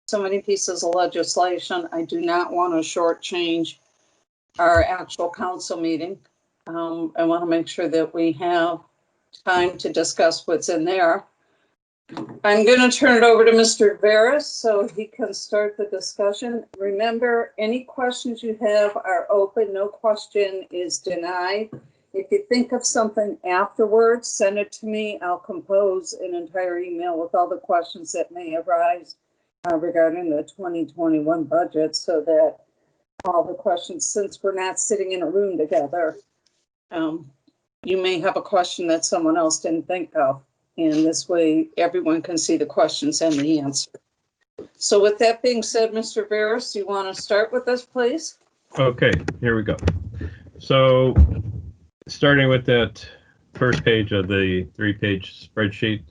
so many pieces of legislation. I do not want to shortchange our actual council meeting. I want to make sure that we have time to discuss what's in there. I'm going to turn it over to Mr. Veras so he can start the discussion. Remember, any questions you have are open. No question is denied. If you think of something afterwards, send it to me. I'll compose an entire email with all the questions that may arise regarding the 2021 budget, so that all the questions, since we're not sitting in a room together, you may have a question that someone else didn't think of. And this way, everyone can see the questions and the answer. So with that being said, Mr. Veras, you want to start with us, please? Okay, here we go. So starting with that first page of the 3-page spreadsheet,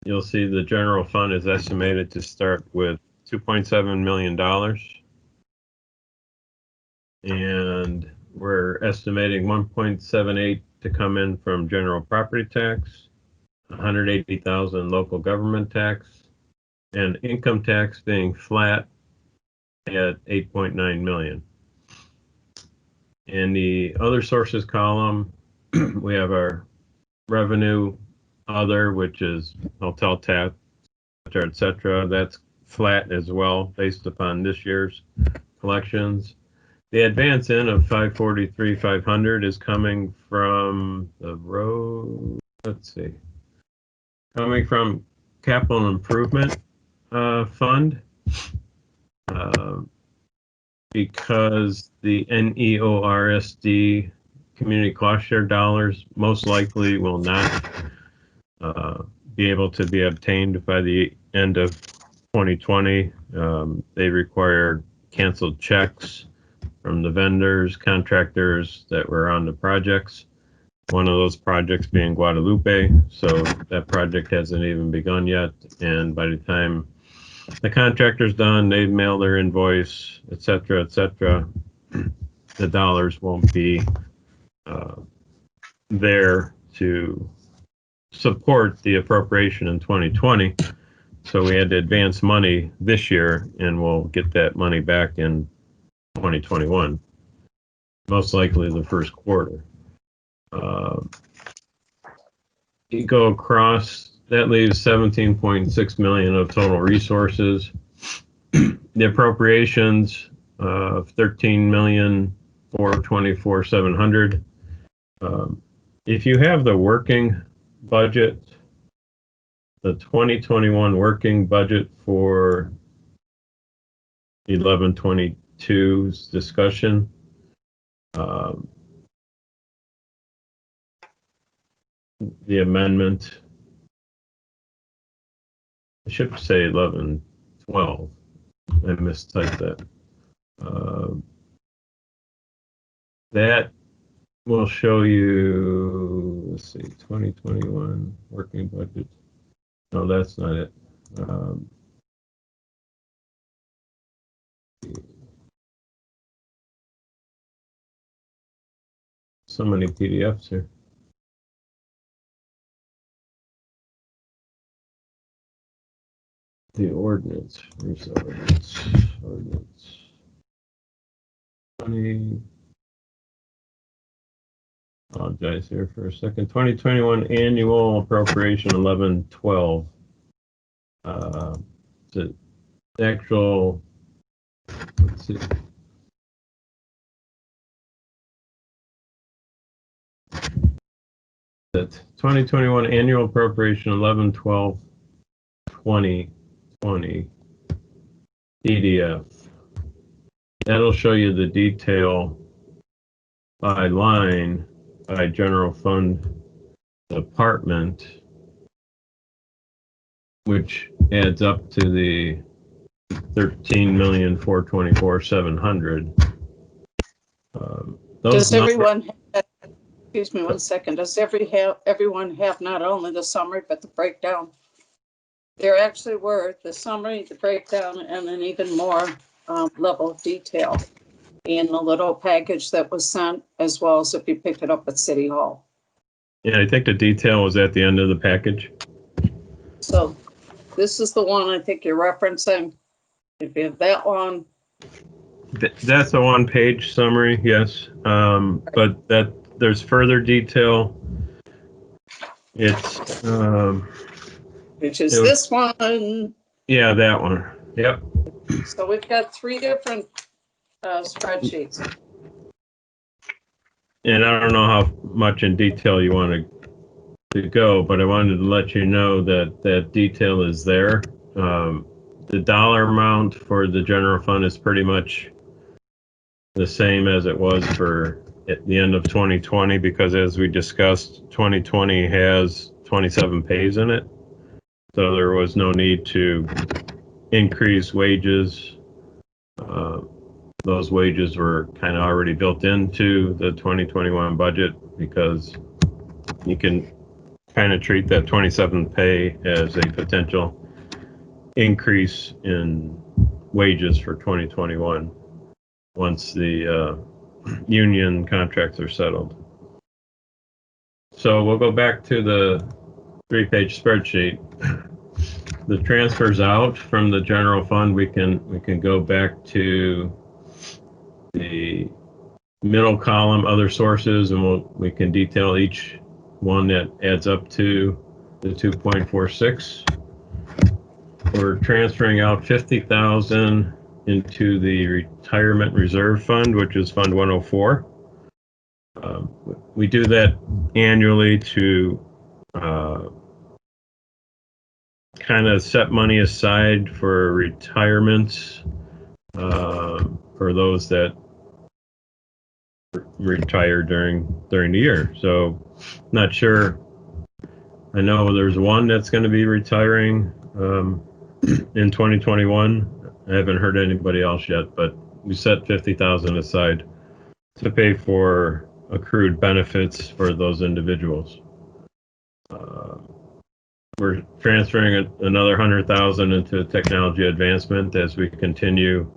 you'll see the general fund is estimated to start with $2.7 million. And we're estimating 1.78 to come in from general property tax, 180,000 local government tax, and income tax being flat at 8.9 million. In the other sources column, we have our revenue other, which is hotel tax, etc. That's flat as well based upon this year's collections. The advance in of 543,500 is coming from the road. Let's see. Coming from capital improvement fund, because the NEORSD community cost share dollars most likely will not be able to be obtained by the end of 2020. They require canceled checks from the vendors, contractors that were on the projects. One of those projects being Guadalupe, so that project hasn't even begun yet. And by the time the contractor's done, they've mailed their invoice, etc., etc., the dollars won't be there to support the appropriation in 2020. So we had to advance money this year, and we'll get that money back in 2021, most likely the first quarter. You go across, that leaves 17.6 million of total resources. The appropriations of 13,424,700. If you have the working budget, the 2021 working budget for 1122's discussion, the amendment, I should say 1112. I mistyped that. That will show you, let's see, 2021 working budget. No, that's not it. So many PDFs here. The ordinance, where's the ordinance? Ordinance 20. Apologize here for a second. 2021 annual appropriation 1112. The actual, let's see. That 2021 annual appropriation 1112/2020 PDF. That'll show you the detail by line, by general fund department, which adds up to the 13,424,700. Does everyone have, excuse me one second, does everyone have not only the summary but the breakdown? There actually were the summary, the breakdown, and then even more level of detail in the little package that was sent, as well as if you picked it up at City Hall. Yeah, I think the detail was at the end of the package. So this is the one I think you're referencing. If you have that one, That's a one-page summary, yes. But there's further detail. It's which is it was- this one. yeah, that one. Yep. So we've got 3 different spreadsheets. And I don't know how much in detail you want to go, but I wanted to let you know that that detail is there. The dollar amount for the general fund is pretty much the same as it was for at the end of 2020, because as we discussed, 2020 has 27 pays in it. So there was no need to increase wages. Those wages were kind of already built into the 2021 budget, because you can kind of treat that 27th pay as a potential increase in wages for 2021 once the union contracts are settled. So we'll go back to the 3-page spreadsheet. The transfers out from the general fund, we can go back to the middle column, other sources, and we can detail each one that adds up to the 2.46. We're transferring out 50,000 into the retirement reserve fund, which is Fund 104. We do that annually to kind of set money aside for retirements for those that retire during the year. So not sure. I know there's one that's going to be retiring in 2021. I haven't heard anybody else yet, but we set 50,000 aside to pay for accrued benefits for those individuals. We're transferring another 100,000 into technology advancement as we continue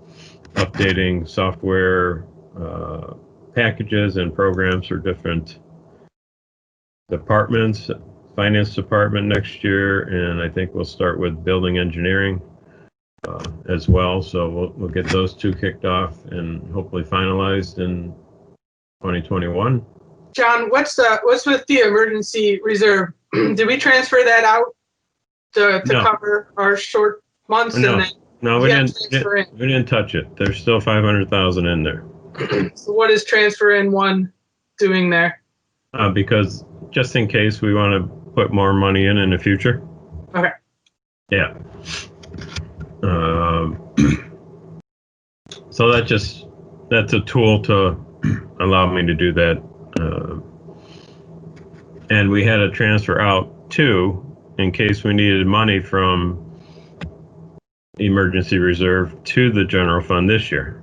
updating software packages and programs for different departments. Finance department next year, and I think we'll start with building engineering as well. So we'll get those 2 kicked off and hopefully finalized in 2021. John, what's with the emergency reserve? Did we transfer that out to No. cover our short months? No, and then no, we transfer in? didn't touch it. There's still 500,000 in there. So what is transfer in 1 doing there? Because just in case we want to put more money in the future. Okay. Yeah. So that's a tool to allow me to do that. And we had to transfer out 2 in case we needed money from emergency reserve to the general fund this year.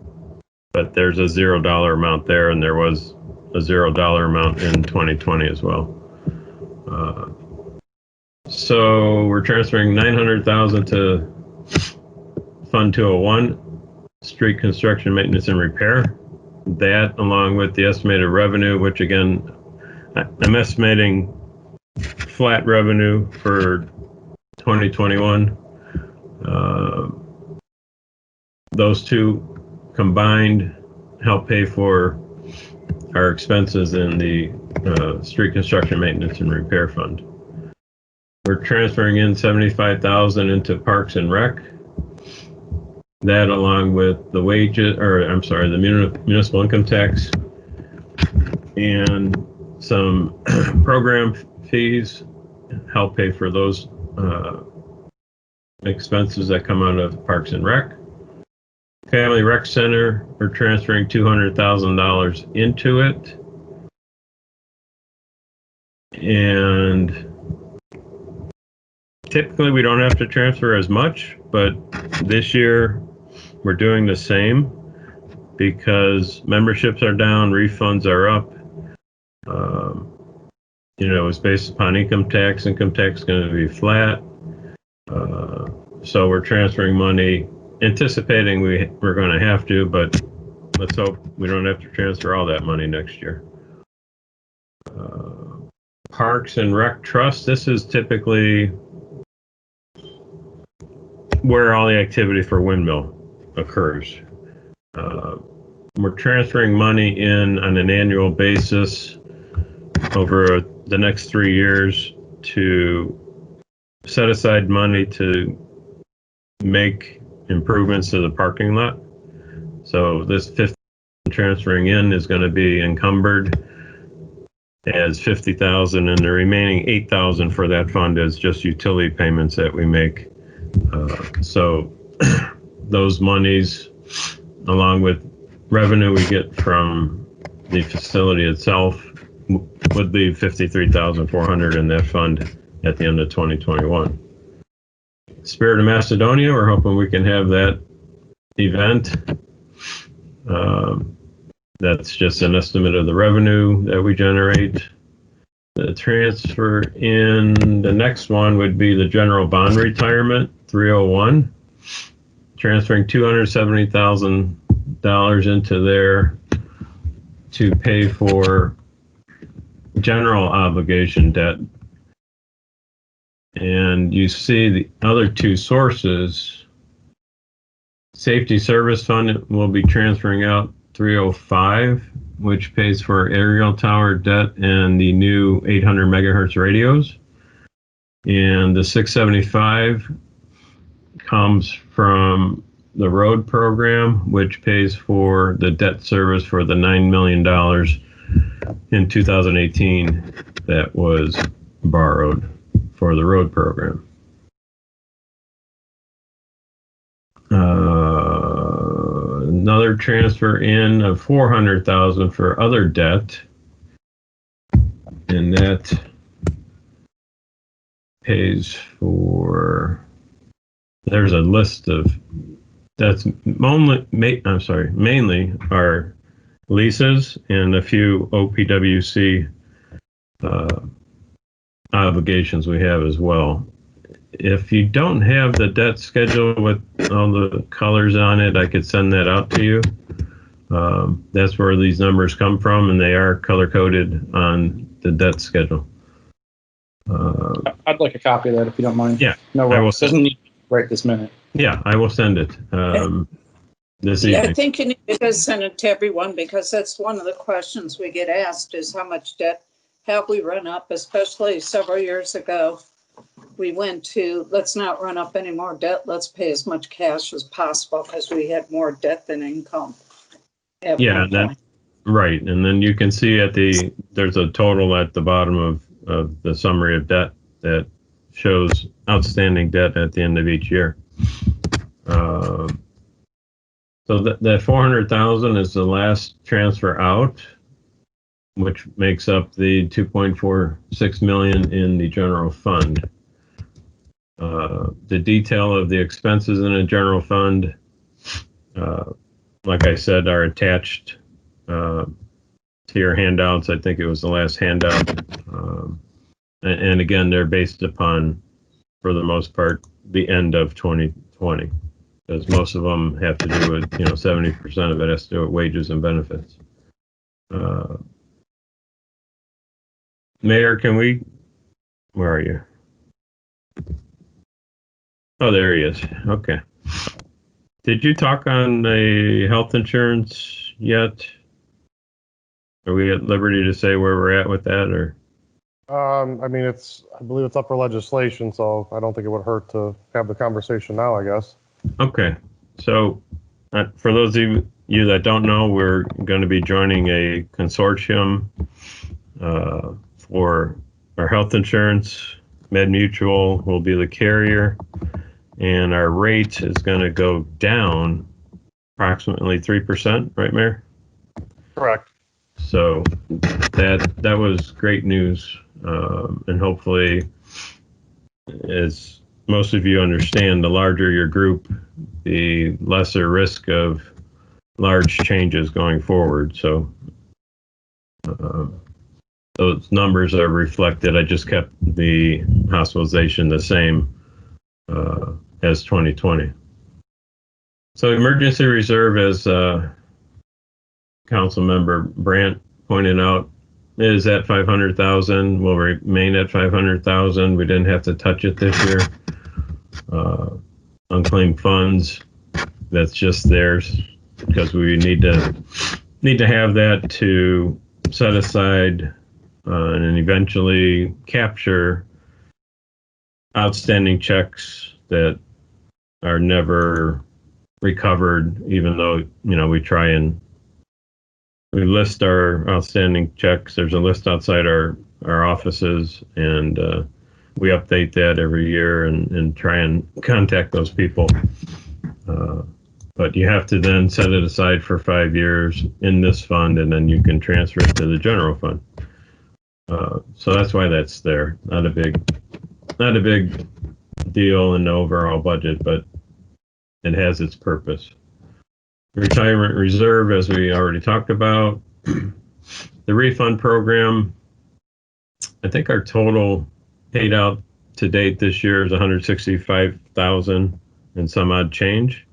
But there's a $0 amount there, and there was a $0 amount in 2020 as well. So we're transferring 900,000 to Fund 201, street construction, maintenance, and repair. That, along with the estimated revenue, which again, I'm estimating flat revenue for 2021. Those 2 combined help pay for our expenses in the street construction, maintenance, and repair fund. We're transferring in 75,000 into Parks and Rec. That, along with the wages, the municipal income tax and some program fees, help pay for those expenses that come out of Parks and Rec. Family Rec Center, we're transferring $200,000 into it. And typically we don't have to transfer as much, but this year we're doing the same because memberships are down, refunds are up. It's based upon income tax. Income tax is going to be flat. So we're transferring money, anticipating we're going to have to, but let's hope we don't have to transfer all that money next year. Parks and Rec Trust, this is typically where all the activity for Windmill occurs. We're transferring money in on an annual basis over the next 3 years to set aside money to make improvements to the parking lot. So this 50 transferring in is going to be encumbered as 50,000, and the remaining 8,000 for that fund is just utility payments that we make. So those monies, along with revenue we get from the facility itself, would leave 53,400 in that fund at the end of 2021. Spirit of Macedonia, we're hoping we can have that event. That's just an estimate of the revenue that we generate. The transfer in the next one would be the general bond retirement, 301. Transferring $270,000 into there to pay for general obligation debt. And you see the other two sources. Safety Service Fund will be transferring out 305, which pays for aerial tower debt and the new 800 megahertz radios. And the 675 comes from the road program, which pays for the debt service for the $9 million in 2018 that was borrowed for the road program. Another transfer in of 400,000 for other debt, and that pays for. There's a list of that's mainly our leases and a few OPWC obligations we have as well. If you don't have the debt schedule with all the colors on it, I could send that out to you. That's where these numbers come from, and they are color-coded on the debt schedule. I'd like a copy of that if you don't mind. Yeah, no, I will doesn't need right this minute. Yeah, I will send it this evening. I think you need to send it to everyone, because that's one of the questions we get asked is how much debt have we run up, especially several years ago. We went to, let's not run up any more debt. Let's pay as much cash as possible because we had more debt than income. Yeah, right. And then you can see there's a total at the bottom of the summary of debt that shows outstanding debt at the end of each year. So that 400,000 is the last transfer out, which makes up the 2.46 million in the general fund. The detail of the expenses in a general fund, like I said, are attached to your handouts. I think it was the last handout. And again, they're based upon, for the most part, the end of 2020, because most of them have to do with, 70% of it has to do with wages and benefits. Mayor, where are you? Oh, there he is. Okay. Did you talk on the health insurance yet? Are we at liberty to say where we're at with that, or? I believe it's up for legislation, so I don't think it would hurt to have the conversation now, I guess. Okay. So for those of you that don't know, we're going to be joining a consortium for our health insurance. MedMutual will be the carrier, and our rate is going to go down approximately 3%, right, Mayor? Correct. So that was great news, and hopefully, as most of you understand, the larger your group, the lesser risk of large changes going forward. So those numbers are reflected. I just kept the hospitalization the same as 2020. So emergency reserve, as Council Member Brandt pointed out, is at 500,000. Will remain at 500,000. We didn't have to touch it this year. Unclaimed funds, that's just theirs because we need to have that to set aside and eventually capture outstanding checks that are never recovered, even though, we try and we list our outstanding checks. There's a list outside our offices, and we update that every year and try and contact those people. But you have to then set it aside for 5 years in this fund, and then you can transfer it to the general fund. So that's why that's there. Not a big deal in the overall budget, but it has its purpose. Retirement reserve, as we already talked about. The refund program, I think our total paid out to date this year is 165,000 and some odd change.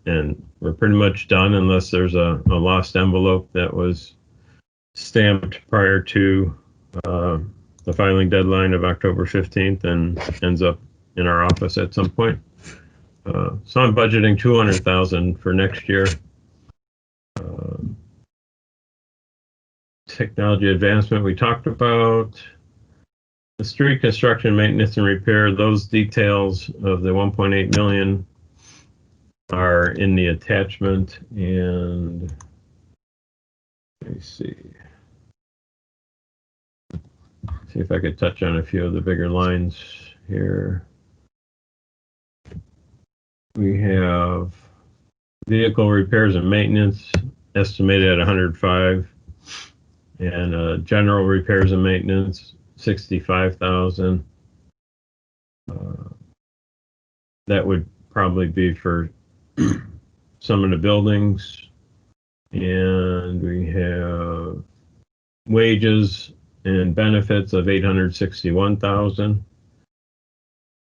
And we're pretty much done unless there's a lost envelope that was stamped prior to the filing deadline of October 15th and ends up in our office at some point. So I'm budgeting 200,000 for next year. Technology advancement we talked about. The street construction, maintenance, and repair, those details of the 1.8 million are in the attachment. And let me see if I could touch on a few of the bigger lines here. We have vehicle repairs and maintenance estimated at 105, and general repairs and maintenance 65,000. That would probably be for some of the buildings. And we have wages and benefits of 861,000.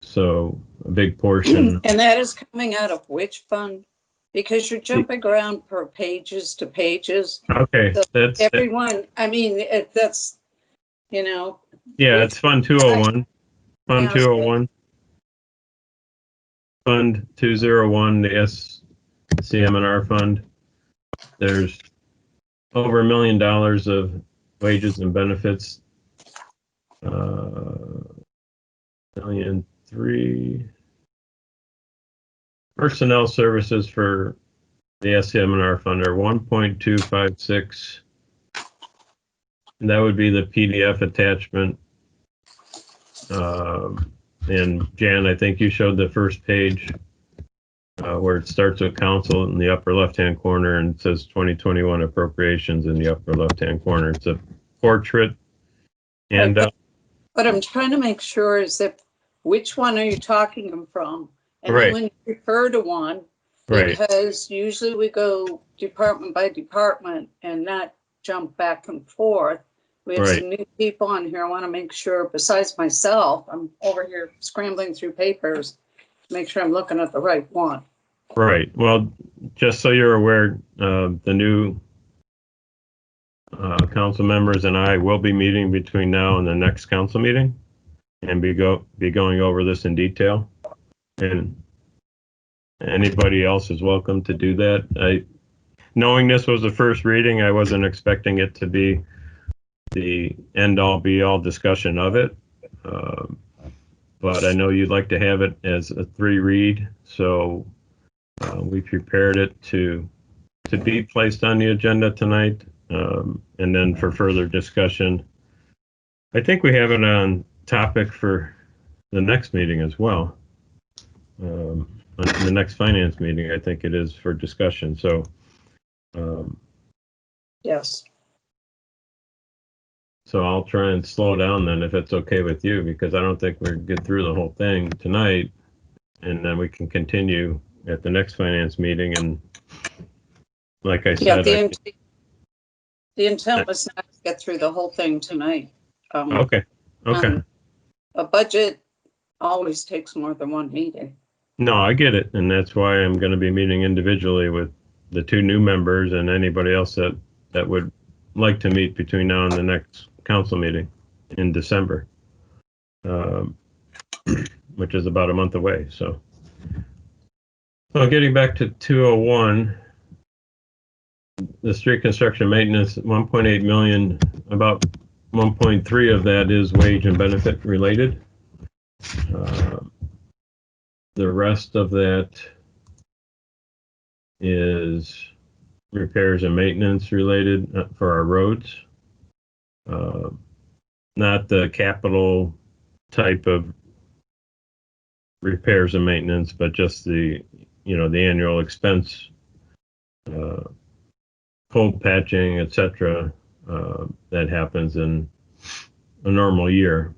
So a big portion. And that is coming out of which fund? Because you're jumping around per pages to pages. Okay, So that's everyone. I mean, that's, yeah, it's Fund 201. Fund 201. Fund 201, the SCM&R fund. There's over $1 million of wages and benefits. $1.3 million. Personnel services for the SCM&R fund are 1.256. And that would be the PDF attachment. And Jan, I think you showed the first page where it starts with council in the upper left-hand corner and it says 2021 appropriations in the upper left-hand corner. It's a portrait. And what I'm trying to make sure is that which one are you talking from? And right. then when you refer to one, right. because usually we go department by department and not jump back and forth. We have right. some new people on here. I want to make sure, besides myself, I'm over here scrambling through papers to make sure I'm looking at the right one. Right. Well, just so you're aware, the new council members and I will be meeting between now and the next council meeting and be going over this in detail. And anybody else is welcome to do that. Knowing this was the first reading, I wasn't expecting it to be the end-all be-all discussion of it. But I know you'd like to have it as a 3-read, so we prepared it to be placed on the agenda tonight, and then for further discussion. I think we have it on topic for the next meeting as well. On the next finance meeting, I think it is for discussion. So, yes. So I'll try and slow down then if it's okay with you, because I don't think we're gonna get through the whole thing tonight, and then we can continue at the next finance meeting. And like I said, the intent was not to get through the whole thing tonight. Okay. A budget always takes more than one meeting. No, I get it, and that's why I'm going to be meeting individually with the 2 new members and anybody else that would like to meet between now and the next council meeting in December, which is about a month away. So Well, getting back to 201, the street construction maintenance, 1.8 million, about 1.3 of that is wage and benefit related. The rest of that is repairs and maintenance related for our roads. Not the capital type of repairs and maintenance, but just the annual expense, cold patching, etc. That happens in a normal year.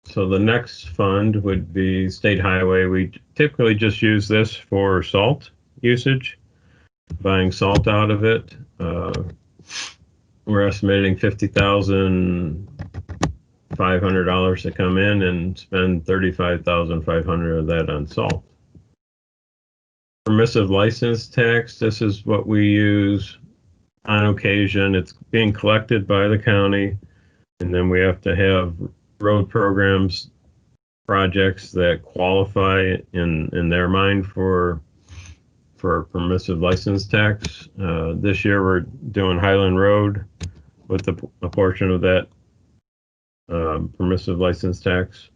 So the next fund would be state highway. We typically just use this for salt usage, buying salt out of it. We're estimating $50,500 to come in and spend $35,500 of that on salt. Permissive license tax, this is what we use on occasion. It's being collected by the county, and then we have to have road programs, projects that qualify in their mind for permissive license tax. This year we're doing Highland Road with a portion of that permissive license tax.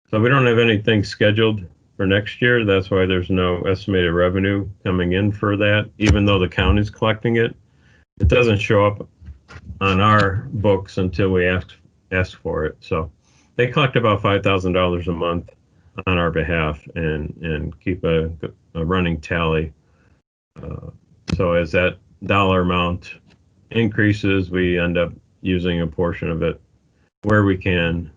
So we don't have anything scheduled for next year. That's why there's no estimated revenue coming in for that, even though the county's collecting it. It doesn't show up on our books until we ask for it. So they collect about $5,000 a month on our behalf and keep a running tally. So as that dollar amount increases, we end up using a portion of it where we can.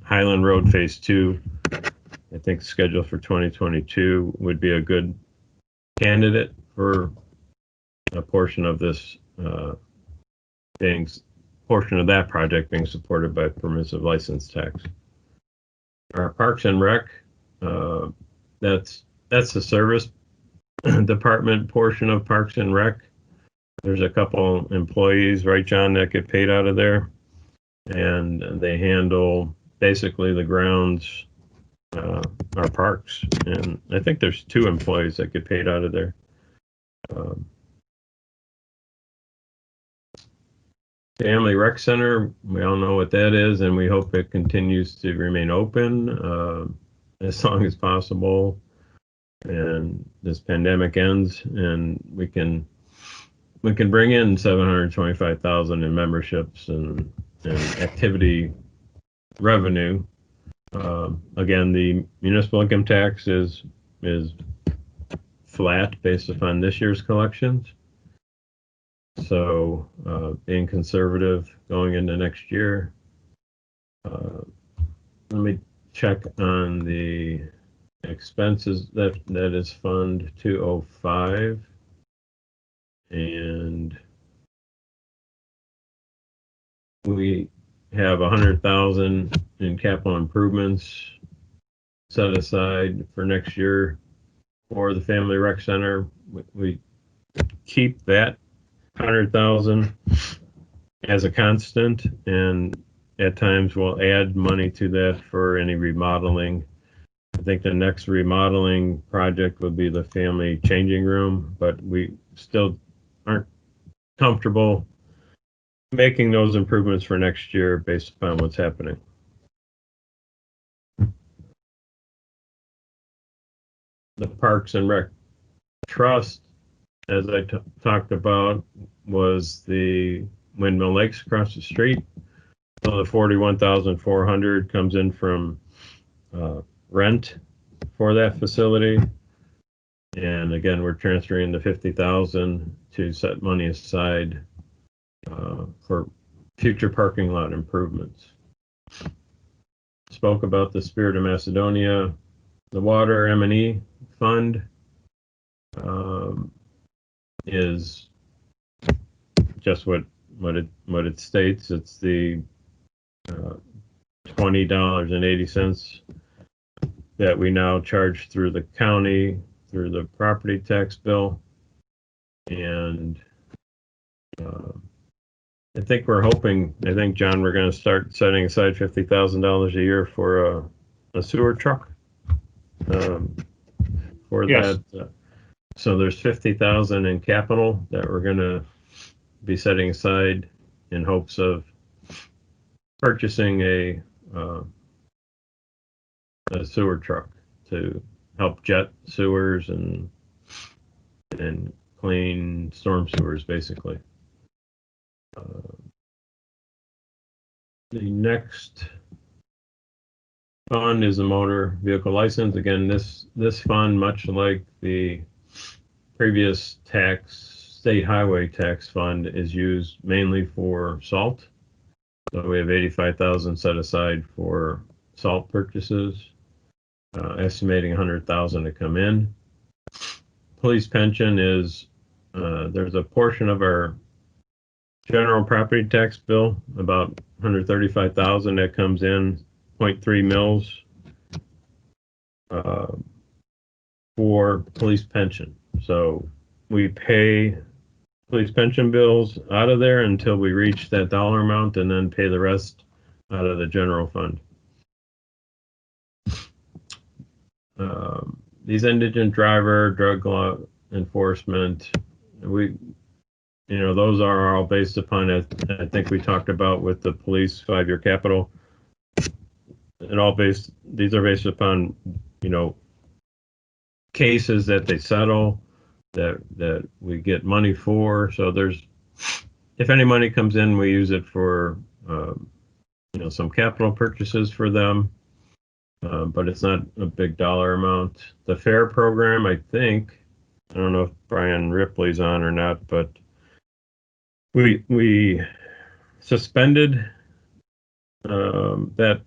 Highland Road Phase 2, I think scheduled for 2022, would be a good candidate for a portion of this portion of that project being supported by permissive license tax. Our Parks and Rec, that's the service department portion of Parks and Rec. There's a couple employees, right, John, that get paid out of there, and they handle basically the grounds, our parks, and I think there's 2 employees that get paid out of there. Family Rec Center, we all know what that is, and we hope it continues to remain open as long as possible, and this pandemic ends, and we can bring in $725,000 in memberships and activity revenue. Again, the municipal income tax is flat based upon this year's collections. So being conservative going into next year. Let me check on the expenses. That is Fund 205. And we have $100,000 in capital improvements set aside for next year for the Family Rec Center. We keep that 100,000 as a constant, and at times we'll add money to that for any remodeling. I think the next remodeling project would be the family changing room, but we still aren't comfortable making those improvements for next year based upon what's happening. The Parks and Rec Trust, as I talked about, was the Windmill Lakes across the street. So the $41,400 comes in from rent for that facility. And again, we're transferring the $50,000 to set money aside for future parking lot improvements. Spoke about the Spirit of Macedonia. The Water M&E Fund is just what it states. It's the $20.80 that we now charge through the county through the property tax bill, and I think John, we're going to start setting aside $50,000 a year for a sewer truck for Yes. that. So there's 50,000 in capital that we're going to be setting aside in hopes of purchasing a sewer truck to help jet sewers and clean storm sewers, basically. The next fund is a motor vehicle license. Again, this fund, much like the previous state highway tax fund, is used mainly for salt. So we have 85,000 set aside for salt purchases, estimating 100,000 to come in. Police pension is, there's a portion of our general property tax bill, about 135,000 that comes in, 0.3 mils for police pension. So we pay police pension bills out of there until we reach that dollar amount, and then pay the rest out of the general fund. These indigent driver, drug law enforcement, those are all based upon it. I think we talked about with the police 5-year capital. These are based upon, cases that they settle, that we get money for. So if any money comes in, we use it for, some capital purchases for them. But it's not a big dollar amount. The FAIR program, I don't know if Brian Ripley's on or not, but we suspended that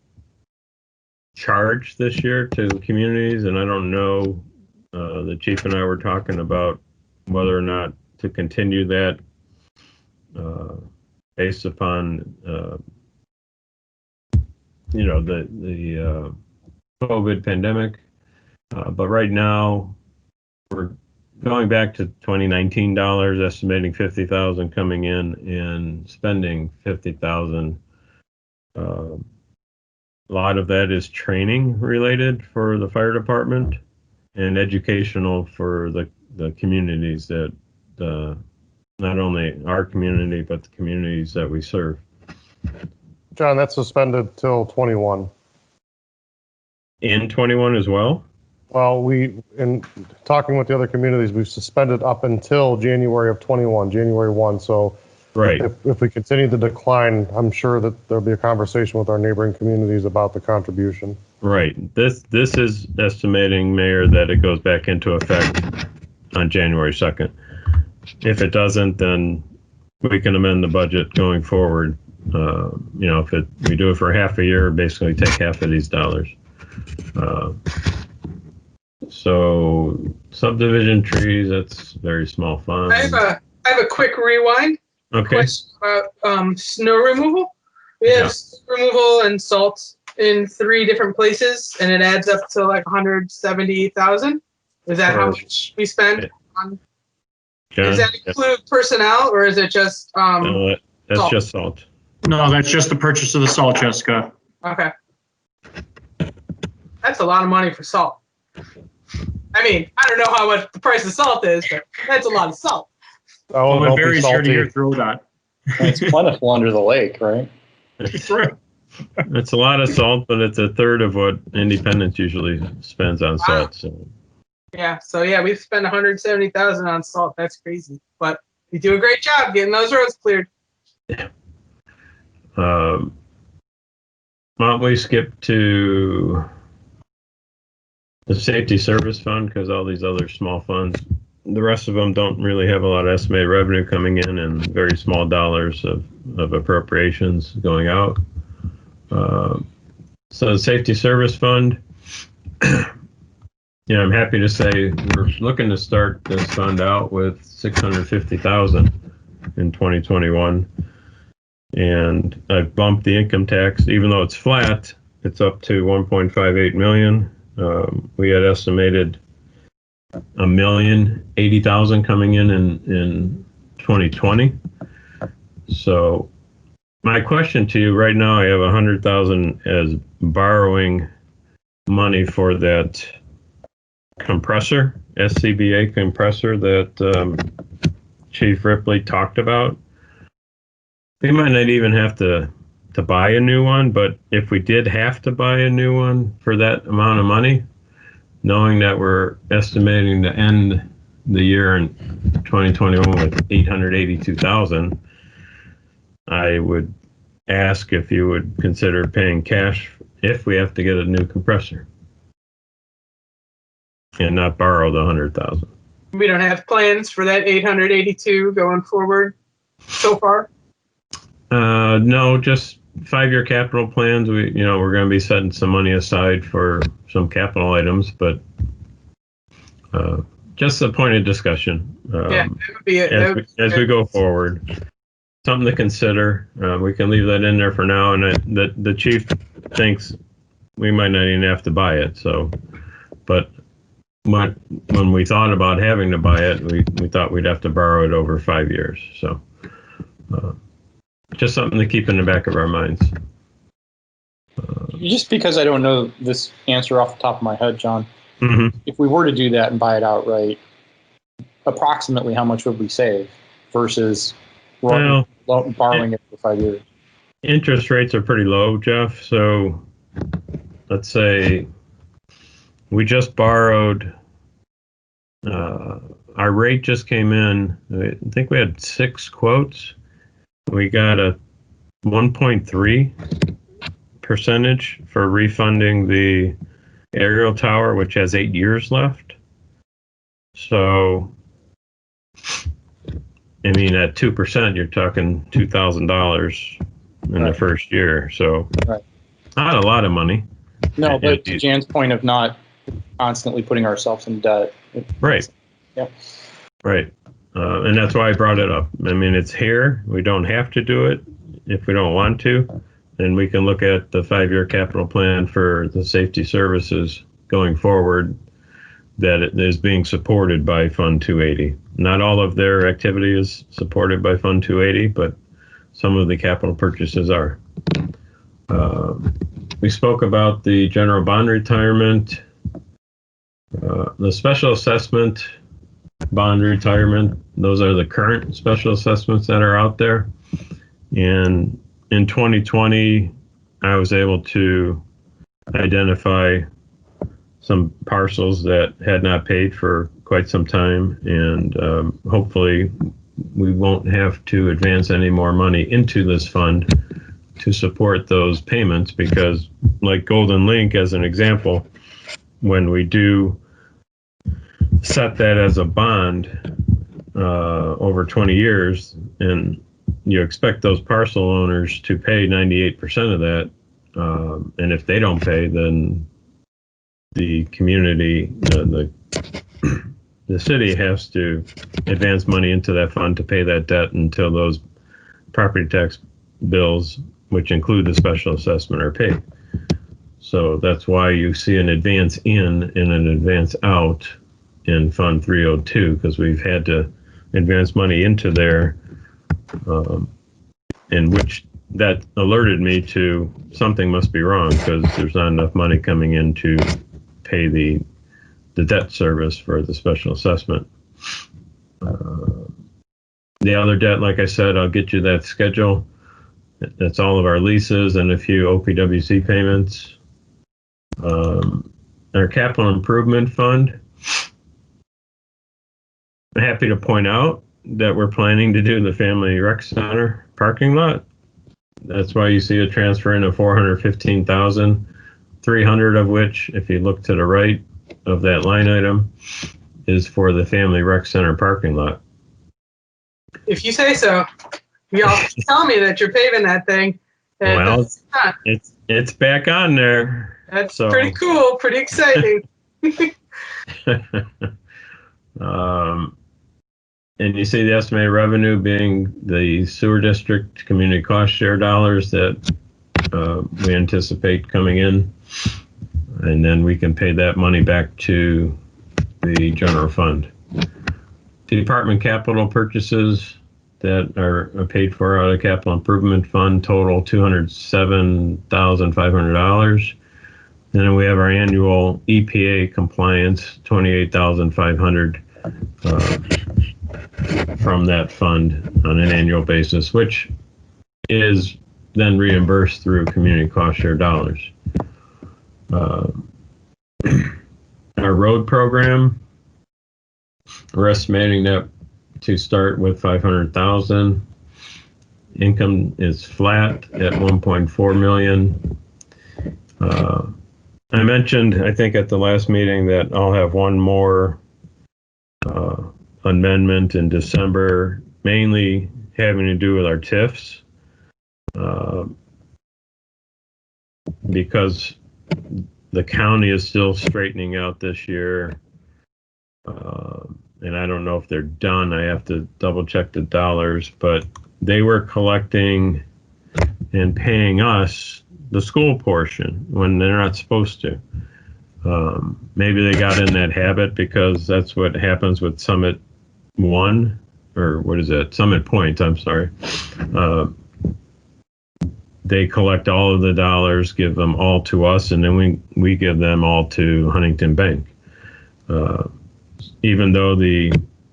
charge this year to communities, and I don't know, the chief and I were talking about whether or not to continue that based upon the COVID pandemic. But right now we're going back to 2019 dollars, estimating 50,000 coming in and spending 50,000. A lot of that is training related for the fire department and educational for the communities that not only our community, but the communities that we serve. John, that's suspended till 21. In 21 as well? Well, in talking with the other communities, we've suspended up until January of 21, January 1. So right. If we continue to decline, I'm sure that there'll be a conversation with our neighboring communities about the contribution. Right. This is estimating, Mayor, that it goes back into effect on January 2nd. If it doesn't, then we can amend the budget going forward. If we do it for half a year, basically take half of these dollars. So subdivision trees, that's very small fund. I have a quick rewind. Okay. Question about snow removal. We have snow removal and salt in 3 different places, and it adds up to like 170,000. Is that how much we spend on? John, does that include personnel, or is it just no, that's salt? just salt. No, that's just the purchase of the salt, Jessica. Okay. That's a lot of money for salt. I mean, I don't know how much the price of salt is, but that's a lot of salt. Oh, Well, it varies year to year through that. It's plentiful under the lake, right? It's a lot of salt, but it's a third of what Independence usually spends on salt. So. Yeah, we spend 170,000 on salt. That's crazy, but we do a great job getting those roads cleared. Yeah. Why don't we skip to the safety service fund, because all these other small funds, the rest of them don't really have a lot of estimated revenue coming in and very small dollars of appropriations going out. So the safety service fund, I'm happy to say we're looking to start this fund out with 650,000 in 2021. And I've bumped the income tax, even though it's flat, it's up to 1.58 million. We had estimated 1,080,000 coming in 2020. So my question to you right now, I have 100,000 as borrowing money for that compressor, SCBA compressor that Chief Ripley talked about. We might not even have to buy a new one, but if we did have to buy a new one for that amount of money, knowing that we're estimating to end the year in 2021 with 882,000, I would ask if you would consider paying cash if we have to get a new compressor and not borrow the 100,000. We don't have plans for that 882 going forward so far. No, just 5-year capital plans. We're going to be setting some money aside for some capital items, but just a point of discussion. Yeah, that would be it. As we go forward, something to consider. We can leave that in there for now, and the chief thinks we might not even have to buy it. So, but when we thought about having to buy it, we thought we'd have to borrow it over 5 years. So, just something to keep in the back of our minds. Just because I don't know this answer off the top of my head, John, Mm-hmm. if we were to do that and buy it outright, approximately how much would we save versus borrowing it for 5 years? Interest rates are pretty low, Jeff. So let's say we just borrowed, our rate just came in, I think we had 6 quotes. We got a 1.3% for refunding the aerial tower, which has 8 years left. So, I mean, at 2%, you're talking $2,000 in the first year. So, not a lot of money. No, but to Jan's point of not constantly putting ourselves in debt. Right. Yeah. Right. And that's why I brought it up. I mean, it's here. We don't have to do it if we don't want to. And we can look at the 5-year capital plan for the safety services going forward that it is being supported by Fund 280. Not all of their activity is supported by Fund 280, but some of the capital purchases are. We spoke about the general bond retirement, the special assessment bond retirement. Those are the current special assessments that are out there. And in 2020, I was able to identify some parcels that had not paid for quite some time, and hopefully we won't have to advance any more money into this fund to support those payments, because like Golden Link, as an example, when we do set that as a bond over 20 years, and you expect those parcel owners to pay 98% of that. And if they don't pay, then the community, the city has to advance money into that fund to pay that debt until those property tax bills, which include the special assessment, are paid. So that's why you see an advance in and an advance out in Fund 302, because we've had to advance money into there. In which that alerted me to something must be wrong, because there's not enough money coming in to pay the debt service for the special assessment. The other debt, like I said, I'll get you that schedule. That's all of our leases and a few OPWC payments. Our capital improvement fund, I'm happy to point out that we're planning to do the Family Rec Center parking lot. That's why you see a transfer in of $415,300 of which, if you look to the right of that line item, is for the Family Rec Center parking lot. If you say so. Y'all tell me that you're paving that thing. Well, it's back on there. That's pretty cool, pretty exciting. And you see the estimated revenue being the sewer district community cost share dollars that we anticipate coming in. And then we can pay that money back to the general fund. The department capital purchases that are paid for out of the capital improvement fund total $207,500. then we have our annual EPA compliance, 28,500 from that fund on an annual basis, which is then reimbursed through community cost share dollars. Our road program, we're estimating that to start with 500,000. Income is flat at 1.4 million. I mentioned, I think at the last meeting, that I'll have one more amendment in December, mainly having to do with our TIFs, because the county is still straightening out this year, and I don't know if they're done. I have to double check the dollars, but they were collecting and paying us the school portion when they're not supposed to. Maybe they got in that habit because that's what happens with Summit 1, or what is it? Summit Point, I'm sorry. They collect all of the dollars, give them all to us, and then we give them all to Huntington Bank. Even though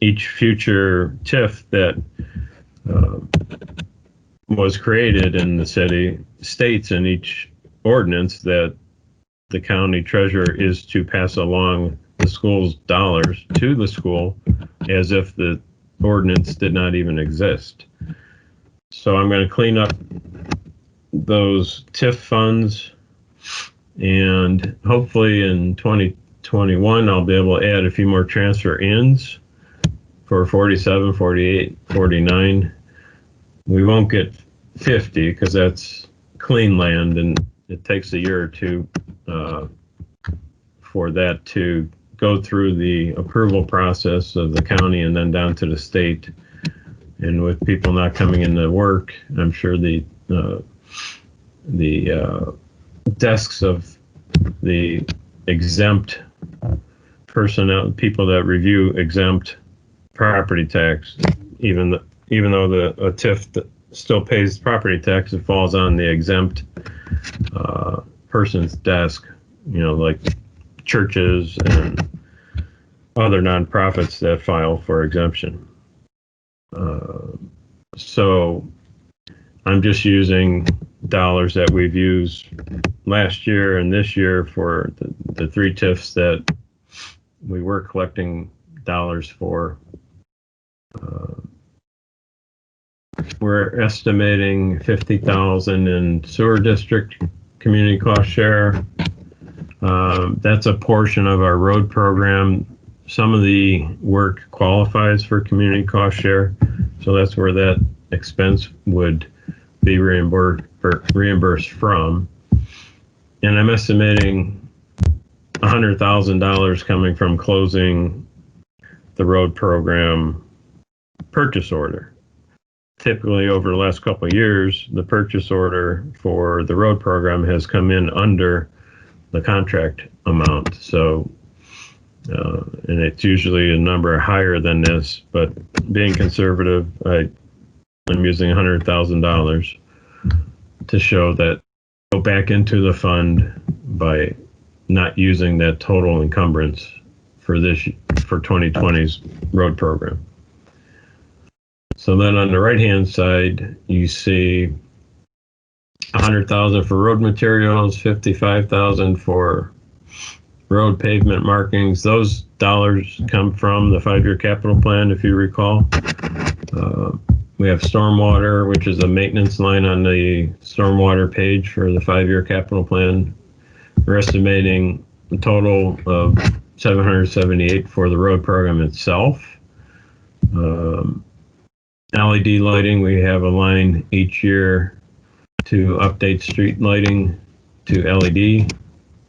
each future TIF that was created in the city states in each ordinance that the county treasurer is to pass along the school's dollars to the school as if the ordinance did not even exist. So I'm going to clean up those TIF funds, and hopefully in 2021 I'll be able to add a few more transfer ins for 47, 48, 49. We won't get 50 because that's clean land, and it takes a year or two for that to go through the approval process of the county and then down to the state. And with people not coming into work, I'm sure the desks of the exempt personnel, people that review exempt property tax, even though a TIF still pays property tax, it falls on the exempt person's desk, like churches and other nonprofits that file for exemption. So I'm just using dollars that we've used last year and this year for the three TIFs that we were collecting dollars for. We're estimating 50,000 in sewer district community cost share. That's a portion of our road program. Some of the work qualifies for community cost share, so that's where that expense would be reimbursed from. And I'm estimating $100,000 coming from closing the road program purchase order. Typically over the last couple of years, the purchase order for the road program has come in under the contract amount. So, and it's usually a number higher than this, but being conservative, I'm using $100,000 to show that go back into the fund by not using that total encumbrance for 2020's road program. So then on the right-hand side, you see $100,000 for road materials, $55,000 for road pavement markings. Those dollars come from the 5-year capital plan, if you recall. We have stormwater, which is a maintenance line on the stormwater page for the 5-year capital plan. We're estimating a total of $778 for the road program itself. LED lighting, we have a line each year to update street lighting to LED.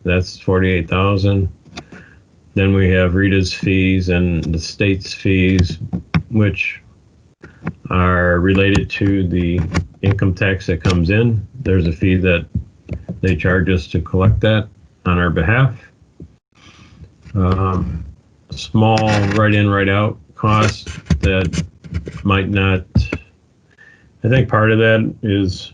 That's $48,000. Then we have Rita's fees and the state's fees, which are related to the income tax that comes in. There's a fee that they charge us to collect that on our behalf. Small right-in, right-out costs that might not, I think part of that is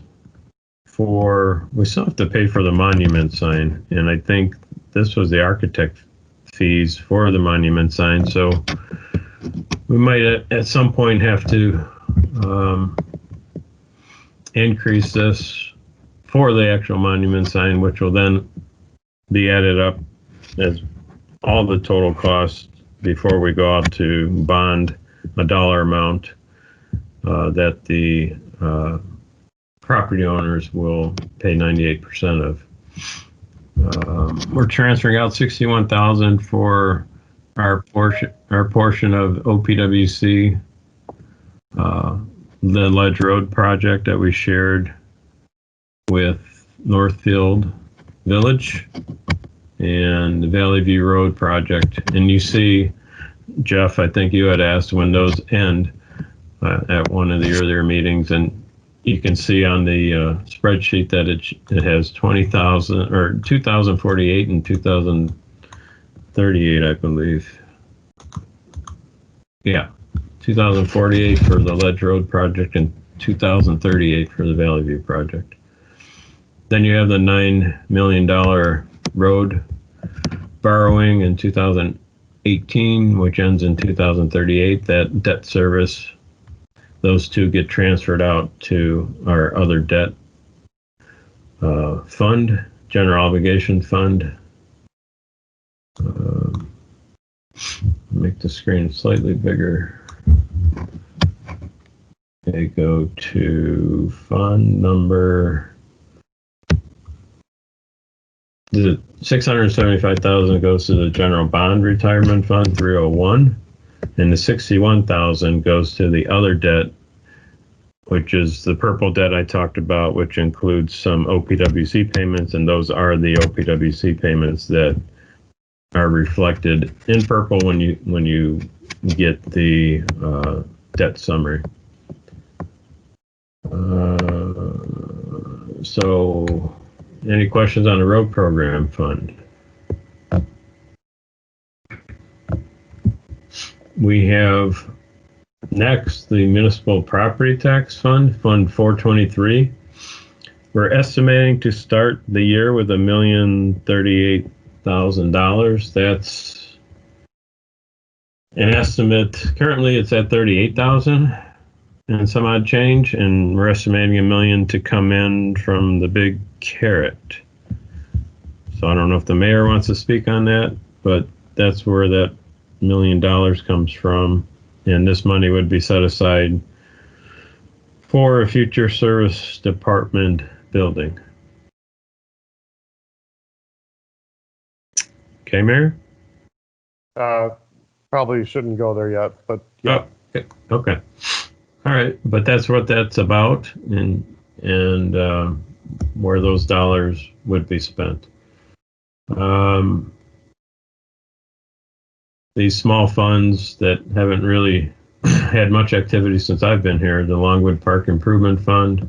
we still have to pay for the monument sign, and I think this was the architect fees for the monument sign, so we might at some point have to increase this for the actual monument sign, which will then be added up as all the total costs before we go out to bond a dollar amount that the property owners will pay 98% of. We're transferring out $61,000 for our portion of OPWC, the Ledge Road project that we shared with Northfield Village, and the Valley View Road project. And you see, Jeff, I think you had asked when those end at one of the earlier meetings, and you can see on the spreadsheet that it has 20,000 or 2,048 and 2,038, I believe. Yeah, 2,048 for the Ledge Road project and 2,038 for the Valley View project. Then you have the $9 million road borrowing in 2018, which ends in 2038. That debt service, those two get transferred out to our other debt fund, general obligation fund. Make the screen slightly bigger. They go to fund number. The $675,000 goes to the general bond retirement fund 301, and the $61,000 goes to the other debt, which is the purple debt I talked about, which includes some OPWC payments, and those are the OPWC payments that are reflected in purple when you get the debt summary. So, any questions on the road program fund? We have next the municipal property tax fund, Fund 423. We're estimating to start the year with $1,038,000. That's an estimate. Currently, it's at 38,000 and some odd change, and we're estimating $1 million to come in from the big carrot. So I don't know if the mayor wants to speak on that, but that's where that $1 million comes from, and this money would be set aside for a future service department building. Okay, Mayor? Probably shouldn't go there yet, but yeah. Oh, okay. All right, but that's what that's about, and where those dollars would be spent. These small funds that haven't really had much activity since I've been here, the Longwood Park Improvement Fund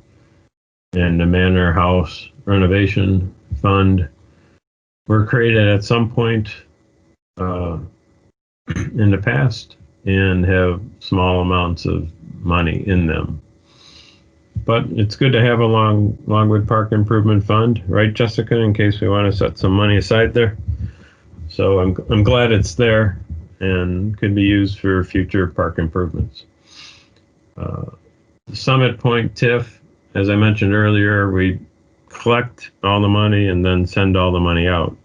and the Manor House Renovation Fund, were created at some point in the past and have small amounts of money in them. But it's good to have a Longwood Park Improvement Fund, right, Jessica, in case we want to set some money aside there. So I'm glad it's there and could be used for future park improvements. Summit Point TIF, as I mentioned earlier, we collect all the money and then send all the money out.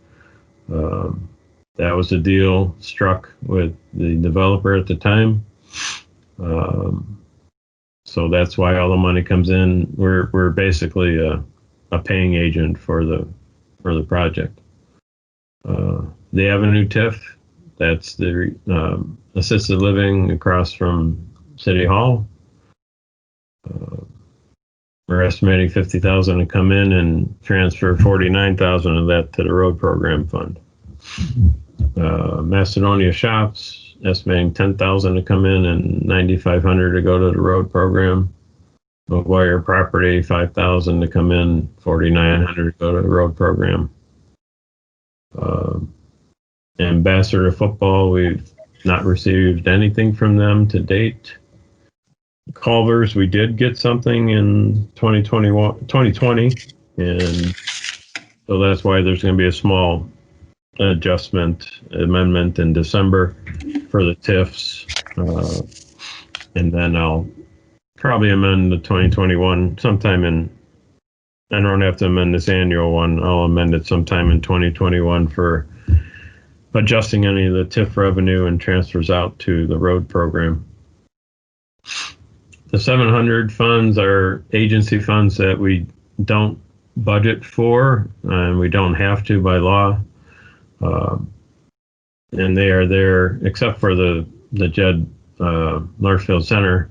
That was a deal struck with the developer at the time. So that's why all the money comes in. We're basically a paying agent for the project. The Avenue TIF, that's the assisted living across from City Hall. We're estimating $50,000 to come in and transfer $49,000 of that to the road program fund. Macedonia Shops, estimating $10,000 to come in and $9,500 to go to the road program. McGuire Property, $5,000 to come in, $4,900 to go to the road program. Ambassador Football, we've not received anything from them to date. Culvers, we did get something in 2020, and so that's why there's going to be a small amendment in December for the TIFs. And then I'll probably amend the 2021 sometime I don't have to amend this annual one. I'll amend it sometime in 2021 for adjusting any of the TIF revenue and transfers out to the road program. The 700 funds are agency funds that we don't budget for, and we don't have to by law. And they are there, except for the JED Northfield Center,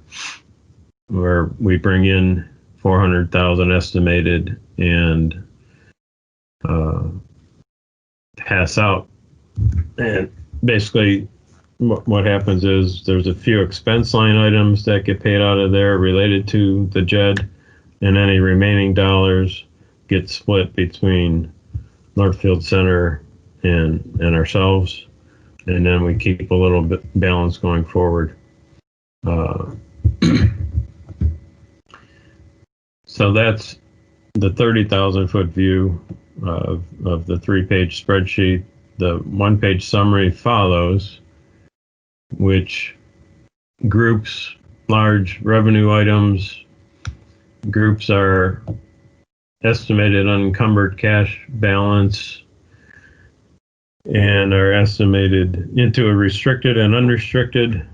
where we bring in 400,000 estimated and pass out. And basically what happens is there's a few expense line items that get paid out of there related to the JED, and any remaining dollars get split between Northfield Center and ourselves, and then we keep a little bit balance going forward. So that's the 30,000 foot view of the 3-page spreadsheet. The 1-page summary follows, which groups large revenue items. Groups are estimated unencumbered cash balance and are estimated into a restricted and unrestricted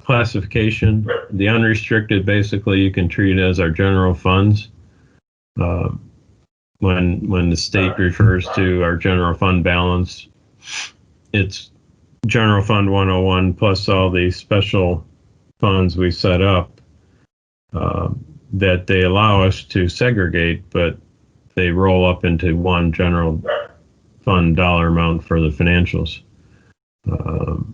classification. The unrestricted, basically, you can treat as our general funds. When the state refers to our general fund balance, it's general fund 101 plus all the special funds we set up that they allow us to segregate, but they roll up into one general fund dollar amount for the financials. The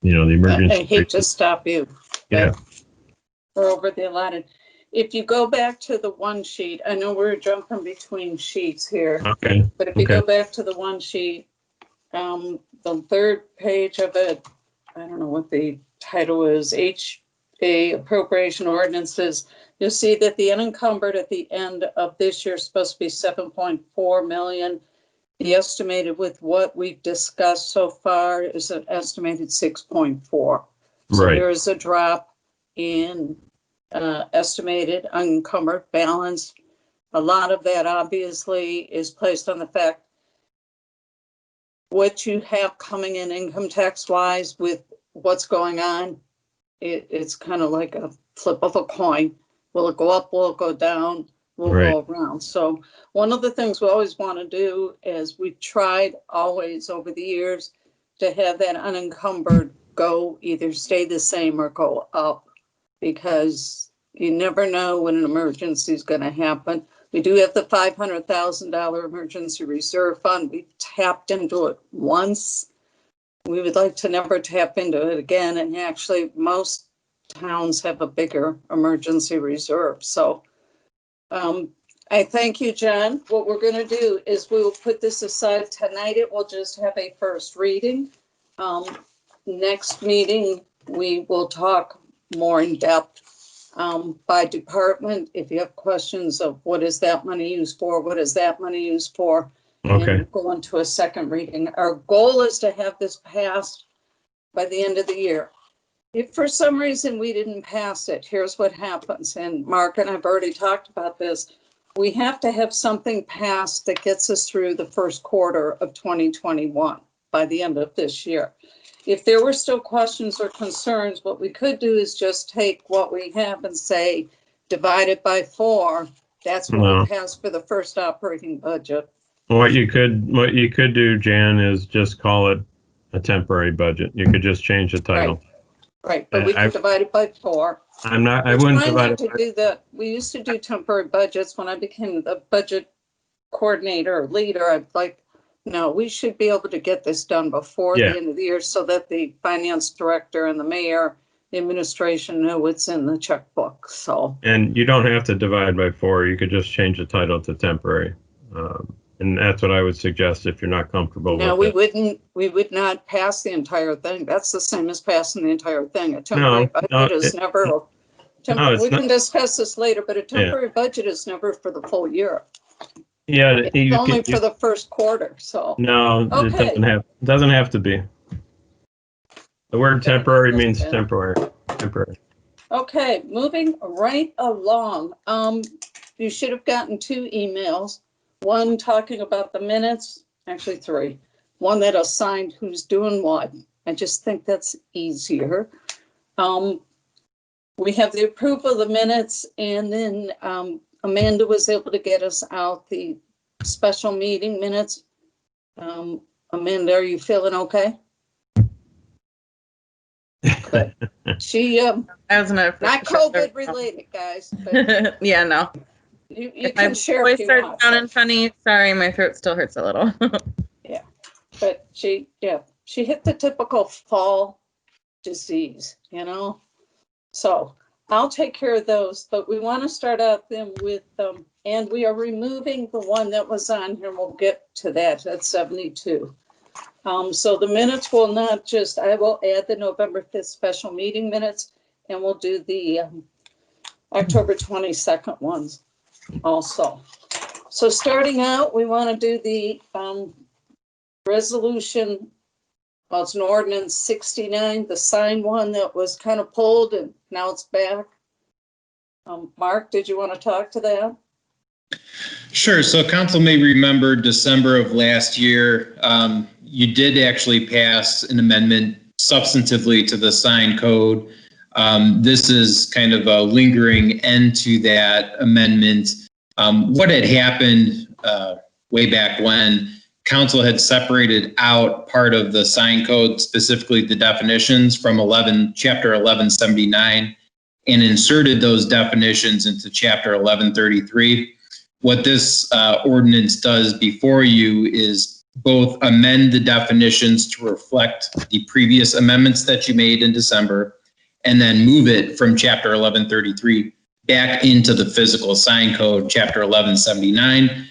emergency. I hate to stop you. Yeah. We're over the allotted. If you go back to the one sheet, I know we're jumping between sheets here. Okay. But if you go back to the one sheet, the third page of it, I don't know what the title is, HA appropriation ordinances, you'll see that the unencumbered at the end of this year is supposed to be 7.4 million. The estimated with what we've discussed so far is an estimated 6.4. So Right. there is a drop in estimated unencumbered balance. A lot of that obviously is placed on the fact what you have coming in income tax wise with what's going on. It's kind of like a flip of a coin. Will it go up? Will it go down? We'll go around. So one of the things we always want to do is we've tried always over the years to have that unencumbered go either stay the same or go up, because you never know when an emergency is going to happen. We do have the $500,000 emergency reserve fund. We've tapped into it once. We would like to never tap into it again. And actually, most towns have a bigger emergency reserve. So I thank you, John. What we're going to do is we will put this aside tonight. It will just have a first reading. Next meeting, we will talk more in depth by department. If you have questions of what is that money used for, what is that money used for, Okay. and go into a second reading. Our goal is to have this passed by the end of the year. If for some reason we didn't pass it, here's what happens. And Mark and I've already talked about this. We have to have something passed that gets us through the first quarter of 2021 by the end of this year. If there were still questions or concerns, what we could do is just take what we have and say, divide it by 4. That's what we'll pass for the first operating budget. What you could do, Jan, is just call it a temporary budget. You could just change the title. Right, but we could divide it by 4. I wouldn't divide it. To do that. We used to do temporary budgets. When I became the budget coordinator or leader, I'd like, no, we should be able to get this done before the end of the year so that the finance director and the mayor, the administration know what's in the checkbook. So. And you don't have to divide by 4. You could just change the title to temporary. And that's what I would suggest if you're not comfortable No, with it. we would not pass the entire thing. That's the same as passing the entire thing. A temporary No, budget is never, it's we not. can discuss this later, but a temporary budget is never for the full year. Yeah, It's only for the first quarter, so. no, it Okay. doesn't have to be. The word temporary means Okay. temporary. Temporary. Okay, moving right along. You should have gotten 2 emails. One talking about the minutes, actually 3. One that assigned who's doing what. I just think that's easier. We have the approval of the minutes, and then Amanda was able to get us out the special meeting minutes. Amanda, are you feeling okay? Good. She, As not COVID related, guys, but Yeah, no. you If can my share voice if you starts want. sounding funny, sorry, my throat still hurts a little. But she hit the typical fall disease, So I'll take care of those, but we want to start out then with, and we are removing the one that was on here. We'll get to that at 72. So the minutes will not just, I will add the November 5th special meeting minutes, and we'll do the October 22nd ones also. So starting out, we want to do the resolution, well, it's an ordinance 69, the signed one that was kind of pulled and now it's back. Mark, did you want to talk to that? Sure. So council may remember December of last year, you did actually pass an amendment substantively to the sign code. This is kind of a lingering end to that amendment. What had happened way back when, council had separated out part of the sign code, specifically the definitions from chapter 1179, and inserted those definitions into chapter 1133. What this ordinance does before you is both amend the definitions to reflect the previous amendments that you made in December, and then move it from chapter 1133 back into the physical sign code, chapter 1179.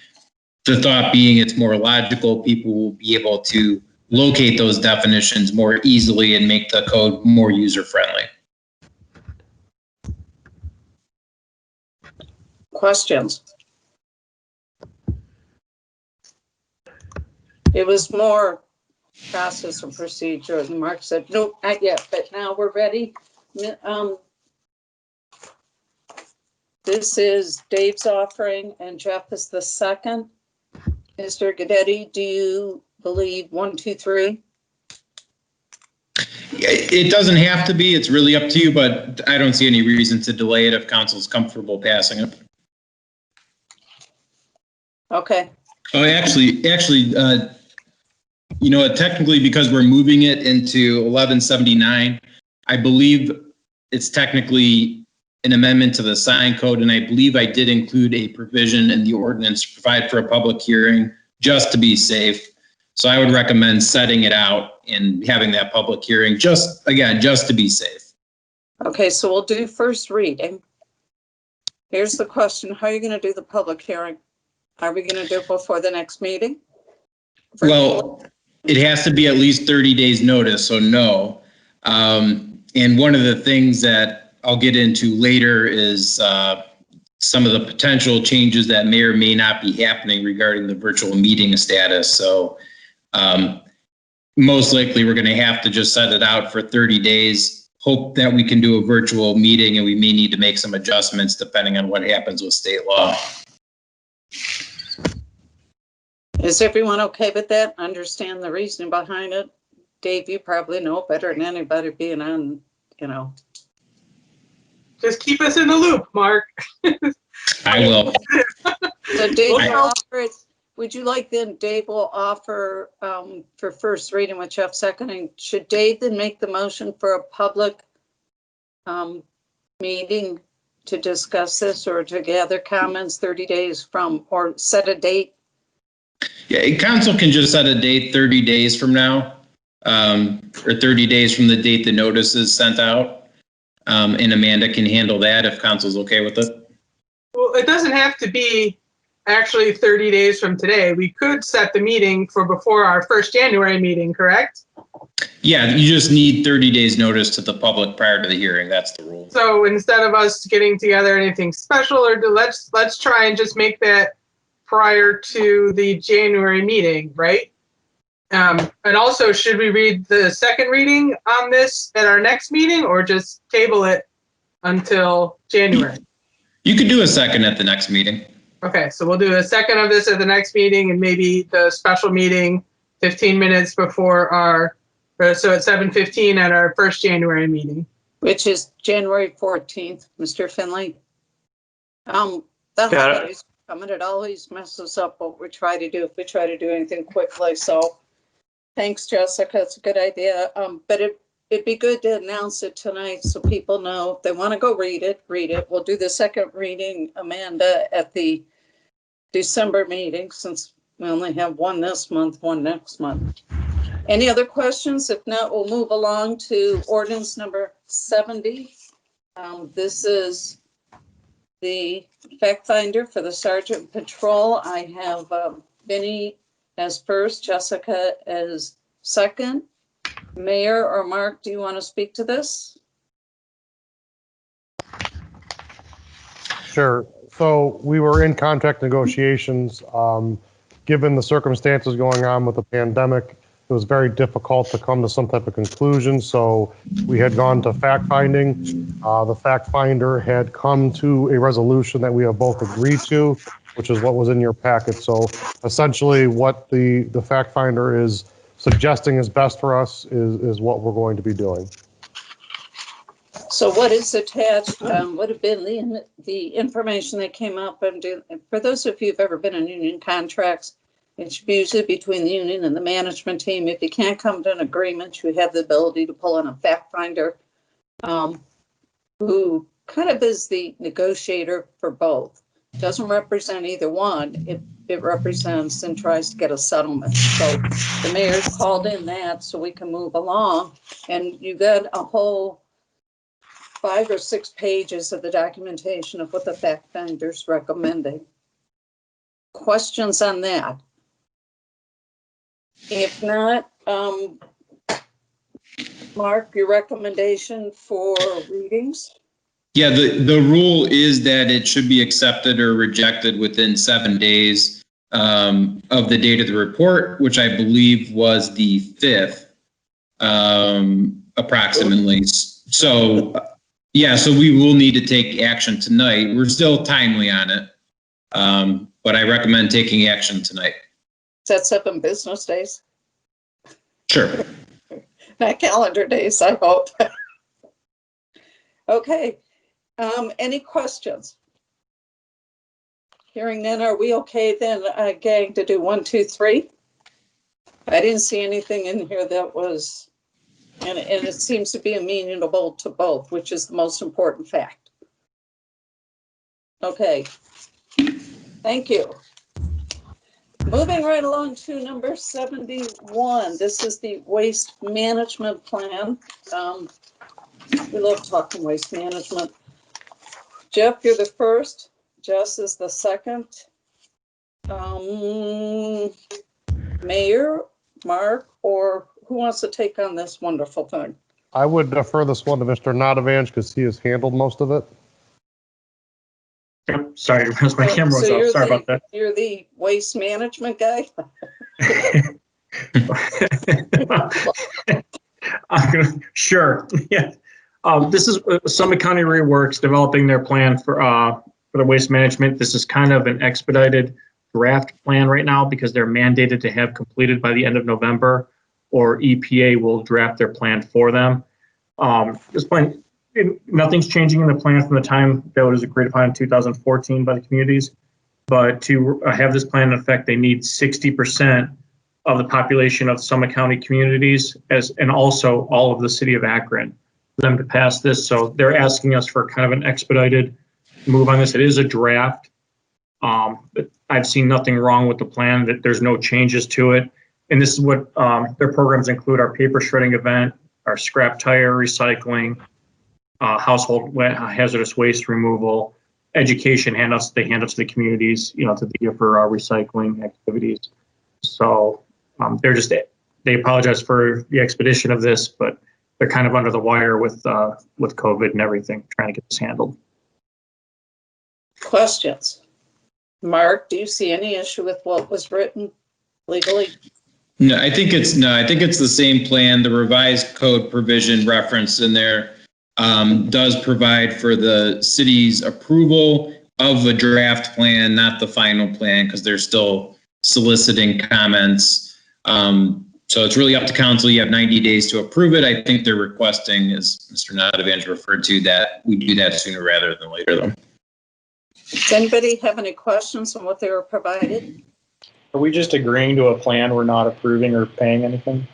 The thought being it's more logical, people will be able to locate those definitions more easily and make the code more user-friendly. Questions? It was more process and procedure, and Mark said, nope, not yet, but now we're ready. This is Dave's offering, and Jeff is the second. Mr. Guidetti, do you believe 1, 2, 3? It doesn't have to be, it's really up to you, but I don't see any reason to delay it if council's comfortable passing it. Okay, Oh, actually, technically because we're moving it into 1179, I believe it's technically an amendment to the sign code, and I believe I did include a provision in the ordinance to provide for a public hearing just to be safe. So I would recommend setting it out and having that public hearing just to be safe. okay, so we'll do first reading. Here's the question, how are you going to do the public hearing? Are we going to do it before the next meeting? Well, it has to be at least 30 days notice, so no. And one of the things that I'll get into later is some of the potential changes that may or may not be happening regarding the virtual meeting status. So most likely we're going to have to just set it out for 30 days, hope that we can do a virtual meeting, and we may need to make some adjustments depending on what happens with state law. Is everyone okay with that? Understand the reasoning behind it? Dave, you probably know better than anybody being on, Just keep us in the loop, Mark. I will. So Dave will offer it. Would you like then Dave will offer for first reading with Jeff seconding? Should Dave then make the motion for a public meeting to discuss this or to gather comments 30 days from, or set a date? Yeah, council can just set a date 30 days from now, or 30 days from the date the notice is sent out. And Amanda can handle that if council's okay with it. Well, it doesn't have to be actually 30 days from today. We could set the meeting for before our first January meeting, correct? Yeah, you just need 30 days notice to the public prior to the hearing. That's the rule. So instead of us getting together anything special, or let's try and just make that prior to the January meeting, right? And also, should we read the second reading on this at our next meeting, or just table it until January? You could do a second at the next meeting. Okay, so we'll do a second of this at the next meeting, and maybe the special meeting 15 minutes before our, so at 7:15 at our first January meeting. Which is January 14th, Mr. Finley. The Got it. holidays coming, it always messes up what we try to do if we try to do anything quickly. So thanks, Jessica. It's a good idea. But it'd be good to announce it tonight so people know if they want to go read it, read it. We'll do the second reading, Amanda, at the December meeting, since we only have one this month, one next month. Any other questions? If not, we'll move along to ordinance number 70. This is the fact finder for the Sergeant Patrol. I have Vinnie as first, Jessica as second. Mayor or Mark, do you want to speak to this? Sure. So we were in contract negotiations. Given the circumstances going on with the pandemic, it was very difficult to come to some type of conclusion. So we had gone to fact finding. The fact finder had come to a resolution that we have both agreed to, which is what was in your packet. So essentially what the fact finder is suggesting is best for us is what we're going to be doing. So what is attached would have been the information that came up. And for those of you who've ever been in union contracts, it's usually between the union and the management team. If you can't come to an agreement, you have the ability to pull in a fact finder who kind of is the negotiator for both. Doesn't represent either one. It represents and tries to get a settlement. So the mayor's called in that so we can move along. And you got a whole 5 or 6 pages of the documentation of what the fact finder's recommending. Questions on that? If not, Mark, your recommendation for readings? Yeah, the rule is that it should be accepted or rejected within 7 days of the date of the report, which I believe was the 5th, approximately. So, yeah, so we will need to take action tonight. We're still timely on it, but I recommend taking action tonight. Is that 7 business days? Sure. Not calendar days, I hope. Okay. Any questions? Hearing none, are we okay then, gang, to do 1, 2, 3? I didn't see anything in here that was, and it seems to be amenable to both, which is the most important fact. Okay. Thank you. Moving right along to number 71. This is the waste management plan. We love talking waste management. Jeff, you're the first. Jess is the second. Mayor, Mark, or who wants to take on this wonderful thing? I would defer this one to Mr. Notavange because he has handled most of it. Yep, sorry, because my camera was So off. Sorry about that. You're the waste management guy? Sure, yeah. This is Summit County Reworks developing their plan for the waste management. This is kind of an expedited draft plan right now because they're mandated to have completed by the end of November, or EPA will draft their plan for them. This plan, nothing's changing in the plan from the time that was agreed upon in 2014 by the communities. But to have this plan in effect, they need 60% of the population of Summit County communities, and also all of the city of Akron, for them to pass this. So they're asking us for kind of an expedited move on this. It is a draft. But I've seen nothing wrong with the plan, that there's no changes to it. And this is what their programs include: our paper shredding event, our scrap tire recycling, household hazardous waste removal, education handouts they hand out to the communities, to the year for recycling activities. So they apologize for the expedition of this, but they're kind of under the wire with COVID and everything, trying to get this handled. Questions? Mark, do you see any issue with what was written legally? No, I think it's the same plan. The revised code provision referenced in there does provide for the city's approval of a draft plan, not the final plan, because they're still soliciting comments. So it's really up to council. You have 90 days to approve it. I think they're requesting, as Mr. Nadavanje referred to, that we do that sooner rather than later, though. Does anybody have any questions on what they were provided? Are we just agreeing to a plan? We're not approving or paying anything?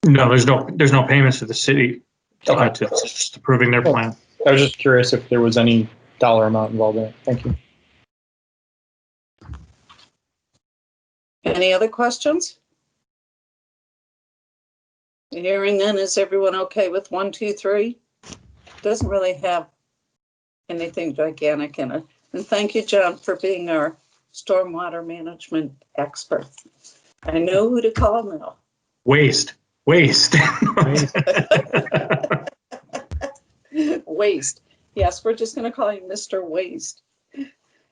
No, there's no payments to the city. Okay. It's just approving their plan. I was just curious if there was any dollar amount involved in it. Thank you. Any other questions? Hearing none, is everyone okay with 1, 2, 3? Doesn't really have anything gigantic in it. And thank you, John, for being our stormwater management expert. I know who to call now. Waste. Waste. Yes, we're just going to call you Mr. Waste.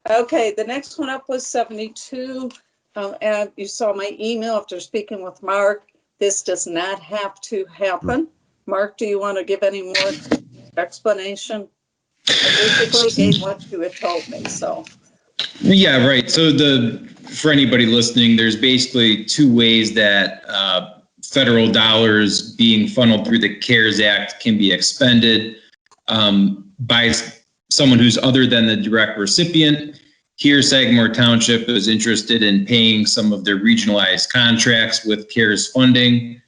Okay, the next one up was 72. And you saw my email after speaking with Mark. This does not have to happen. Mark, do you want to give any more explanation? I basically gave what you had told me, so. Yeah, right. So for anybody listening, there's basically two ways that federal dollars being funneled through the CARES Act can be expended by someone who's other than the direct recipient. Here, Sagamore Township is interested in paying some of their regionalized contracts with CARES funding.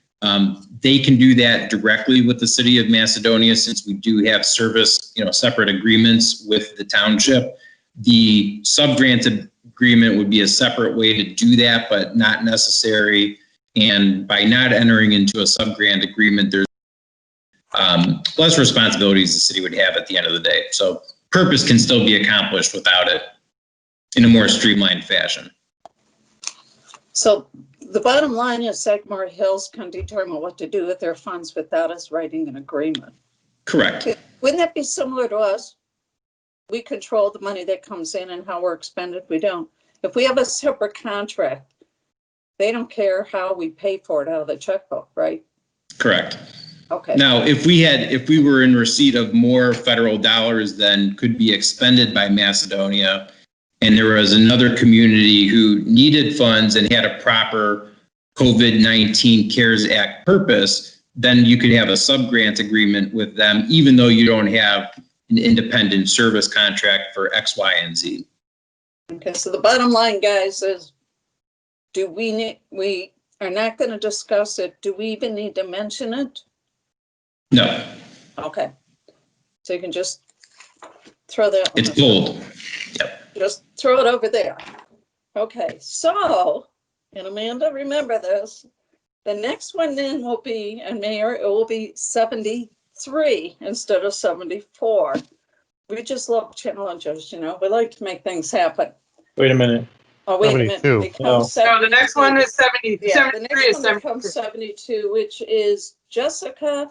They can do that directly with the city of Macedonia, since we do have service, separate agreements with the township. The sub-grant agreement would be a separate way to do that, but not necessary. And by not entering into a sub-grant agreement, there's less responsibilities the city would have at the end of the day. So purpose can still be accomplished without it in a more streamlined fashion. So the bottom line is Sagamore Hills can determine what to do with their funds without us writing an agreement. Correct. Wouldn't that be similar to us? We control the money that comes in and how we're expended. We don't. If we have a separate contract, they don't care how we pay for it out of the checkbook, right? Correct. Okay. Now, if we were in receipt of more federal dollars than could be expended by Macedonia, and there was another community who needed funds and had a proper COVID-19 CARES Act purpose, then you could have a sub-grant agreement with them, even though you don't have an independent service contract for X, Y, and Z. Okay, so the bottom line, guys, is we are not going to discuss it. Do we even need to mention it? No. Okay. So you can just throw that. It's bold. Yep. Just throw it over there. Okay, so, and Amanda, remember this, the next one then will be, and Mayor, it will be 73 instead of 74. We just love challenges, we like to make things happen. Wait a minute. Oh, wait a minute. 72. Becomes So the next one is 70. Yeah, the 73 next is one 70. becomes 72, which is Jessica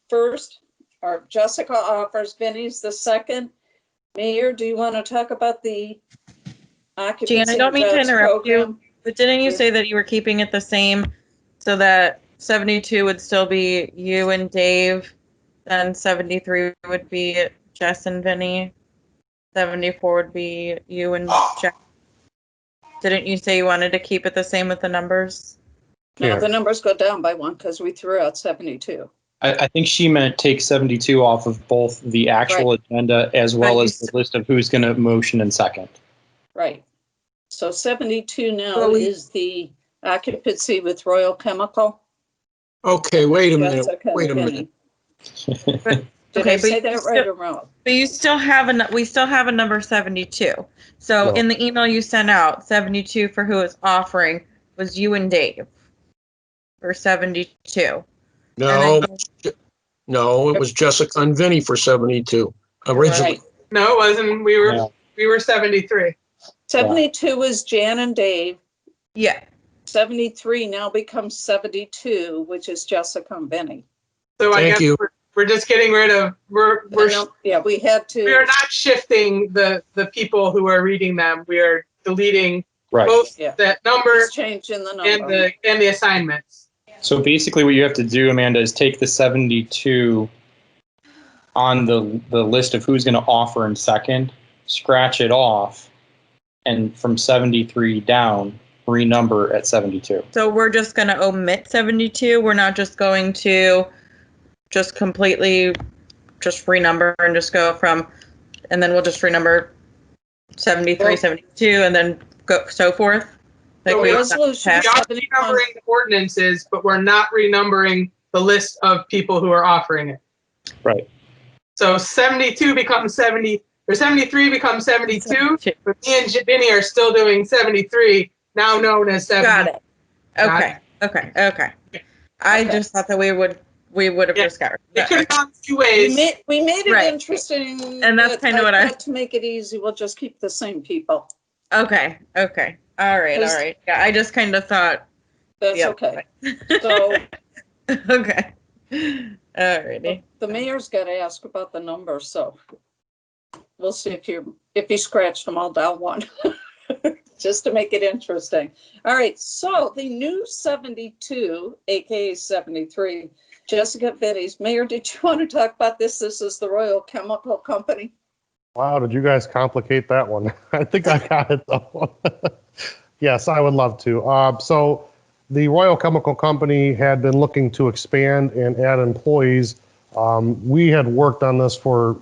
first, or Jessica offers, Vinnie's the second. Mayor, do you want to talk about the occupancy? Jan, I don't mean to jobs interrupt you, program? but didn't you Yeah. say that you were keeping it the same so that 72 would still be you and Dave, then 73 would be Jess and Vinny, 74 would be you and Jack? Didn't you say you wanted to keep it the same with the numbers? No, Yeah. the numbers go down by one because we threw out 72. I think she meant take 72 off of both the actual agenda as well as the list of who's going to motion and second. Right. So 72 now Well, is the occupancy with Royal Chemical. Okay, wait a minute, Jessica wait a and minute. Vinnie. Did Okay, I but say you that still- right or wrong? But you still have we still have a number 72. So No. in the email you sent out, 72 for who is offering was you and Dave for 72. No, No, it was Jessica and Vinnie for 72 originally. Right. No, it wasn't. Yeah. We were 73. 72 is Jan and Dave. Yeah. 73 now becomes 72, which is Jessica and Benny. So I Thank guess you. we're just getting rid of, Yeah, we had we are to, not shifting the people who are reading them. We are deleting Right. both Yeah. that number just changing the and number. the assignments. So basically what you have to do, Amanda, is take the 72 on the list of who's going to offer in second, scratch it off, and from 73 down, renumber at 72. So we're just going to omit 72. We're not just going to just completely just renumber and just go from, and then we'll just renumber 73, Well- 72, and then go so forth. So we resolution We are 71. renumbering the ordinances, but we're not renumbering the list of people who are offering it. Right. So 72 becomes 70, or 73 becomes 72, but me and Vinny are still doing 73, now known as 70. Got it. Got Okay. Okay. I Okay. just thought that we would have Yeah. just got rid It of could have that. gone two ways. We made it Right. interesting. And that's but kinda what I- thought to make it easy, we'll just keep the same people. Okay. All right. Yeah, I just kind of thought. That's Yep. okay. So Okay. Alrighty. the mayor's got to ask about the number, so we'll see if you scratched them all down one, just to make it interesting. All right, so the new 72, aka 73, Jessica Vinnie's. Mayor, did you want to talk about this? This is the Royal Chemical Company. Wow, did you guys complicate that one? I think I got it though. Yes, I would love to. So the Royal Chemical Company had been looking to expand and add employees. We had worked on this for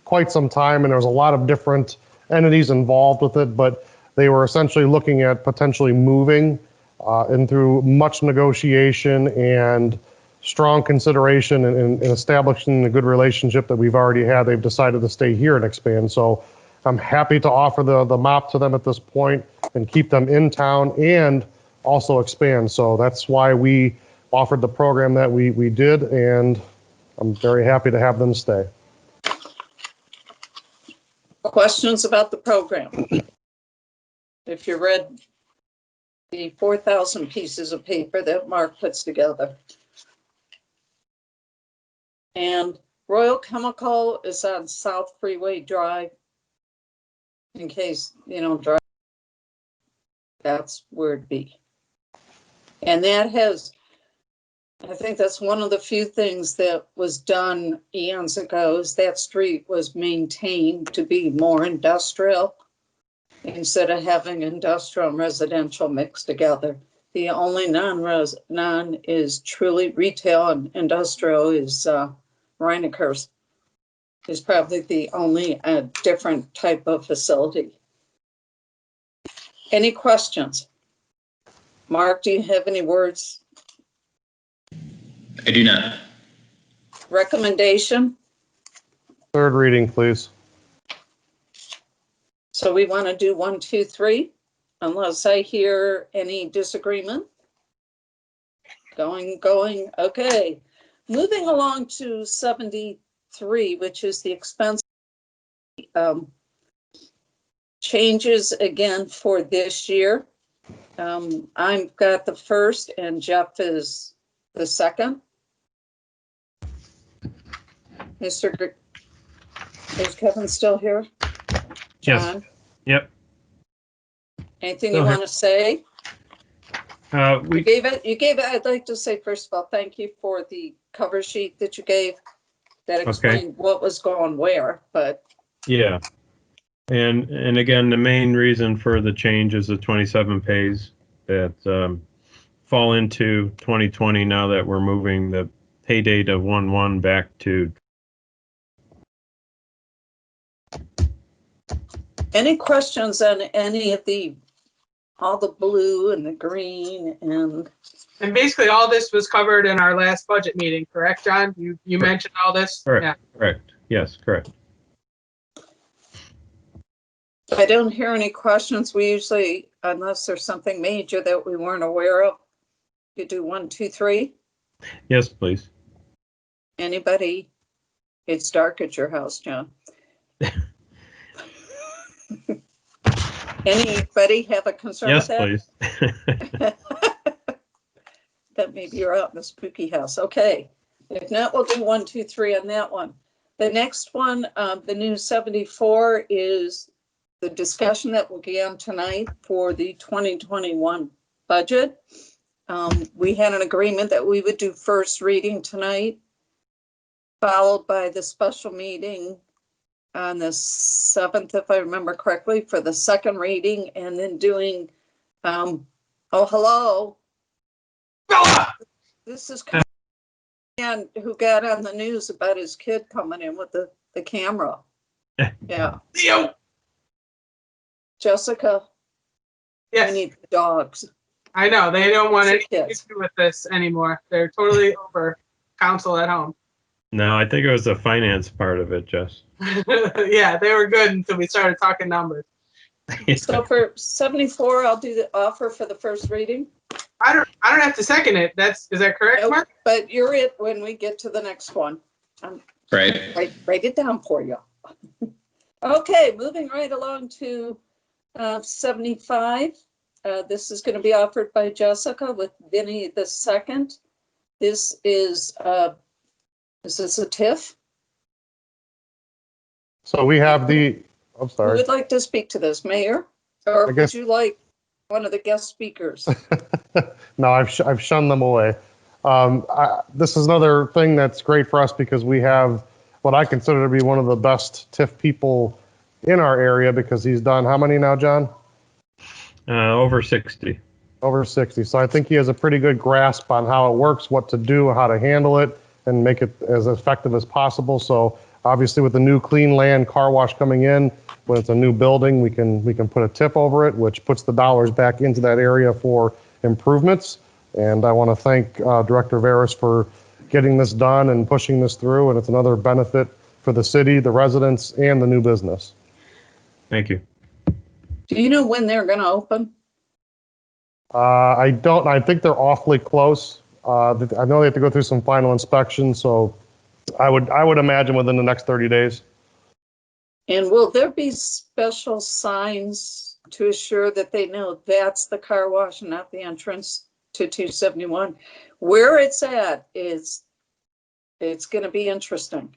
quite some time, and there was a lot of different entities involved with it, but they were essentially looking at potentially moving, and through much negotiation and strong consideration and establishing the good relationship that we've already had, they've decided to stay here and expand. So I'm happy to offer the mop to them at this point and keep them in town and also expand. So that's why we offered the program that we did, and I'm very happy to have them stay. Questions about the program? If you read the 4,000 pieces of paper that Mark puts together. And Royal Chemical is on South Freeway Drive. In case, drive, that's where it'd be. And I think that's one of the few things that was done eons ago, is that street was maintained to be more industrial instead of having industrial and residential mixed together. The only non is truly retail, and industrial is Reineker's. Is probably the only different type of facility. Any questions? Mark, do you have any words? I do not. Recommendation? Third reading, please. So we want to do 1, 2, 3, unless I hear any disagreement. Going, okay. Moving along to 73, which is the expense changes again for this year. I've got the first and Jeff is the second. Is Kevin still here? Yes. John, Yep. anything Go you ahead. want to say? You We, gave it, I'd like to say, first of all, thank you for the cover sheet that you gave that explained what was going where, but yeah. And again, the main reason for the change is the 27 pays that fall into 2020 now that we're moving the pay date of 1/1 back to. any questions on any of all the blue and the green And basically all this was covered in our last budget meeting, correct, John? You mentioned all this? Correct. Yeah. Correct. Yes, correct. I don't hear any questions. We usually, unless there's something major that we weren't aware of, you do 1, 2, 3. Yes, please. Anybody? It's dark at your house, John. Anybody have a concern with Yes, that? please. That maybe you're out in a spooky house. Okay. If not, we'll do 1, 2, 3 on that one. The next one, the new 74 is the discussion that began tonight for the 2021 budget. We had an agreement that we would do first reading tonight, followed by the special meeting on the 7th, if I remember correctly, for the second reading, and then doing, oh, hello. This is kind of man who got on the news about his kid coming in with the camera. Yeah. Leo. Jessica, we Yes, need dogs. I know. They don't want anything Yes. to do with this anymore. They're totally over council at home. No, I think it was the finance part of it, Jess. Yeah, they were good until we started talking numbers. So for 74, I'll do the offer for the first reading. I don't have to second it. Is that correct, Nope, Mark? but you're it when we get to the next one. Right. Write it down for you. Okay, moving right along to 75. This is going to be offered by Jessica with Vinny the second. This is a TIF? So we have I'm Who sorry. would like to speak to this, Mayor? Or I would guess- you like one of the guest speakers? No, I've shunned them away. This is another thing that's great for us because we have what I consider to be one of the best TIF people in our area because he's done how many now, John? Over 60. Over 60. So I think he has a pretty good grasp on how it works, what to do, how to handle it, and make it as effective as possible. So obviously with the new clean land car wash coming in, when it's a new building, we can put a TIF over it, which puts the dollars back into that area for improvements. And I want to thank Director Veras for getting this done and pushing this through. And it's another benefit for the city, the residents, and the new business. Thank you. Do you know when they're going to open? I don't. I think they're awfully close. I know they have to go through some final inspections, so I would imagine within the next 30 days. And will there be special signs to assure that they know that's the car wash and not the entrance to 271? Where it's at it's going to be interesting.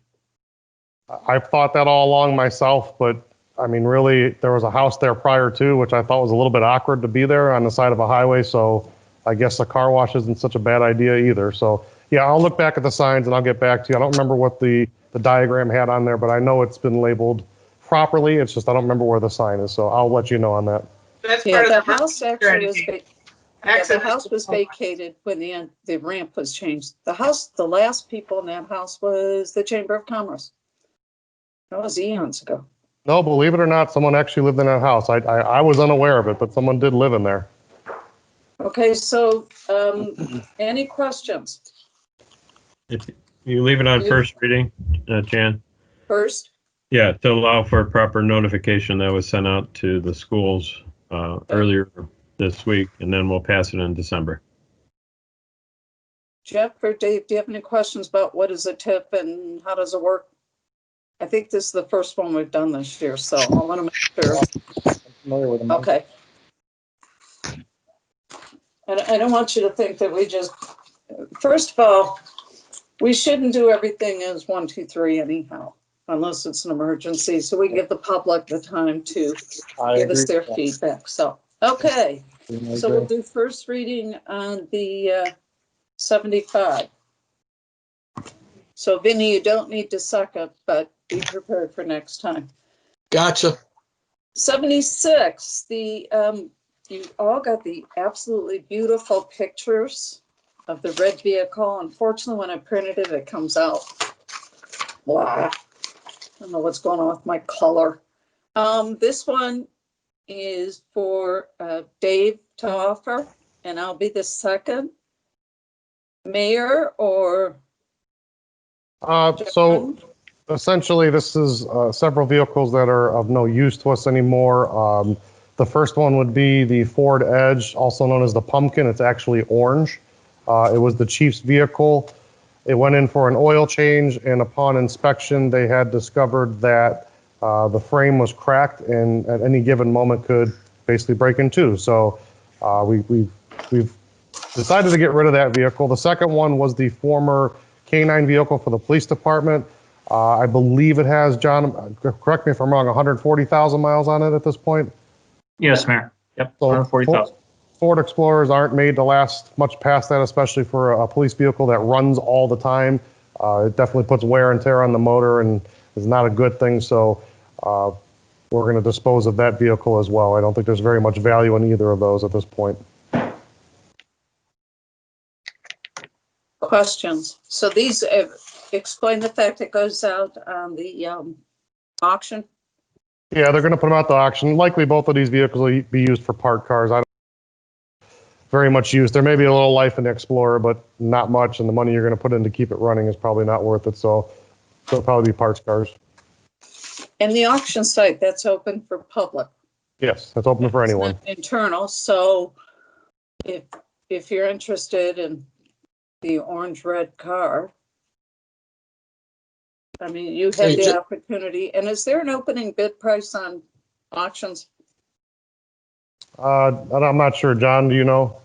I've thought that all along myself, but I mean, really, there was a house there prior to, which I thought was a little bit awkward to be there on the side of a highway. So I guess a car wash isn't such a bad idea either. So yeah, I'll look back at the signs and I'll get back to you. I don't remember what the diagram had on there, but I know it's been labeled properly. It's just I don't remember where the sign is. So I'll let you know on that. That's Yeah, part the of the house actually was, strategy. the house was vacated when the ramp was changed. The last people in that house was the Chamber of Commerce. That was eons ago. No, believe it or not, someone actually lived in that house. I was unaware of it, but someone did live in there. Okay, so any questions? If you leave it on first reading, Jan? First, Yeah, to allow for proper notification that was sent out to the schools earlier this week, and then we'll pass it in December. Jeff or Dave, do you have any questions about what is a TIP and how does it work? I think this is the first one we've done this year, so I want to make sure. Familiar with them. Okay. And I don't want you to think that we just, first of all, we shouldn't do everything as 1, 2, 3 anyhow, unless it's an emergency. So we give the public the time to give us their feedback. So, okay. So we'll do first reading on the 75. So Vinny, you don't need to suck up, but be prepared for next time. Gotcha. 76, you all got the absolutely beautiful pictures of the red vehicle. Unfortunately, when I printed it, it comes out blah. I don't know what's going on with my color. This one is for Dave to offer, and I'll be the second. Mayor or So essentially, this is several vehicles that are of no use to us anymore. The first one would be the Ford Edge, also known as the Pumpkin. It's actually orange. It was the chief's vehicle. It went in for an oil change, and upon inspection, they had discovered that the frame was cracked and at any given moment could basically break in two. So we've decided to get rid of that vehicle. The second one was the former K9 vehicle for the police department. I believe it has, John, correct me if I'm wrong, 140,000 miles on it at this point. Yes, Mayor. Yep, So 140,000. Ford Explorers aren't made to last much past that, especially for a police vehicle that runs all the time. It definitely puts wear and tear on the motor and is not a good thing. So we're going to dispose of that vehicle as well. I don't think there's very much value in either of those at this point. Questions? So these, explain the fact it goes out on the auction. Yeah, they're going to put them out to auction. Likely both of these vehicles will be used for parked cars. I don't very much used. There may be a little life in the Explorer, but not much. And the money you're going to put in to keep it running is probably not worth it. So they'll probably be parts cars. And the auction site, that's open for public. Yes, that's open for anyone. It's not internal. So if you're interested in the orange-red car, I mean, you have Hey, the opportunity. And is there an opening bid price on auctions? I'm not sure. John, do you know?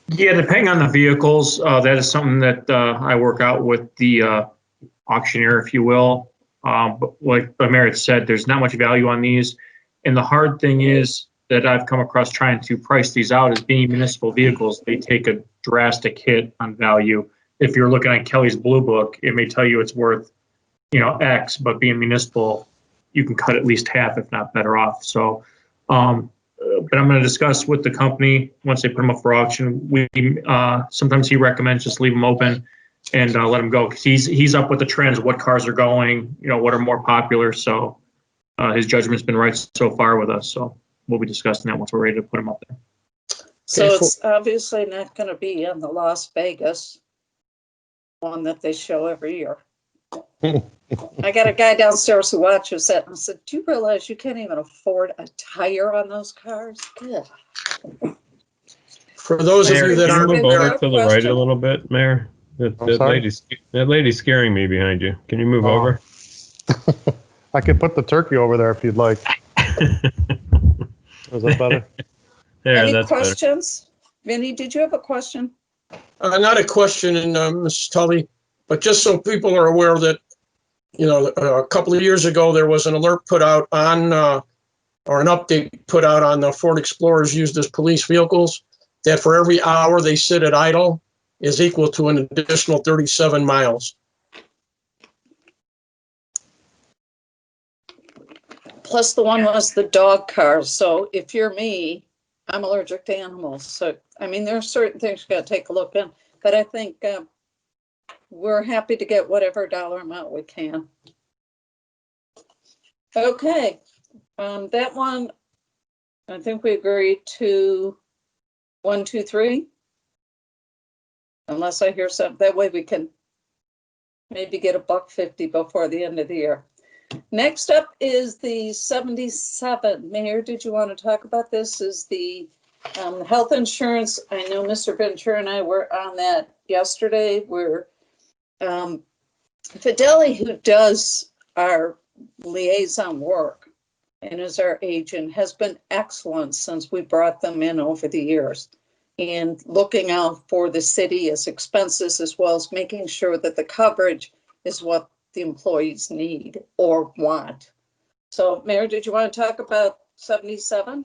Yeah, depending on the vehicles, that is something that I work out with the auctioneer, if you will. But like Merit said, there's not much value on these. And the hard thing is that I've come across trying to price these out as being municipal vehicles. They take a drastic hit on value. If you're looking at Kelly's Blue Book, it may tell you it's worth, X, but being municipal, you can cut at least half, if not better off. So, but I'm going to discuss with the company once they put them up for auction. Sometimes he recommends just leave them open and let them go, because he's up with the trends, what cars are going, what are more popular. So his judgment's been right so far with us. So we'll be discussing that once we're ready to put them up there. So Okay, it's obviously not going to be in the Las Vegas one that they show every year. I got a guy downstairs who watches that, and I said, do you realize you can't even afford a tire on those cars? Yeah. For those of Mayor, you can that you aren't move Mayor, over to the right question? a little bit, Mayor? I'm sorry? That lady's scaring me behind you. Can you move Oh. over? I could put the turkey over there if you'd like. Is that better? There, Any that's better. questions? Vinny, did you have a question? not a question, Mrs. Tully, but just so people are aware that, a couple of years ago, there was an alert put out on, or an update put out on the Ford Explorers used as police vehicles, that for every hour they sit at idle is equal to an additional 37 miles. Plus the one was the dog car. So if you're me, I'm allergic to animals. So, I mean, there are certain things you got to take a look in, but I think we're happy to get whatever dollar amount we can. Okay, that one, I think we agreed to 1, 2, 3. Unless I hear something, that way we can maybe get $1.50 before the end of the year. Next up is the 77. Mayor, did you want to talk about this? Is the health insurance. I know Mr. Ventura and I were on that yesterday. We're Fideli, who does our liaison work and is our agent, has been excellent since we brought them in over the years, and looking out for the city as expenses, as well as making sure that the coverage is what the employees need or want. So, Mayor, did you want to talk about 77?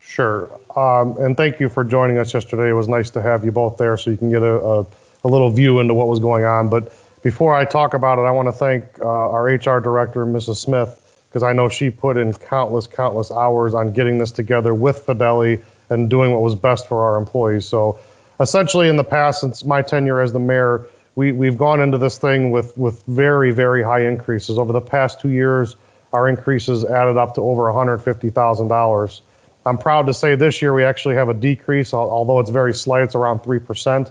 Sure. And thank you for joining us yesterday. It was nice to have you both there so you can get a little view into what was going on. But before I talk about it, I want to thank our HR director, Mrs. Smith, because I know she put in countless hours on getting this together with Fideli and doing what was best for our employees. So essentially in the past, since my tenure as the mayor, we've gone into this thing with very, very high increases. Over the past 2 years, our increases added up to over $150,000. I'm proud to say this year we actually have a decrease, although it's very slight, it's around 3%.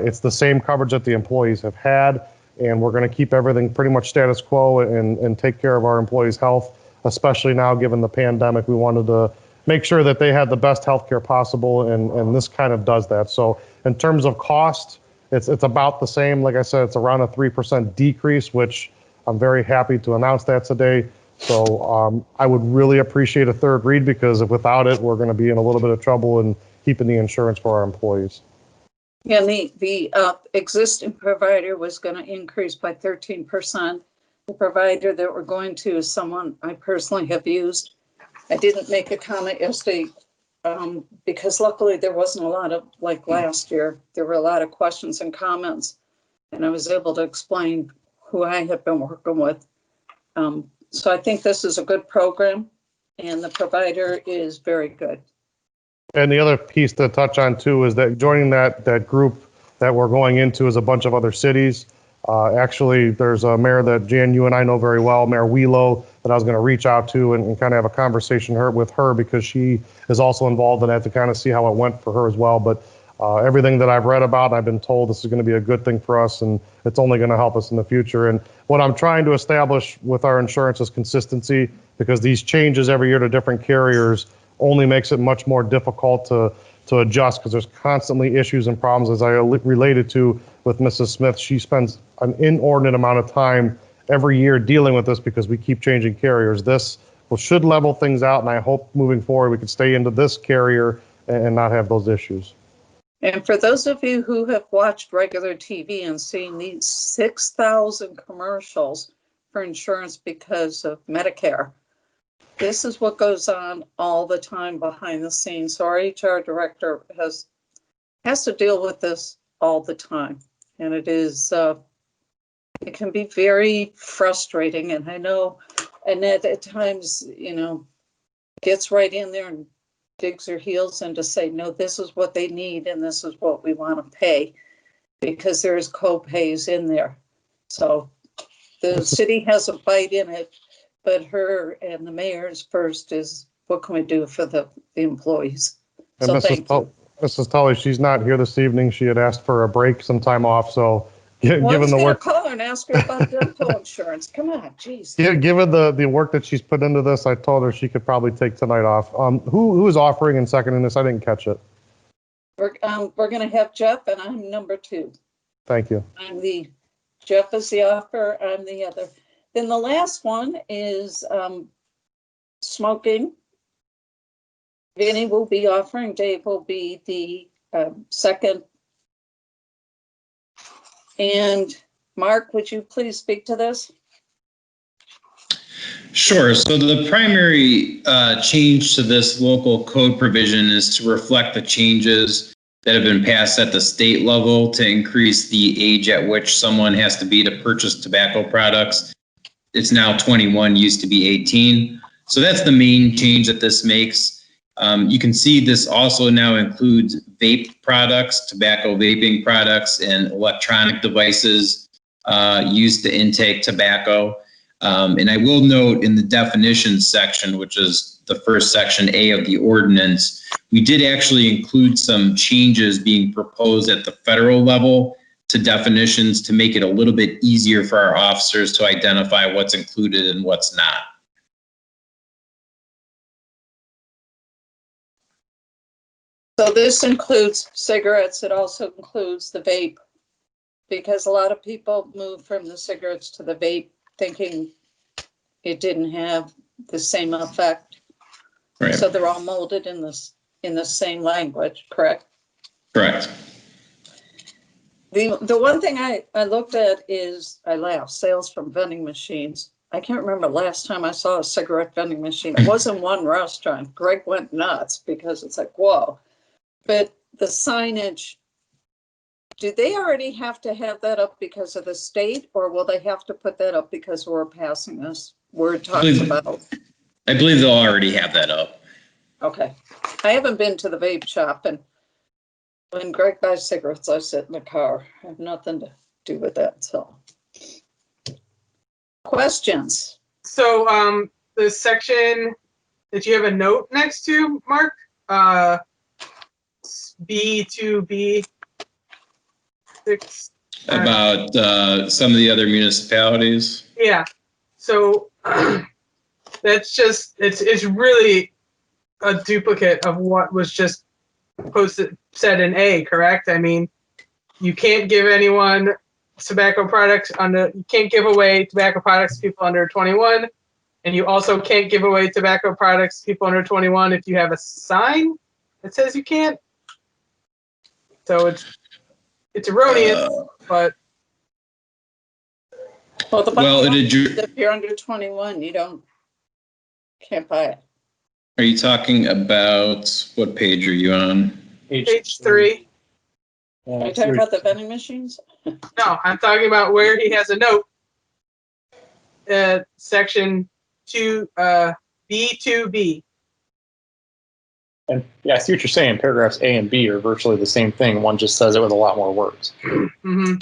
It's the same coverage that the employees have had, and we're going to keep everything pretty much status quo and take care of our employees' health, especially now given the pandemic. We wanted to make sure that they had the best health care possible, and this kind of does that. So in terms of cost, it's about the same. Like I said, it's around a 3% decrease, which I'm very happy to announce that today. So I would really appreciate a third read, because if without it, we're going to be in a little bit of trouble in keeping the insurance for our employees. Yeah, the existing provider was going to increase by 13%. The provider that we're going to is someone I personally have used. I didn't make a comment yesterday because luckily there wasn't a lot of, like last year, there were a lot of questions and comments, and I was able to explain who I have been working with. So I think this is a good program, and the provider is very good. And the other piece to touch on too is that joining that group that we're going into is a bunch of other cities. Actually, there's a mayor that Jan, you and I know very well, Mayor Wheelo, that I was going to reach out to and kind of have a conversation with her, because she is also involved in that, to kind of see how it went for her as well. But everything that I've read about, I've been told this is going to be a good thing for us, and it's only going to help us in the future. And what I'm trying to establish with our insurance is consistency, because these changes every year to different carriers only makes it much more difficult to adjust, because there's constantly issues and problems. As I related to with Mrs. Smith, she spends an inordinate amount of time every year dealing with this because we keep changing carriers. This should level things out, and I hope moving forward we can stay into this carrier and not have those issues. And for those of you who have watched regular TV and seen these 6,000 commercials for insurance because of Medicare, this is what goes on all the time behind the scenes. So our HR director has to deal with this all the time. And it is, it can be very frustrating. And I know Annette at times, gets right in there and digs her heels in to say, no, this is what they need and this is what we want to pay, because there's co-pays in there. So the city has a bite in it. But her and the mayor's first is, what can we do for the employees? And So thank you. Mrs. Tully, she's not here this evening. She had asked for a break, some time off. So Well, I given was the going to work, call her and ask her about dental insurance. Come on, geez. given the work that she's put into this, I told her she could probably take tonight off. Who is offering and seconding this? I didn't catch it. We're going to have Jeff, and I'm number 2. Thank you. Jeff is the offer, I'm the other. Then the last one is smoking. Vinny will be offering, Dave will be the second. And Mark, would you please speak to this? Sure. So the primary change to this local code provision is to reflect the changes that have been passed at the state level to increase the age at which someone has to be to purchase tobacco products. It's now 21, used to be 18. So that's the main change that this makes. You can see this also now includes vape products, tobacco vaping products, and electronic devices used to intake tobacco. And I will note in the definitions section, which is the first section A of the ordinance, we did actually include some changes being proposed at the federal level to definitions to make it a little bit easier for our officers to identify what's included and what's not. So this includes cigarettes. It also includes the vape, because a lot of people move from the cigarettes to the vape thinking it didn't have the same effect. Right. So they're all molded in the same language, correct? Correct. The one thing I looked at is, I laughed, sales from vending machines. I can't remember last time I saw a cigarette vending machine. It wasn't one restaurant. Greg went nuts because it's like, whoa. But the signage, do they already have to have that up because of the state, or will they have to put that up because we're passing this? We're talking about. I believe they'll already have that up. Okay. I haven't been to the vape shop, and when Greg buys cigarettes, I sit in the car. I have nothing to do with that, so. Questions? So, the section that you have a note next to, Mark, B2B6. About some of the other municipalities. Yeah. So that's just, it's really a duplicate of what was just said in A, correct? I mean, you can't give anyone tobacco products you can't give away tobacco products to people under 21. And you also can't give away tobacco products to people under 21 if you have a sign that says you can't. So it's erroneous, but. Well, the Well, bottom line is if you're under 21, you can't buy it. Are you talking about, what page are you on? Page 3. Yeah, Are you talking about the vending machines? No, I'm talking about where he has a note. Section 2, B2B. And yeah, I see what you're saying. Paragraphs A and B are virtually the same thing. One just says it with a lot more words. Mm-hmm.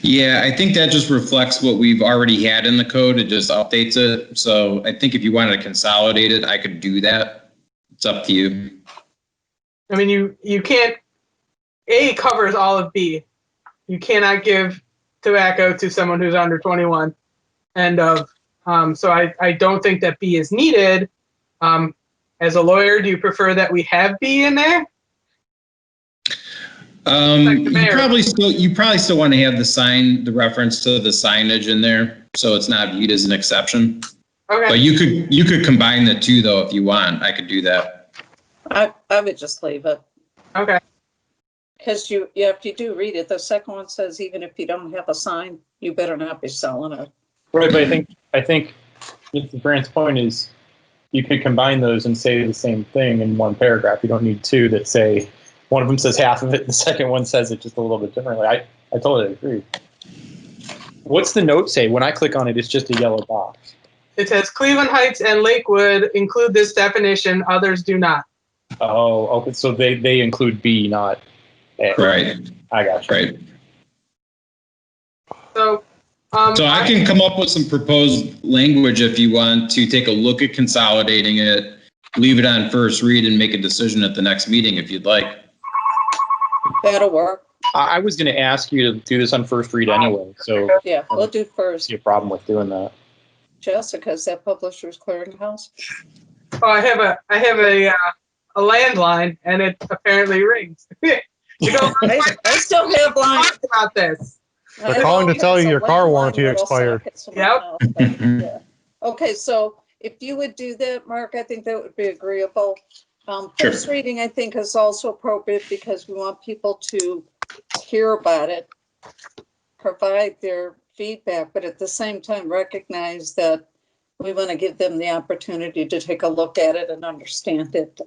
Yeah, I think that just reflects what we've already had in the code. It just updates it. So I think if you wanted to consolidate it, I could do that. It's up to you. I mean, you can't. A covers all of B. You cannot give tobacco to someone who's under 21. And so I don't think that B is needed. As a lawyer, do you prefer that we have B in there? You probably still want to have the reference to the signage in there, so it's not viewed as an exception. Okay. But you could combine the two though if you want. I could do that. I would just leave it. Okay. Because if you do read it, the second one says even if you don't have a sign, you better not be selling it. Right, but I think Grant's point is you could combine those and say the same thing in one paragraph. You don't need two that say one of them says half of it, the second one says it just a little bit differently. I totally agree. What's the note say? When I click on it, it's just a yellow box. It says Cleveland Heights and Lakewood include this definition. Others do not. Oh, okay. So they include B, not A. Right. I got you. Right. So. So I can come up with some proposed language if you want to take a look at consolidating it, leave it on first read and make a decision at the next meeting if you'd like. That'll work. I was going to ask you to do this on first read anyway, so Yeah, we'll do I first. see a problem with doing that. Jessica, is that Publishers Clearinghouse? Oh, I have a landline and it apparently rings. I still have lines. Talk about this. They're calling to tell you your car warranty expired. Yep. Yeah. Okay, so if you would do that, Mark, I think that would be agreeable. First reading, I think, is also appropriate because we want people to hear about it, provide their feedback, but at the same time recognize that we want to give them the opportunity to take a look at it and understand it.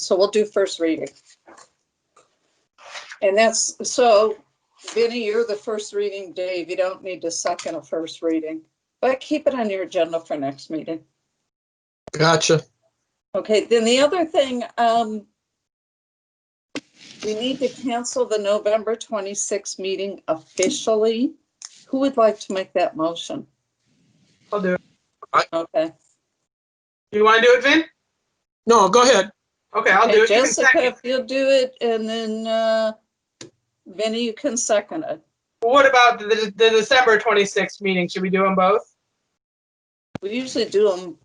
So we'll do first reading. And that's, so Vinny, you're the first reading. Dave, you don't need to second a first reading, but keep it on your agenda for next meeting. Gotcha. Okay, then the other thing, we need to cancel the November 26th meeting officially. Who would like to make that motion? I'll do it. Okay. You want to do it, Vin? No, go ahead. Okay, I'll do it. You can Jessica, second. if you'll do it, and then Vinny, you can second it. What about the December 26th meeting? Should we do them both? We usually do them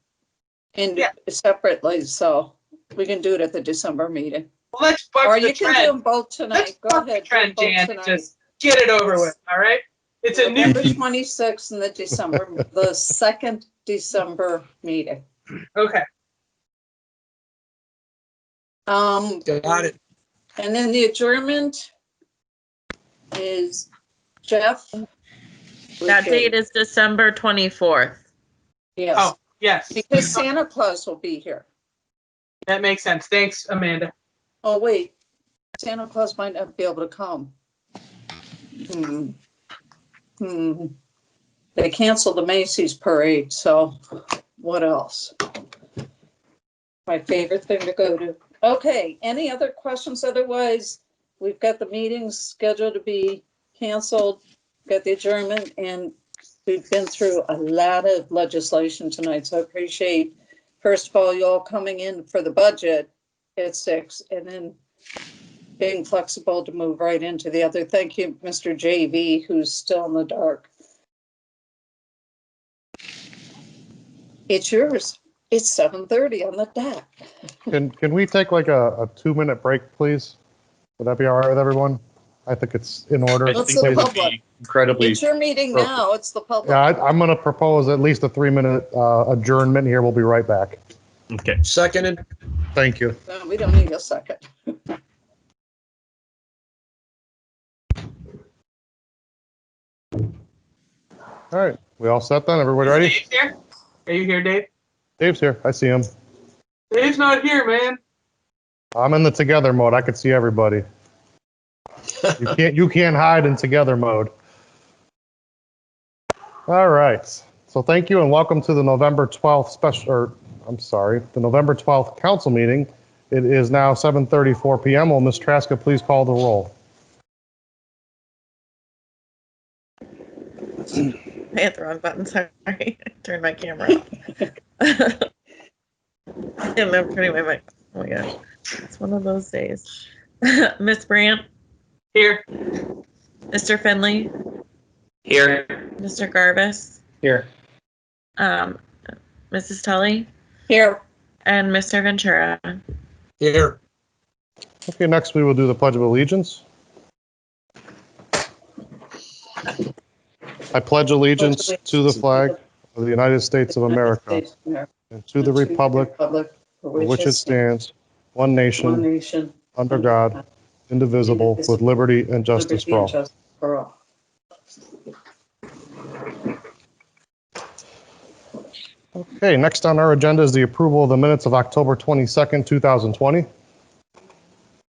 separately, so we can do it at the December meeting. Well, let's buck Or the you can do trend. them both tonight. Let's Go buck ahead. the trend, do them both Jan, and tonight. just get it over with, all right? It's a new November 26th in the December, the second December meeting. Okay. Got it. And then the adjournment is Jeff. That date is December 24th. Yes, Oh, yes. because Santa Claus will be here. That makes sense. Thanks, Amanda. Oh, wait, Santa Claus might not be able to come. They canceled the Macy's parade, so what else? My favorite thing to go to. Okay, any other questions? Otherwise, we've got the meetings scheduled to be canceled, got the adjournment, and we've been through a lot of legislation tonight, so I appreciate, first of all, you all coming in for the budget at 6, and then being flexible to move right into the other. Thank you, Mr. JV, who's still in the dark. It's yours. It's 7:30 on the dot. Can we take like a 2-minute break, please? Would that be all right with everyone? I think it's in order. I Let's think the that would public. be incredibly. It's your meeting now. It's the public. Yeah, I'm going to propose at least a 3-minute adjournment here. We'll be right back. Okay. Seconded. Thank you. No, we don't need a second. All right, we all set then? Everybody ready? Dave here? Are you here, Dave? Dave's here. I see him. Dave's not here, man. I'm in the together mode. I can see everybody. You can't hide in together mode. All right. So thank you and welcome to the November 12th the November 12th council meeting. It is now 7:34 p.m. Will Ms. Traska please call the roll? I hit the wrong button, sorry. I turned my camera off. And I'm turning my mic. Oh my gosh. It's one of those days. Miss Brandt, Here. Mr. Finley, Here. Mr. Garbus, Here. Mrs. Tully, Here, and Mr. Ventura. Here. Okay, next we will do the Pledge of Allegiance. I pledge allegiance to the flag of the United States of America and to the republic for for which it stands, one nation, under God, indivisible, with liberty and justice for all. Okay, next on our agenda is the approval of the minutes of October 22nd, 2020.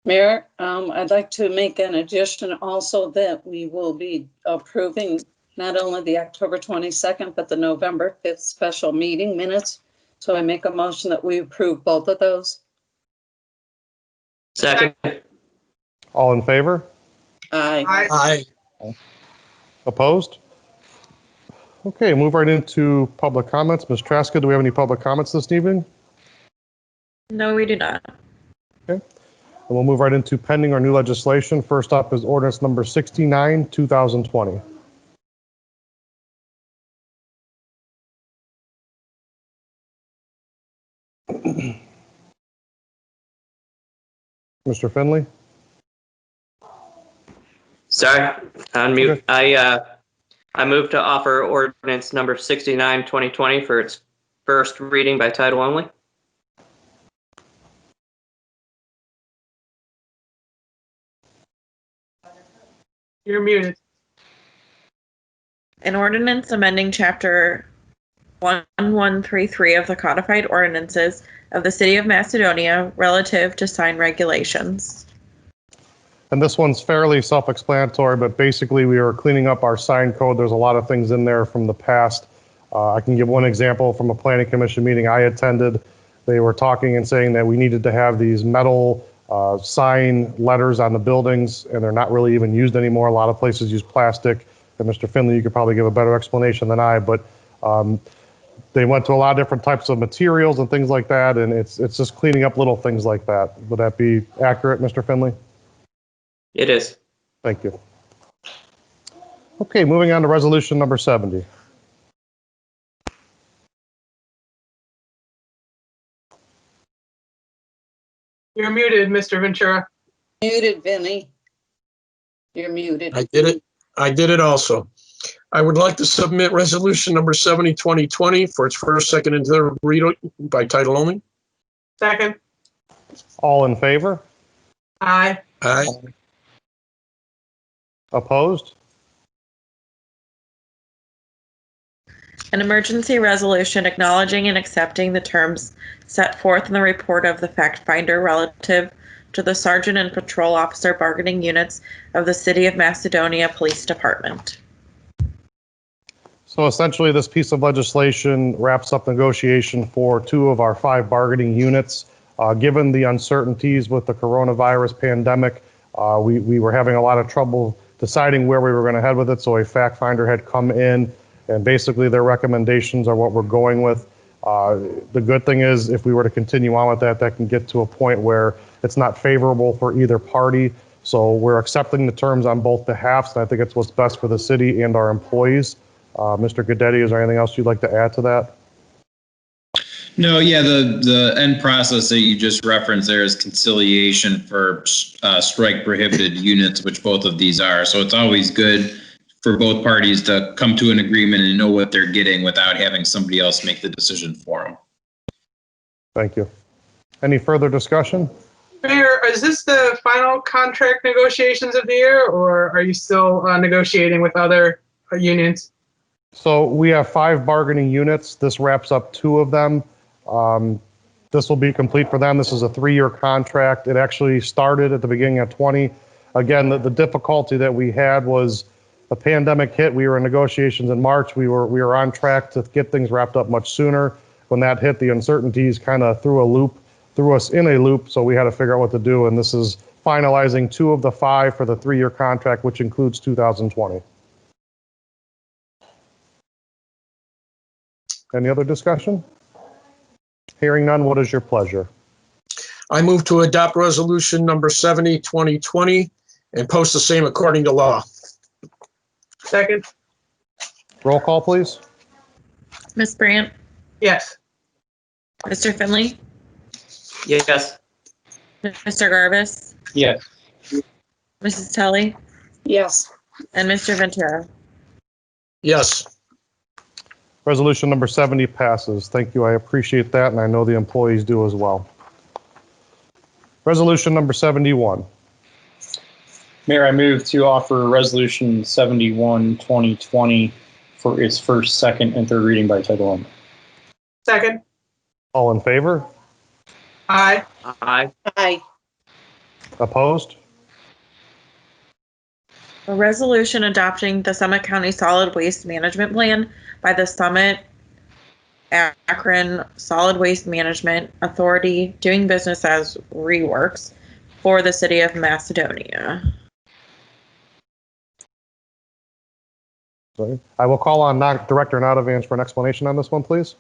Mayor, I'd like to make an addition also that we will be approving not only the October 22nd, but the November 5th special meeting minutes. So I make a motion that we approve both of those. Second. All in favor? Aye. Aye. Opposed? Okay, move right into public comments. Ms. Traska, do we have any public comments this evening? No, we do not. And we'll move right into pending or new legislation. First up is ordinance number 69, 2020. Mr. Finley? Sorry, unmute. Okay. I move to offer ordinance number 69, 2020 for its first reading by title only. You're muted. An ordinance amending chapter 1133 of the codified ordinances of the city of Macedonia relative to sign regulations. And this one's fairly self-explanatory, but basically we are cleaning up our sign code. There's a lot of things in there from the past. I can give one example from a planning commission meeting I attended. They were talking and saying that we needed to have these metal sign letters on the buildings, and they're not really even used anymore. A lot of places use plastic. And Mr. Finley, you could probably give a better explanation than I, but they went to a lot of different types of materials and things like that, and it's just cleaning up little things like that. Would that be accurate, Mr. Finley? It is. Thank you. Okay, moving on to resolution number 70. You're muted, Mr. Ventura. Muted, Vinny. You're muted. I did it. I did it also. I would like to submit resolution number 70, 2020 for its first, second, and third reading by title only. Second. All in favor? Aye. Aye. Opposed? An emergency resolution acknowledging and accepting the terms set forth in the report of the fact finder relative to the sergeant and patrol officer bargaining units of the City of Macedonia Police Department. So essentially, this piece of legislation wraps up negotiation for 2 of our 5 bargaining units. Given the uncertainties with the coronavirus pandemic, we were having a lot of trouble deciding where we were going to head with it. So a fact finder had come in, and basically their recommendations are what we're going with. The good thing is, if we were to continue on with that, that can get to a point where it's not favorable for either party. So we're accepting the terms on both behalves, and I think it's what's best for the city and our employees. Mr. Guidetti, is there anything else you'd like to add to that? No, yeah, the end process that you just referenced there is conciliation for strike prohibited units, which both of these are. So it's always good for both parties to come to an agreement and know what they're getting without having somebody else make the decision for them. Thank you. Any further discussion? Mayor, is this the final contract negotiations of the year, or are you still negotiating with other unions? So we have 5 bargaining units. This wraps up 2 of them. This will be complete for them. This is a 3-year contract. It actually started at the beginning of 20. Again, the difficulty that we had was the pandemic hit. We were in negotiations in March. We were on track to get things wrapped up much sooner. When that hit, the uncertainties kind of threw us in a loop, so we had to figure out what to do, and this is finalizing 2 of the 5 for the 3-year contract, which includes 2020. Any other discussion? Hearing none, what is your pleasure? I move to adopt resolution number 70, 2020, and post the same according to law. Second? Roll call, please. Ms. Brandt, Yes. Mr. Finley, Yes. Mr. Garvis, Yes. Mrs. Tully, Yes. and Mr. Ventura. Yes. Resolution number 70 passes. Thank you. I appreciate that, and I know the employees do as well. Resolution number 71. Mayor, I move to offer Resolution 71, 2020 for its first, second, and third reading by title only. Second? All in favor? Aye. Aye. Aye. Opposed? A resolution adopting the Summit County Solid Waste Management Plan by the Summit Akron Solid Waste Management Authority doing business as Reworks for the city of Macedonia. Sorry. I will call on Director Nadavans for an explanation on this one, please.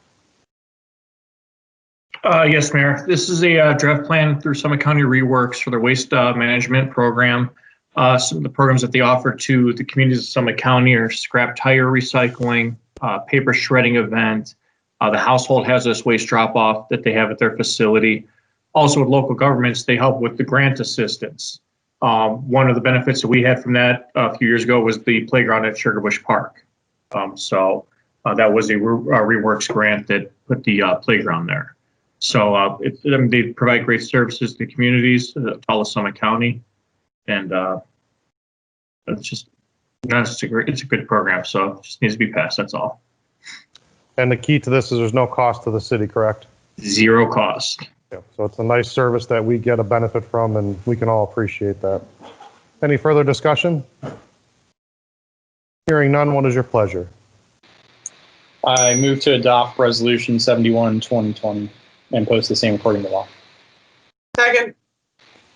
Yes, Mayor. This is a draft plan through Summit County Reworks for their waste management program. Some of the programs that they offer to the communities of Summit County are scrap tire recycling, paper shredding event, the household hazardous waste drop-off that they have at their facility. Also with local governments, they help with the grant assistance. One of the benefits that we had from that a few years ago was the playground at Sugar Bush Park. So that was a Reworks grant that put the playground there. So they provide great services to the communities, all of Summit County, and it's a good program. So it just needs to be passed. That's all. And the key to this is there's no cost to the city, correct? Zero cost. Yeah. So it's a nice service that we get a benefit from, and we can all appreciate that. Any further discussion? Hearing none, what is your pleasure? I move to adopt Resolution 71, 2020, and post the same according to law. Second?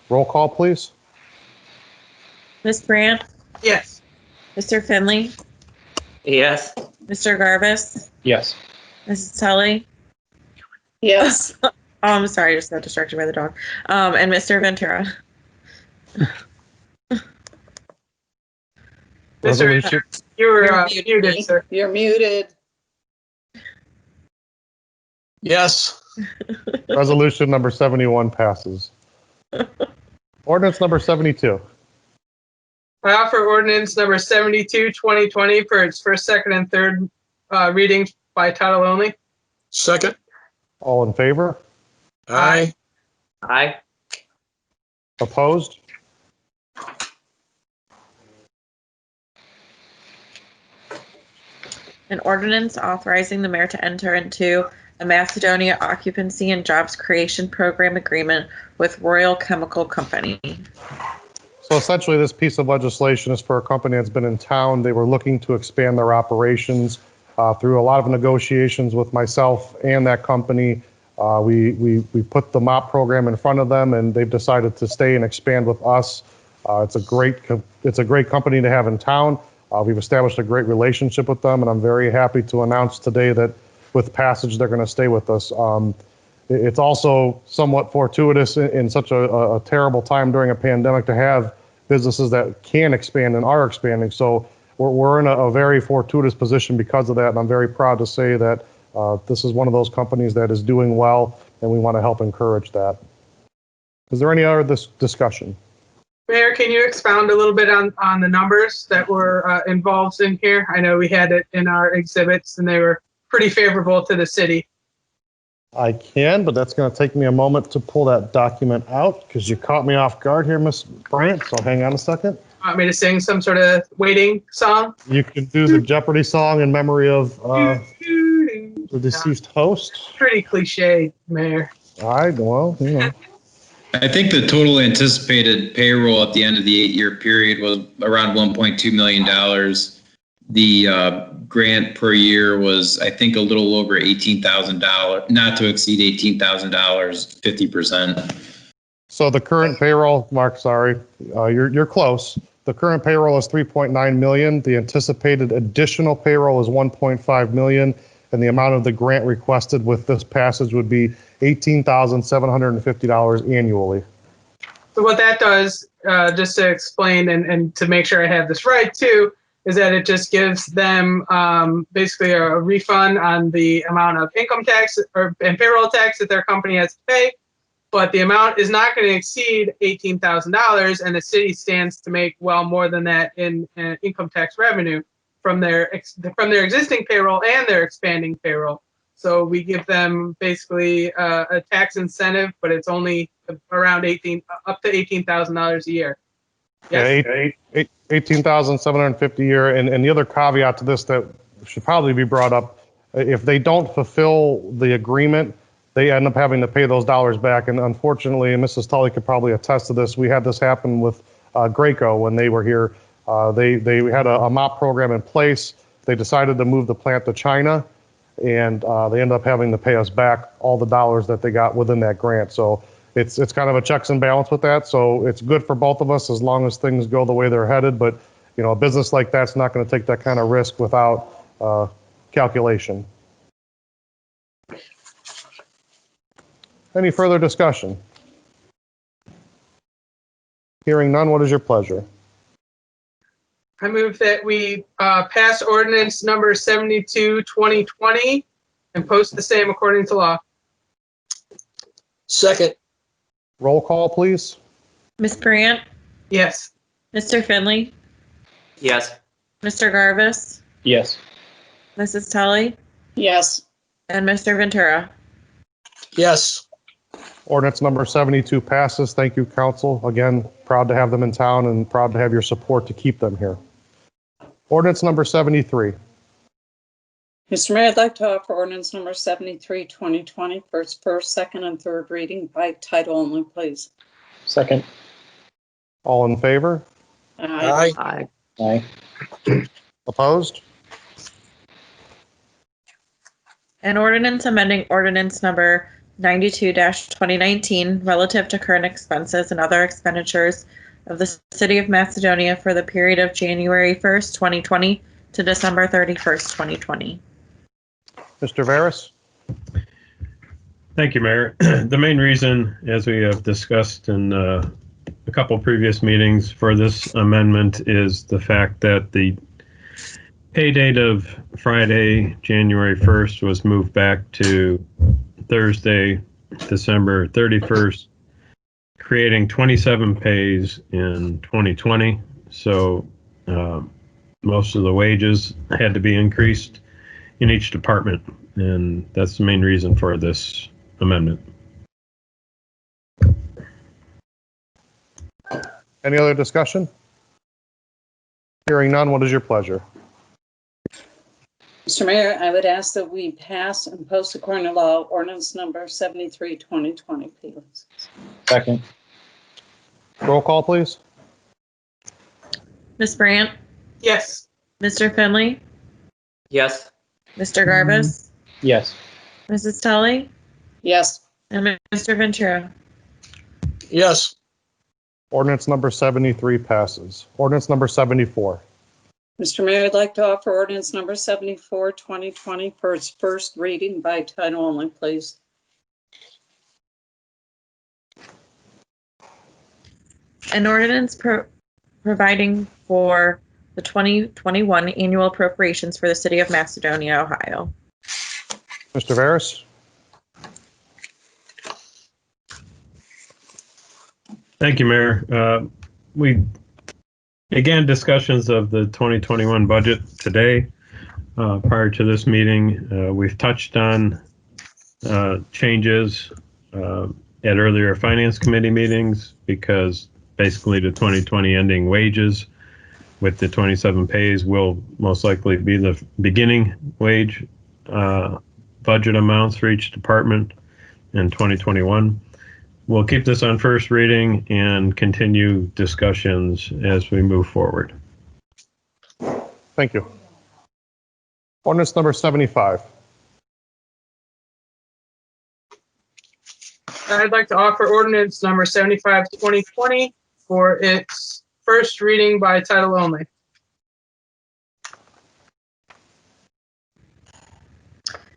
Roll call, please. Ms. Brandt, Yes. Mr. Finley, Yes. Mr. Garvis, Yes. Mrs. Tully. Yes. Oh, I'm sorry, I just got distracted by the dog. And Mr. Ventura. Resolution, You were You're muted, sir. You're muted. Yes. resolution number 71 passes. Ordinance number 72. I offer ordinance number 72, 2020 for its first, second, and third readings by title only. Second. All in favor? Aye. Aye. Opposed? An ordinance authorizing the mayor to enter into a Macedonia Occupancy and Jobs Creation Program agreement with Royal Chemical Company. So essentially, this piece of legislation is for a company that's been in town. They were looking to expand their operations through a lot of negotiations with myself and that company. We put the MOP program in front of them, and they've decided to stay and expand with us. It's a great company to have in town. We've established a great relationship with them, and I'm very happy to announce today that with passage, they're going to stay with us. It's also somewhat fortuitous in such a terrible time during a pandemic to have businesses that can expand and are expanding. So we're in a very fortuitous position because of that, and I'm very proud to say that This is one of those companies that is doing well, and we want to help encourage that. Is there any other discussion? Mayor, can you expound a little bit on the numbers that were involved in here? I know we had it in our exhibits and they were pretty favorable to the city. I can, but that's going to take me a moment to pull that document out because you caught me off guard here, Ms. Bryant, so hang on a second. Want me to sing some sort of waiting song? You can do the Jeopardy song in memory of the deceased host. Pretty cliche, Mayor. All right, well, you know. I think the total anticipated payroll at the end of the 8-year period was around $1.2 million. The grant per year was, I think, a little over $18,000, not to exceed $18,000, 50%. So the current payroll, Mark, sorry, you're close. The current payroll is 3.9 million. The anticipated additional payroll is 1.5 million. And the amount of the grant requested with this passage would be $18,750 annually. So what that does, just to explain and to make sure I have this right too, is that it just gives them basically a refund on the amount of income tax and payroll tax that their company has to pay. But the amount is not going to exceed $18,000, and the city stands to make well more than that in income tax revenue from their existing payroll and their expanding payroll. So we give them basically a tax incentive, but it's only around up to $18,000 a year. Yes? Yeah, $18,750 a year. And the other caveat to this that should probably be brought up, if they don't fulfill the agreement, they end up having to pay those dollars back. And unfortunately, and Mrs. Tully could probably attest to this, we had this happen with Graco when they were here. They had a MOP program in place. They decided to move the plant to China, and they ended up having to pay us back all the dollars that they got within that grant. So it's kind of a checks and balance with that. So it's good for both of us as long as things go the way they're headed. But you know, a business like that's not going to take that kind of risk without calculation. Any further discussion? Hearing none, what is your pleasure? I move that we pass ordinance number 72, 2020 and post the same according to law. Second, Roll call, please. Ms. Grant, Yes. Mr. Finley, Yes. Mr. Garvis, Yes. Mrs. Tully, Yes. and Mr. Ventura. yes. Ordinance number 72 passes. Thank you, council. Again, proud to have them in town and proud to have your support to keep them here. Ordinance number 73. Mr. Mayor, I'd like to offer ordinance number 73, 2020 for its first, second, and third reading by title only, please. Second. All in favor? Aye. Aye. Aye. Opposed? An ordinance amending ordinance number 92-2019 relative to current expenses and other expenditures of the City of Macedonia for the period of January 1st, 2020 to December 31st, 2020. Mr. Veras? Thank you, Mayor. The main reason, as we have discussed in a couple previous meetings for this amendment, is the fact that the pay date of Friday, January 1st was moved back to Thursday, December 31st, creating 27 pays in 2020. So most of the wages had to be increased in each department, and that's the main reason for this amendment. Any other discussion? Hearing none, what is your pleasure? Mr. Mayor, I would ask that we pass and post according to law ordinance number 73, 2020, please. Second. Roll call, please. Ms. Brandt, Yes. Mr. Finley, Yes. Mr. Garvis, Yes. Mrs. Tully, Yes. and Mr. Ventura. Yes. Ordinance number 73 passes. Ordinance number 74. Mr. Mayor, I'd like to offer ordinance number 74, 2020 for its first reading by title only, please. An ordinance providing for the 2021 annual appropriations for the City of Macedonia, Ohio. Mr. Veras? Thank you, Mayor. We began discussions of the 2021 budget today. Prior to this meeting, we've touched on changes at earlier Finance Committee meetings because basically the 2020 ending wages with the 27 pays will most likely be the beginning wage budget amounts for each department in 2021. We'll keep this on first reading and continue discussions as we move forward. Thank you. Ordinance number 75. I'd like to offer ordinance number 75, 2020 for its first reading by title only.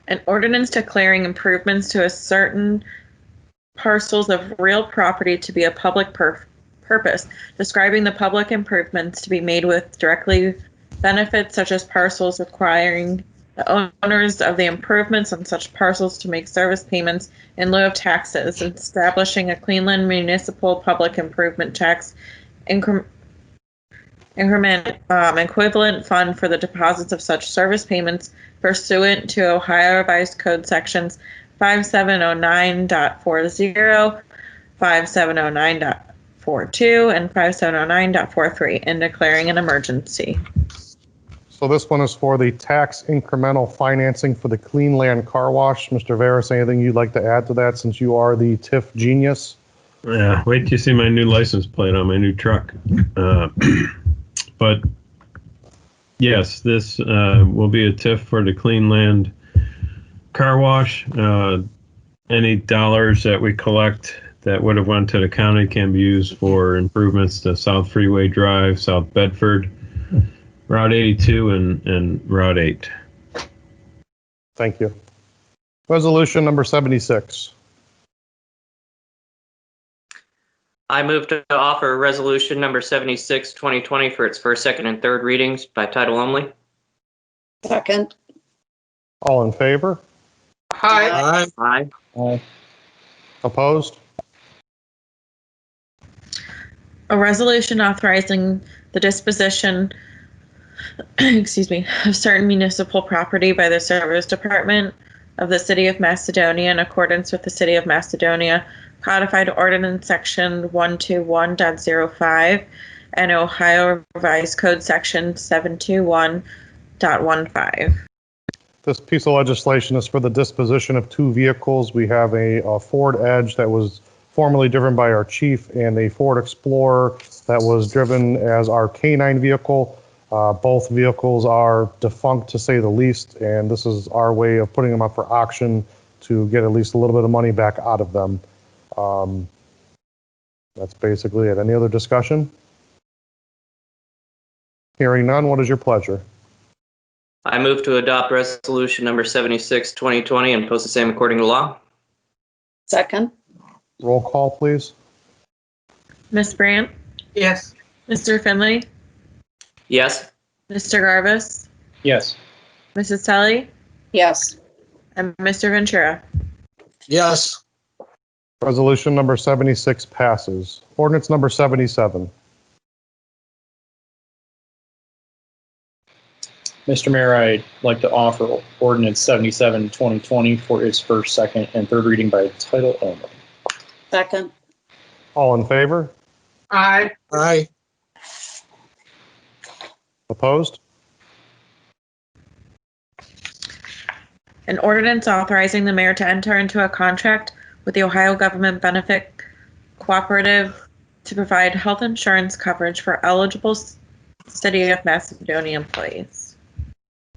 An ordinance declaring improvements to a certain parcels of real property to be a public purpose, describing the public improvements to be made with directly benefits such as parcels requiring the owners of the improvements on such parcels to make service payments in lieu of taxes, establishing a Cleveland Municipal Public Improvement Tax increment equivalent fund for the deposits of such service payments pursuant to Ohio Revised Code sections 5709.40, 5709.42, and 5709.43, and declaring an emergency. So this one is for the tax incremental financing for the Clean Land Car Wash. Mr. Veras, anything you'd like to add to that since you are the TIF genius? Yeah, wait till you see my new license plate on my new truck. But yes, this will be a TIF for the Clean Land Car Wash. Any dollars that we collect that would have went to the county can be used for improvements to South Freeway Drive, South Bedford, Route 82, and Route 8. Thank you. Resolution number 76. I move to offer resolution number 76, 2020 for its first, second, and third readings by title only. Second. All in favor? Aye. Aye. Aye. Opposed? A resolution authorizing the disposition of certain municipal property by the Service Department of the City of Macedonia in accordance with the City of Macedonia Codified Ordinance Section 121.05 and Ohio Revised Code Section 721.15. This piece of legislation is for the disposition of two vehicles. We have a Ford Edge that was formerly driven by our chief and a Ford Explorer that was driven as our K9 vehicle. Both vehicles are defunct, to say the least, and this is our way of putting them up for auction to get at least a little bit of money back out of them. That's basically it. Any other discussion? Hearing none, what is your pleasure? I move to adopt resolution number 76, 2020 and post the same according to law. Second. Roll call, please. Ms. Brandt? Yes. Mr. Finley? Yes. Mr. Garvis? Yes. Mrs. Tully? Yes. And Mr. Ventura? Yes. Resolution number 76 passes. Ordinance number 77. Mr. Mayor, I'd like to offer ordinance 77, 2020 for its first, second, and third reading by title only. Second. All in favor? Aye. Aye. Opposed? An ordinance authorizing the mayor to enter into a contract with the Ohio Government Benefit Cooperative to provide health insurance coverage for eligible City of Macedonia employees.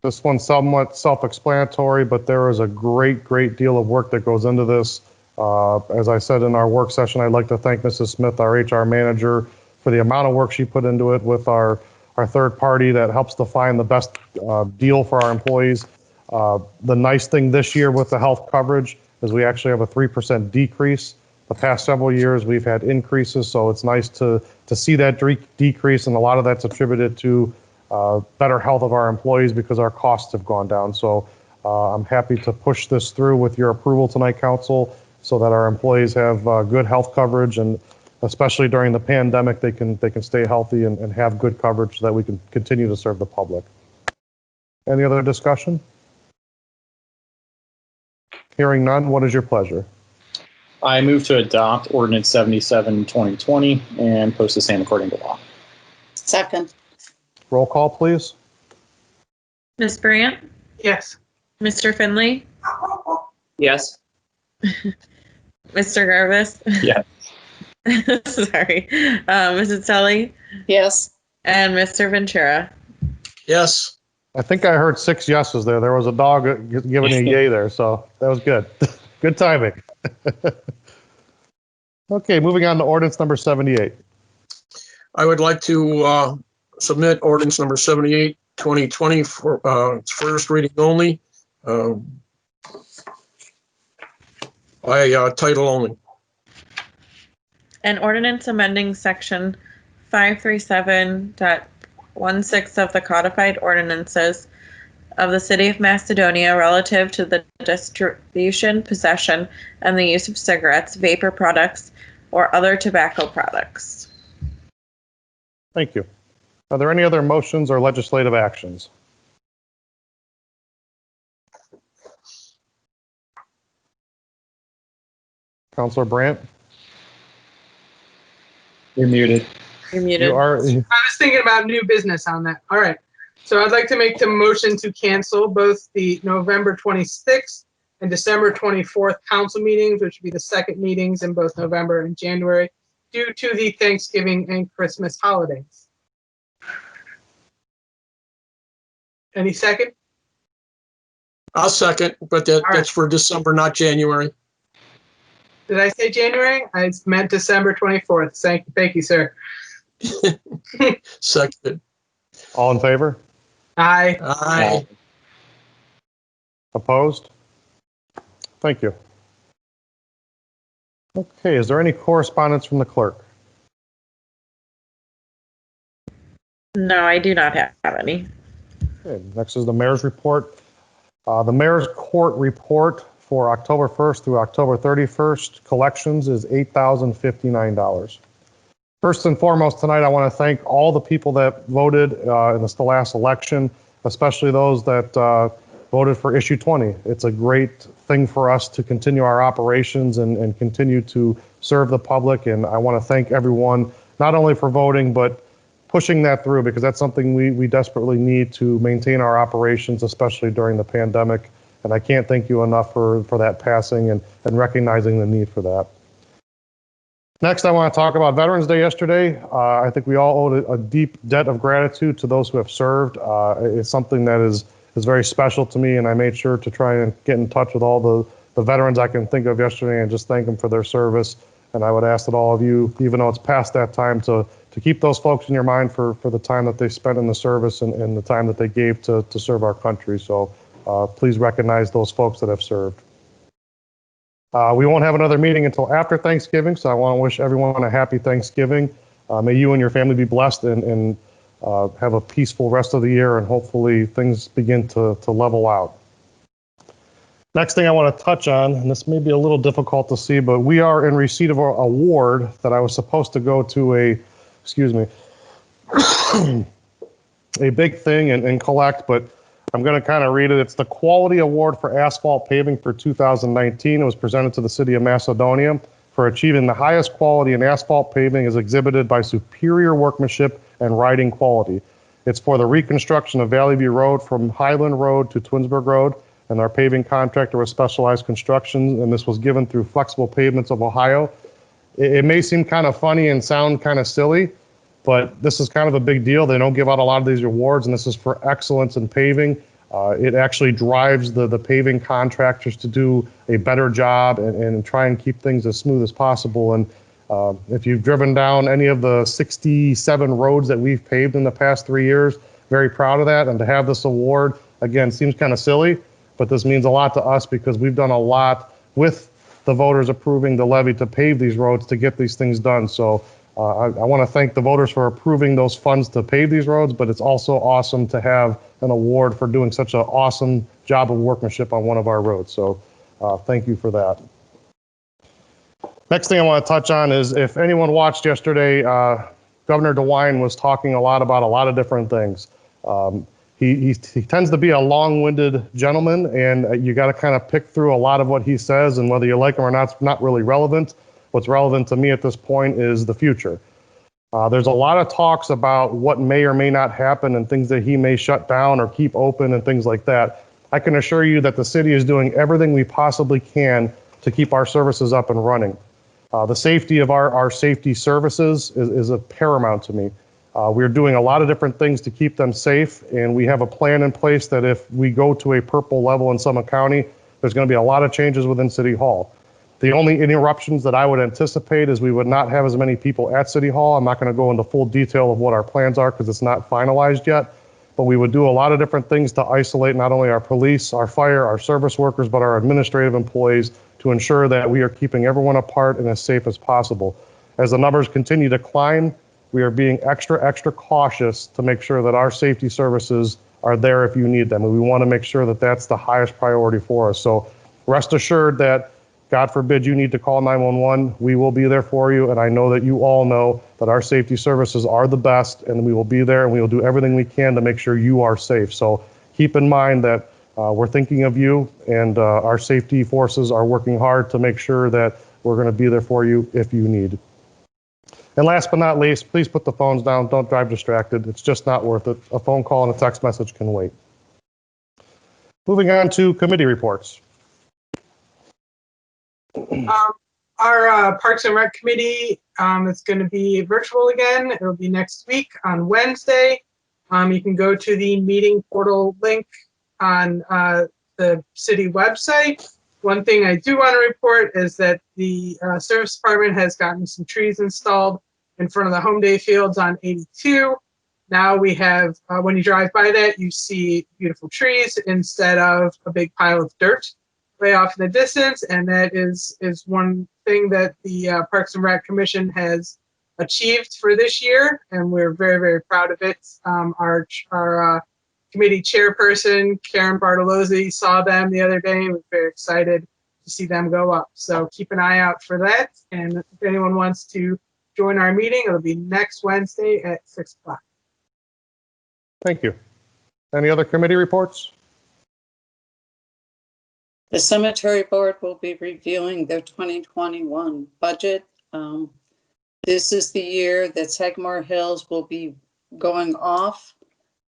This one's somewhat self-explanatory, but there is a great deal of work that goes into this. As I said in our work session, I'd like to thank Mrs. Smith, our HR manager, for the amount of work she put into it with our third party that helps to find the best deal for our employees. The nice thing this year with the health coverage is we actually have a 3% decrease. The past several years, we've had increases, so it's nice to see that decrease, and a lot of that's attributed to better health of our employees because our costs have gone down. So I'm happy to push this through with your approval tonight, council, so that our employees have good health coverage, and especially during the pandemic, they can stay healthy and have good coverage so that we can continue to serve the public. Any other discussion? Hearing none, what is your pleasure? I move to adopt Ordinance 77, 2020 and post the same according to law. Second. Roll call, please. Ms. Brandt, Yes. Mr. Finley, Yes. Mr. Garvis. Yes. Sorry. Mrs. Tully Yes. and Mr. Ventura. Yes. I think I heard 6 yeses there. There was a dog giving a yay there, so that was good. Good timing. Okay, moving on to ordinance number 78. I would like to submit ordinance number 78, 2020 for its first reading only, by title only. An ordinance amending section 537.16 of the codified ordinances of the city of Macedonia relative to the distribution, possession, and the use of cigarettes, vapor products, or other tobacco products. Thank you. Are there any other motions or legislative actions? Councilor Brandt? You're muted. You're muted. You are. I was thinking about new business on that. All right. So I'd like to make the motion to cancel both the November 26th and December 24th council meetings, which would be the second meetings in both November and January, due to the Thanksgiving and Christmas holidays. Any second? I'll second, but that's for December, not January. Did I say January? I meant December 24th. Thank you, sir. Second. All in favor? Aye. Aye. Opposed? Thank you. Okay, is there any correspondence from the clerk? No, I do not have any. Okay, next is the mayor's report. The mayor's court report for October 1st through October 31st, collections is $8,059. First and foremost tonight, I want to thank all the people that voted in the last election, especially those that voted for issue 20. It's a great thing for us to continue our operations and continue to serve the public. And I want to thank everyone, not only for voting, but pushing that through, because that's something we desperately need to maintain our operations, especially during the pandemic. And I can't thank you enough for that passing and recognizing the need for that. Next, I want to talk about Veterans Day yesterday. I think we all owe a deep debt of gratitude to those who have served. It's something that is very special to me, and I made sure to try and get in touch with all the veterans I can think of yesterday and just thank them for their service. And I would ask that all of you, even though it's past that time, to keep those folks in your mind for the time that they spent in the service and the time that they gave to serve our country. So please recognize those folks that have served. We won't have another meeting until after Thanksgiving, so I want to wish everyone a happy Thanksgiving. May you and your family be blessed and have a peaceful rest of the year, and hopefully things begin to level out. Next thing I want to touch on, and this may be a little difficult to see, but we are in receipt of an award that I was supposed to go to a big thing and collect, but I'm going to kind of read it. It's the Quality Award for Asphalt Paving for 2019. It was presented to the city of Macedonia for achieving the highest quality in asphalt paving as exhibited by superior workmanship and riding quality. It's for the reconstruction of Valley View Road from Highland Road to Twinsburg Road, and our paving contractor was Specialized Construction, and this was given through Flexible Pavements of Ohio. It may seem kind of funny and sound kind of silly, but this is kind of a big deal. They don't give out a lot of these awards, and this is for excellence in paving. It actually drives the paving contractors to do a better job and try and keep things as smooth as possible. And if you've driven down any of the 67 roads that we've paved in the past 3 years, very proud of that. And to have this award, again, seems kind of silly, but this means a lot to us because we've done a lot with the voters approving the levy to pave these roads to get these things done. So I want to thank the voters for approving those funds to pave these roads, but it's also awesome to have an award for doing such an awesome job of workmanship on one of our roads. So thank you for that. Next thing I want to touch on is, if anyone watched yesterday, Governor DeWine was talking a lot about a lot of different things. He tends to be a long-winded gentleman, and you got to kind of pick through a lot of what he says, and whether you like him or not, it's not really relevant. What's relevant to me at this point is the future. There's a lot of talks about what may or may not happen and things that he may shut down or keep open and things like that. I can assure you that the city is doing everything we possibly can to keep our services up and running. The safety of our safety services is a paramount to me. We're doing a lot of different things to keep them safe, and we have a plan in place that if we go to a purple level in Summit County, there's going to be a lot of changes within City Hall. The only interruptions that I would anticipate is we would not have as many people at City Hall. I'm not going to go into full detail of what our plans are because it's not finalized yet, but we would do a lot of different things to isolate not only our police, our fire, our service workers, but our administrative employees to ensure that we are keeping everyone apart and as safe as possible. As the numbers continue to climb, we are being extra cautious to make sure that our safety services are there if you need them. And we want to make sure that that's the highest priority for us. So rest assured that, God forbid you need to call 911, we will be there for you. And I know that you all know that our safety services are the best, and we will be there, and we will do everything we can to make sure you are safe. So keep in mind that we're thinking of you, and our safety forces are working hard to make sure that we're going to be there for you if you need. And last but not least, please put the phones down. Don't drive distracted. It's just not worth it. A phone call and a text message can wait. Moving on to committee reports. Our Parks and Rec Committee is going to be virtual again. It'll be next week on Wednesday. You can go to the meeting portal link on the city website. One thing I do want to report is that the service department has gotten some trees installed in front of the home day fields on 82. Now we have, when you drive by that, you see beautiful trees instead of a big pile of dirt way off in the distance. And that is one thing that the Parks and Rec Commission has achieved for this year. And we're very, very proud of it. Our committee chairperson, Karen Bartolozzi, saw them the other day and was very excited to see them go up. So keep an eye out for that. And if anyone wants to join our meeting, it'll be next Wednesday at 6 o'clock. Thank you. Any other committee reports? The cemetery board will be reviewing their 2021 budget. This is the year that Sagamore Hills will be going off.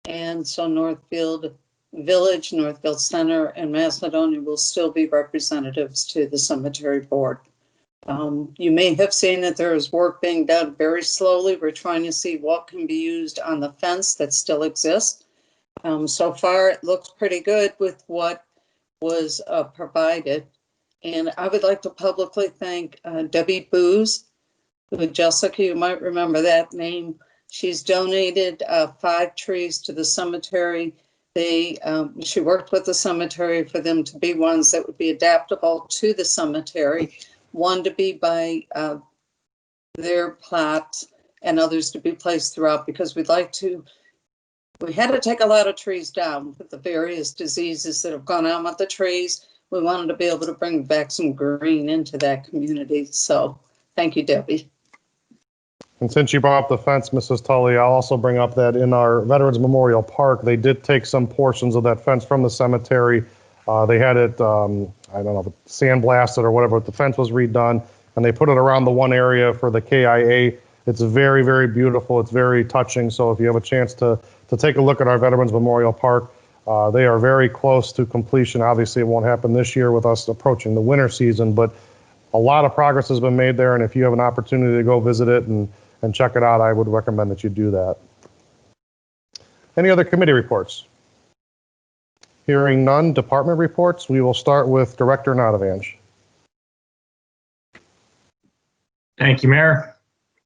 And so Northfield Village, Northfield Center, and Macedonia will still be representatives to the cemetery board. You may have seen that there is work being done very slowly. We're trying to see what can be used on the fence that still exists. So far, it looks pretty good with what was provided. And I would like to publicly thank Debbie Booz, who, Jessica, you might remember that name. She's donated 5 trees to the cemetery. She worked with the cemetery for them to be ones that would be adaptable to the cemetery, one to be by their plots and others to be placed throughout, because we had to take a lot of trees down with the various diseases that have gone on with the trees. We wanted to be able to bring back some green into that community. So thank you, Debbie. And since you brought up the fence, Mrs. Tully, I'll also bring up that in our Veterans Memorial Park, they did take some portions of that fence from the cemetery. They had it, I don't know, sandblasted or whatever, but the fence was redone, and they put it around the one area for the KIA. It's very, very beautiful. It's very touching. So if you have a chance to take a look at our Veterans Memorial Park, they are very close to completion. Obviously, it won't happen this year with us approaching the winter season, but a lot of progress has been made there. And if you have an opportunity to go visit it and check it out, I would recommend that you do that. Any other committee reports? Hearing none, department reports. We will start with Director Nadavange. Thank you, Mayor.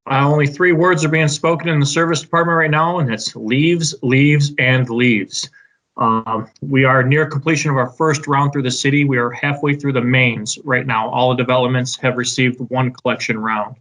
Only 3 words are being spoken in the service department right now, and it's leaves, leaves, and leaves. We are near completion of our first round through the city. We are halfway through the mains right now. All the developments have received 1 collection round.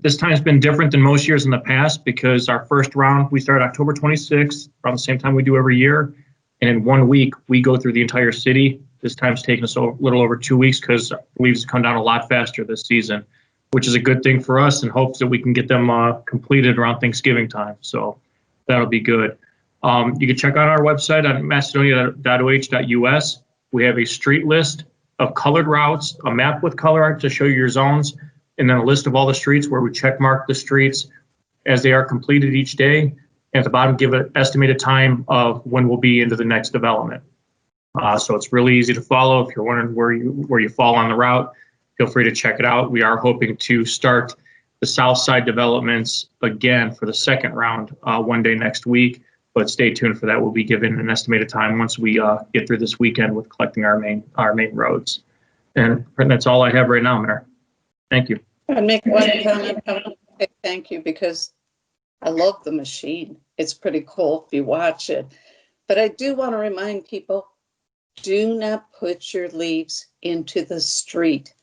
This time has been different than most years in the past because our first round, we started October 26th, around the same time we do every year. And in 1 week, we go through the entire city. This time's taken us a little over 2 weeks because leaves come down a lot faster this season, which is a good thing for us and hopes that we can get them completed around Thanksgiving time. So that'll be good. You can check out our website on macedonia.oh.us. We have a street list of colored routes, a map with color art to show you your zones, and then a list of all the streets where we check mark the streets as they are completed each day. And at the bottom, give an estimated time of when we'll be into the next development. So it's really easy to follow. If you're wondering where you fall on the route, feel free to check it out. We are hoping to start the south side developments again for the second round one day next week, but stay tuned for that. We'll be given an estimated time once we get through this weekend with collecting our main roads. And that's all I have right now, Mayor. Thank you. I'd make one comment. I want to say thank you because I love the machine. It's pretty cool if you watch it. But I do want to remind people, do not put your leaves into the street.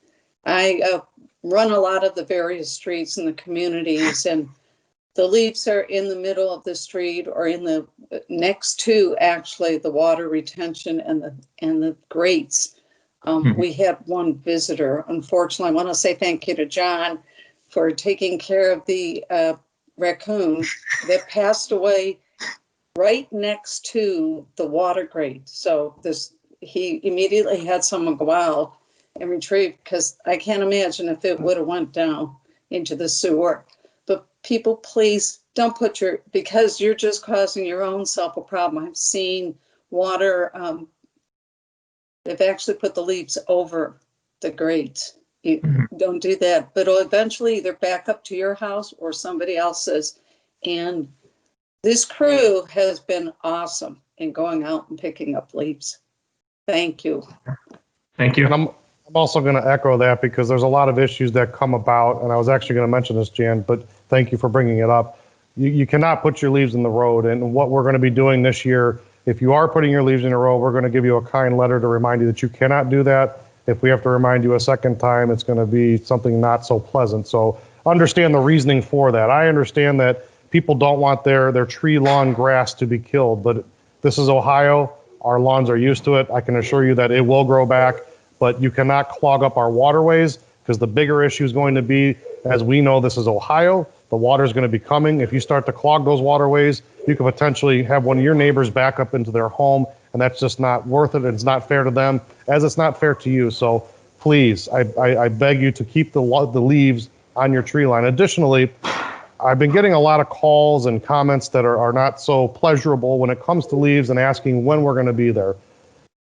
I run a lot of the various streets in the communities, and the leaves are in the middle of the street or in the next to actually the water retention and the grates. We had one visitor, unfortunately. I want to say thank you to John for taking care of the raccoon that passed away right next to the water grate. So he immediately had someone go out and retrieve, because I can't imagine if it would have went down into the sewer. But people, please don't because you're just causing your own self a problem. I've seen water, they've actually put the leaves over the grate. You don't do that, but it'll eventually either back up to your house or somebody else's. And this crew has been awesome in going out and picking up leaves. Thank you. Thank you. And I'm also going to echo that because there's a lot of issues that come about, and I was actually going to mention this, Jan, but thank you for bringing it up. You cannot put your leaves in the road, and what we're going to be doing this year, if you are putting your leaves in a road, we're going to give you a kind letter to remind you that you cannot do that. If we have to remind you a second time, it's going to be something not so pleasant. So understand the reasoning for that. I understand that people don't want their tree lawn grass to be killed, but this is Ohio. Our lawns are used to it. I can assure you that it will grow back, but you cannot clog up our waterways, because the bigger issue is going to be, as we know, this is Ohio. The water is going to be coming. If you start to clog those waterways, you could potentially have one of your neighbors back up into their home, and that's just not worth it. It's not fair to them, as it's not fair to you. So please, I beg you to keep the leaves on your tree line. Additionally, I've been getting a lot of calls and comments that are not so pleasurable when it comes to leaves and asking when we're going to be there.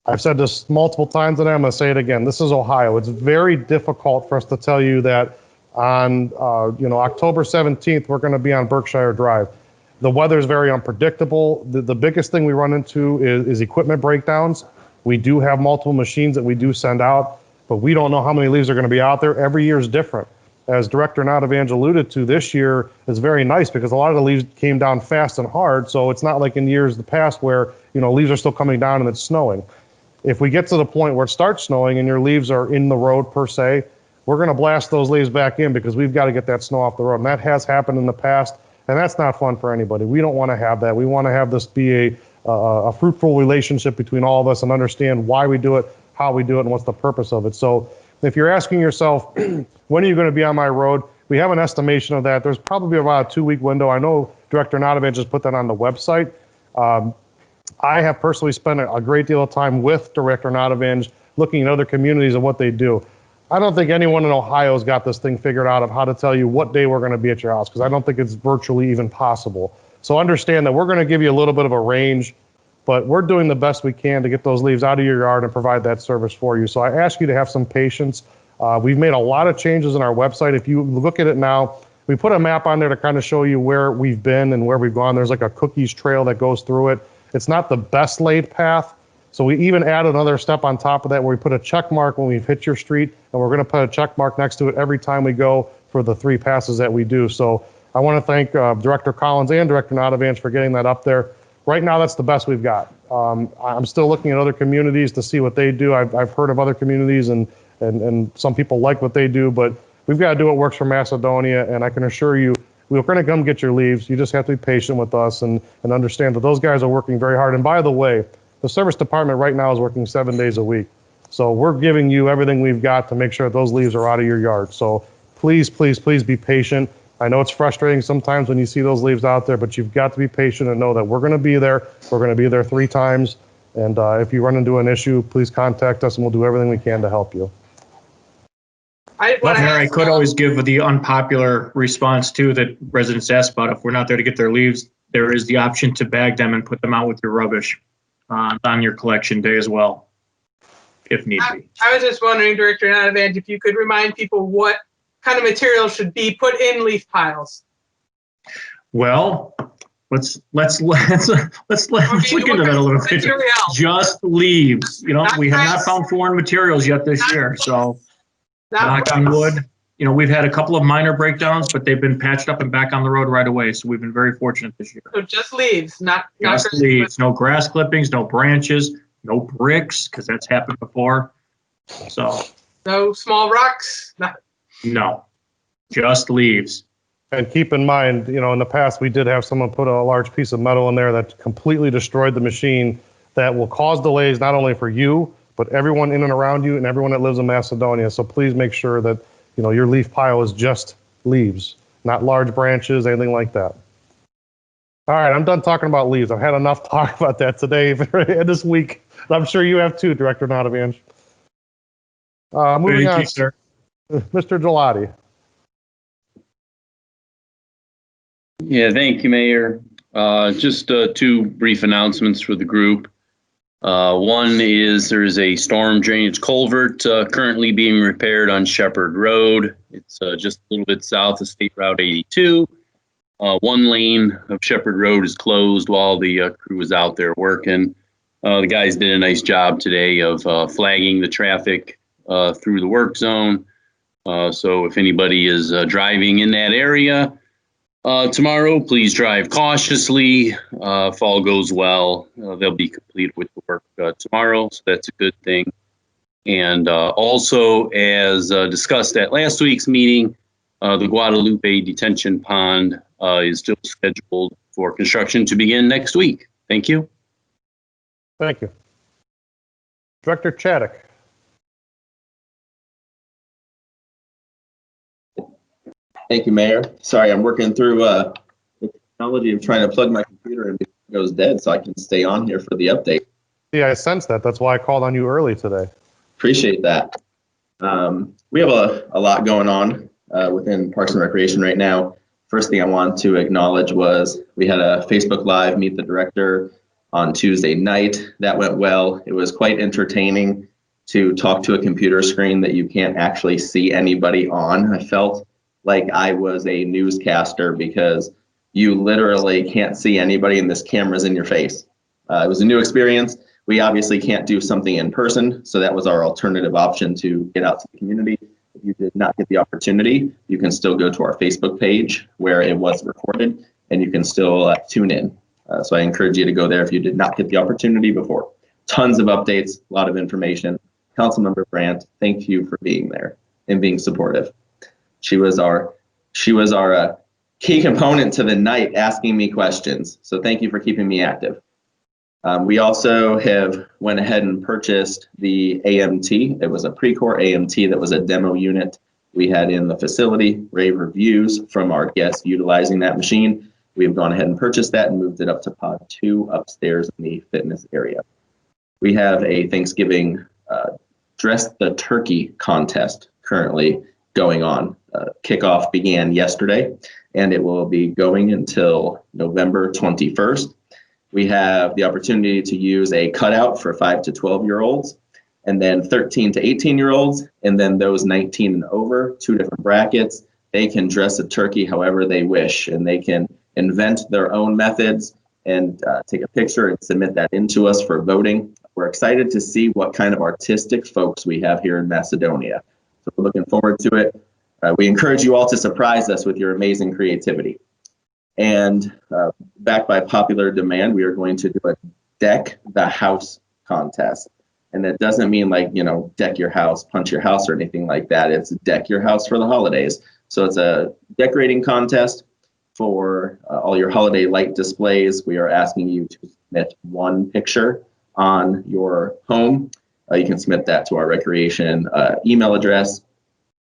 I've said this multiple times, and I'm going to say it again. This is Ohio. It's very difficult for us to tell you that on October 17th, we're going to be on Berkshire Drive. The weather is very unpredictable. The biggest thing we run into is equipment breakdowns. We do have multiple machines that we do send out, but we don't know how many leaves are going to be out there. Every year is different. As Director Nadavanje alluded to, this year is very nice because a lot of the leaves came down fast and hard. So it's not like in years the past where, leaves are still coming down and it's snowing. If we get to the point where it starts snowing and your leaves are in the road per se, we're going to blast those leaves back in because we've got to get that snow off the road. And that has happened in the past, and that's not fun for anybody. We don't want to have that. We want to have this be a fruitful relationship between all of us and understand why we do it, how we do it, and what's the purpose of it. So if you're asking yourself, when are you going to be on my road? We have an estimation of that. There's probably about a 2-week window. I know Director Nadavanje just put that on the website. I have personally spent a great deal of time with Director Nadavanje looking at other communities and what they do. I don't think anyone in Ohio's got this thing figured out of how to tell you what day we're going to be at your house, because I don't think it's virtually even possible. So understand that we're going to give you a little bit of a range, but we're doing the best we can to get those leaves out of your yard and provide that service for you. So I ask you to have some patience. We've made a lot of changes on our website. If you look at it now, we put a map on there to kind of show you where we've been and where we've gone. There's like a cookies trail that goes through it. It's not the best laid path. So we even add another step on top of that where we put a check mark when we've hit your street, and we're going to put a check mark next to it every time we go for the 3 passes that we do. So I want to thank Director Collins and Director Nadavanje for getting that up there. Right now, that's the best we've got. I'm still looking at other communities to see what they do. I've heard of other communities, and some people like what they do, but we've got to do what works for Macedonia, and I can assure you, we're going to come get your leaves. You just have to be patient with us and understand that those guys are working very hard. And by the way, the service department right now is working 7 days a week. So we're giving you everything we've got to make sure those leaves are out of your yard. So please, please, please be patient. I know it's frustrating sometimes when you see those leaves out there, but you've got to be patient and know that we're going to be there. We're going to be there 3 times. And if you run into an issue, please contact us and we'll do everything we can to help you. Mayor, I could always give the unpopular response too that residents ask about. If we're not there to get their leaves, there is the option to bag them and put them out with your rubbish on your collection day as well, if need be. I was just wondering, Director Nanavant, if you could remind people what kind of material should be put in leaf piles. Well, let's look into that a little bit. Material. Just leaves. You know, Not we have grass. not found foreign materials yet this year, so Not knock on wood. You know, we've had a couple of minor breakdowns, but they've been patched up and back on the road right away. So we've been very fortunate this year. So just leaves, not Just grass. leaves, no grass clippings, no branches, no bricks, because that's happened before. So No small rocks. no, just leaves. And keep in mind, you know, in the past, we did have someone put a large piece of metal in there that completely destroyed the machine. That will cause delays not only for you, but everyone in and around you and everyone that lives in Macedonia. So please make sure that, you know, your leaf pile is just leaves, not large branches, anything like that. All right, I'm done talking about leaves. I've had enough talk about that today and this week. I'm sure you have too, Director Nanavant. Moving Thank on, you, sir. Mr. Gelati. Yeah, thank you, Mayor. Just 2 brief announcements for the group. One is there's a storm drainage culvert currently being repaired on Shepherd Road. It's just a little bit south of State Route 82. 1 lane of Shepherd Road is closed while the crew is out there working. The guys did a nice job today of flagging the traffic through the work zone. So if anybody is driving in that area tomorrow, please drive cautiously. If all goes well, they'll be completed with the work tomorrow, so that's a good thing. And also, as discussed at last week's meeting, the Guadalupe detention pond is still scheduled for construction to begin next week. Thank you. Thank you. Director Chaddock. Thank you, Mayor. Sorry, I'm working through the technology of trying to plug my computer in before it goes dead so I can stay on here for the update. Yeah, I sense that. That's why I called on you early today. Appreciate that. We have a lot going on within Parks and Recreation right now. First thing I want to acknowledge was we had a Facebook Live Meet the Director on Tuesday night. That went well. It was quite entertaining to talk to a computer screen that you can't actually see anybody on. I felt like I was a newscaster because you literally can't see anybody and this camera's in your face. It was a new experience. We obviously can't do something in person, so that was our alternative option to get out to the community. If you did not get the opportunity, you can still go to our Facebook page where it was recorded and you can still tune in. So I encourage you to go there if you did not get the opportunity before. Tons of updates, a lot of information. Councilmember Brandt, thank you for being there and being supportive. She was our key component to the night, asking me questions. So thank you for keeping me active. We also have went ahead and purchased the AMT. It was a Precor AMT that was a demo unit we had in the facility. Rave reviews from our guests utilizing that machine. We have gone ahead and purchased that and moved it up to pod 2 upstairs in the fitness area. We have a Thanksgiving Dress the Turkey contest currently going on. Kickoff began yesterday and it will be going until November 21st. We have the opportunity to use a cutout for 5 to 12-year-olds and then 13 to 18-year-olds, and then those 19 and over, 2 different brackets. They can dress a turkey however they wish, and they can invent their own methods and take a picture and submit that into us for voting. We're excited to see what kind of artistic folks we have here in Macedonia. So we're looking forward to it. We encourage you all to surprise us with your amazing creativity. And backed by popular demand, we are going to do a Deck the House contest. And that doesn't mean like, you know, deck your house, punch your house or anything like that. It's deck your house for the holidays. So it's a decorating contest for all your holiday light displays. We are asking you to submit 1 picture on your home. You can submit that to our recreation email address,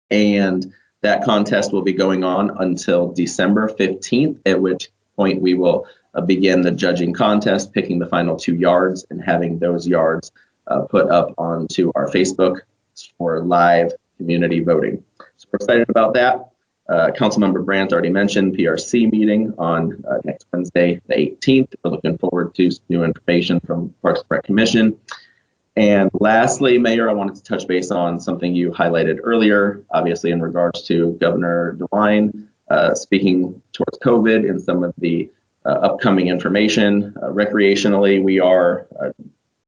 and that contest will be going on until December 15th, at which point we will begin the judging contest, picking the final 2 yards and having those yards put up onto our Facebook for live community voting. So we're excited about that. Councilmember Brandt already mentioned PRC meeting on next Wednesday, the 18th. We're looking forward to some new information from Parks and Rec Commission. And lastly, Mayor, I wanted to touch base on something you highlighted earlier, obviously in regards to Governor DeWine speaking towards COVID and some of the upcoming information. Recreationally, we are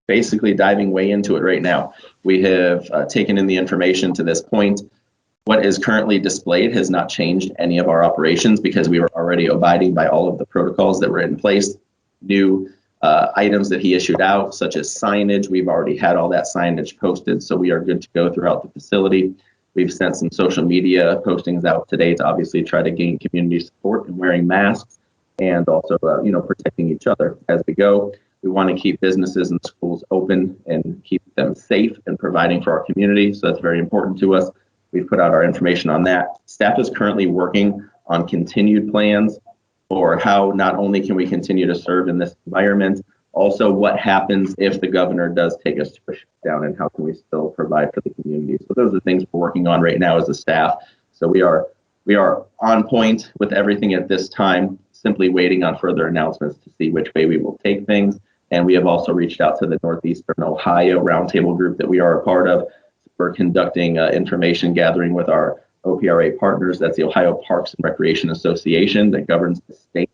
basically diving way into it right now. We have taken in the information to this point. What is currently displayed has not changed any of our operations because we were already abiding by all of the protocols that were in place. New items that he issued out, such as signage, we've already had all that signage posted, so we are good to go throughout the facility. We've sent some social media postings out today to obviously try to gain community support in wearing masks and also, protecting each other as we go. We want to keep businesses and schools open and keep them safe and providing for our community, so that's very important to us. We've put out our information on that. Staff is currently working on continued plans for how not only can we continue to serve in this environment, also what happens if the governor does take us to a shutdown and how can we still provide for the community. So those are things we're working on right now as a staff. So we are on point with everything at this time, simply waiting on further announcements to see which way we will take things. And we have also reached out to the Northeastern Ohio roundtable group that we are a part of. We're conducting information gathering with our OPRA partners. That's the Ohio Parks and Recreation Association that governs the state.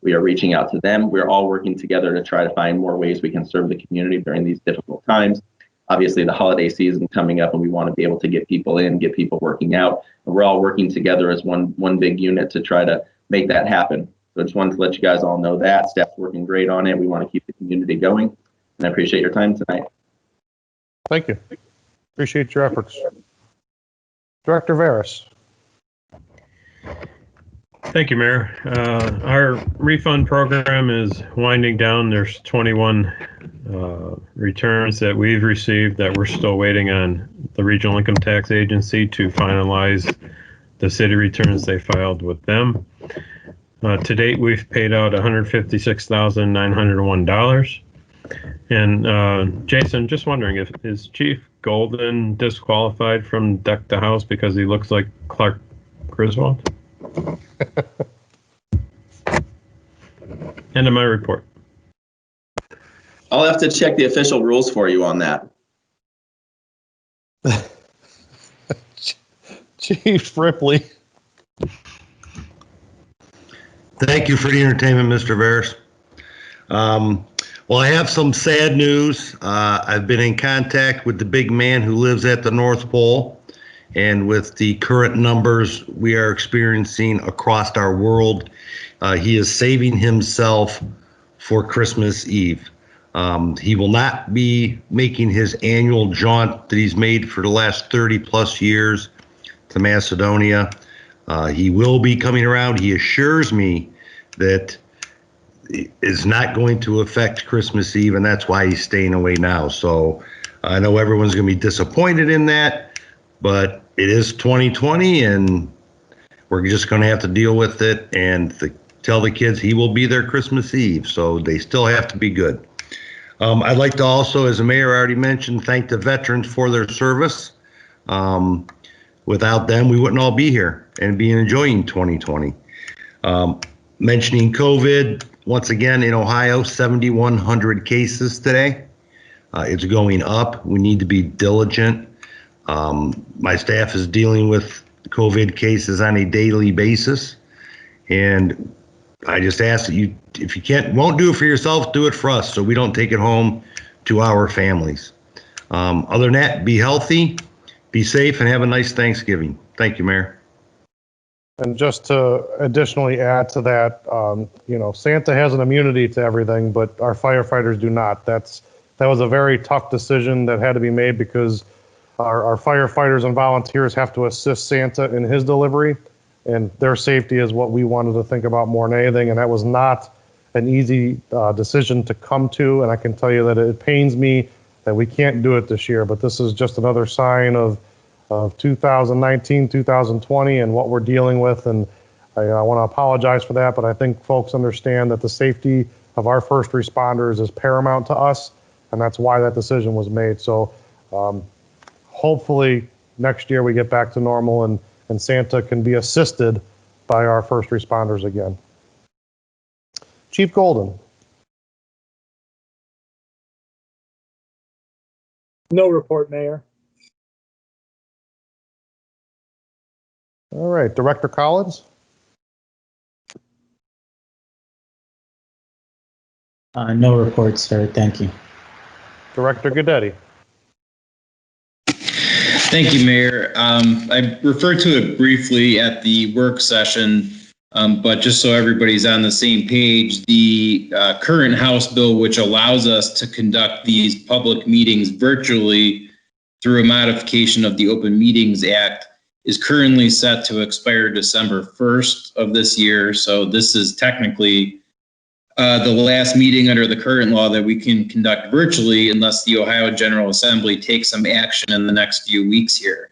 We are reaching out to them. We're all working together to try to find more ways we can serve the community during these difficult times. Obviously, the holiday season coming up, and we want to be able to get people in, get people working out. And we're all working together as one big unit to try to make that happen. So I just wanted to let you guys all know that. Staff's working great on it. We want to keep the community going. And I appreciate your time tonight. Thank you. Appreciate your efforts. Director Veras. Thank you, Mayor. Our refund program is winding down. There's 21 returns that we've received that we're still waiting on the Regional Income Tax Agency to finalize the city returns they filed with them. To date, we've paid out $156,901. And Jason, just wondering, is Chief Golden disqualified from Deck the House because he looks like Clark Griswold? End of my report. I'll have to check the official rules for you on that. Chief Ripley. Thank you for the entertainment, Mr. Veras. Well, I have some sad news. I've been in contact with the big man who lives at the North Pole, and with the current numbers we are experiencing across our world, he is saving himself for Christmas Eve. He will not be making his annual jaunt that he's made for the last 30 plus years to Macedonia. He will be coming around. He assures me that it's not going to affect Christmas Eve, and that's why he's staying away now. So I know everyone's going to be disappointed in that, but it is 2020, and we're just going to have to deal with it and tell the kids he will be there Christmas Eve. So they still have to be good. I'd like to also, as the mayor already mentioned, thank the veterans for their service. Without them, we wouldn't all be here and be enjoying 2020. Mentioning COVID, once again, in Ohio, 7,100 cases today. It's going up. We need to be diligent. My staff is dealing with COVID cases on a daily basis. And I just ask that you, if you won't do it for yourself, do it for us so we don't take it home to our families. Other than that, be healthy, be safe, and have a nice Thanksgiving. Thank you, Mayor. And just to additionally add to that, Santa has an immunity to everything, but our firefighters do not. That was a very tough decision that had to be made because our firefighters and volunteers have to assist Santa in his delivery, and their safety is what we wanted to think about more than anything. And that was not an easy decision to come to, and I can tell you that it pains me that we can't do it this year, but this is just another sign of 2019, 2020 and what we're dealing with, and I want to apologize for that, but I think folks understand that the safety of our first responders is paramount to us, and that's why that decision was made. So hopefully next year we get back to normal and Santa can be assisted by our first responders again. Chief Golden. No report, Mayor. All right, Director Collins. No report, sir. Thank you. Director Goodetti. Thank you, Mayor. I referred to it briefly at the work session, but just so everybody's on the same page, the current House bill, which allows us to conduct these public meetings virtually through a modification of the Open Meetings Act, is currently set to expire December 1st of this year. So this is technically the last meeting under the current law that we can conduct virtually unless the Ohio General Assembly takes some action in the next few weeks here.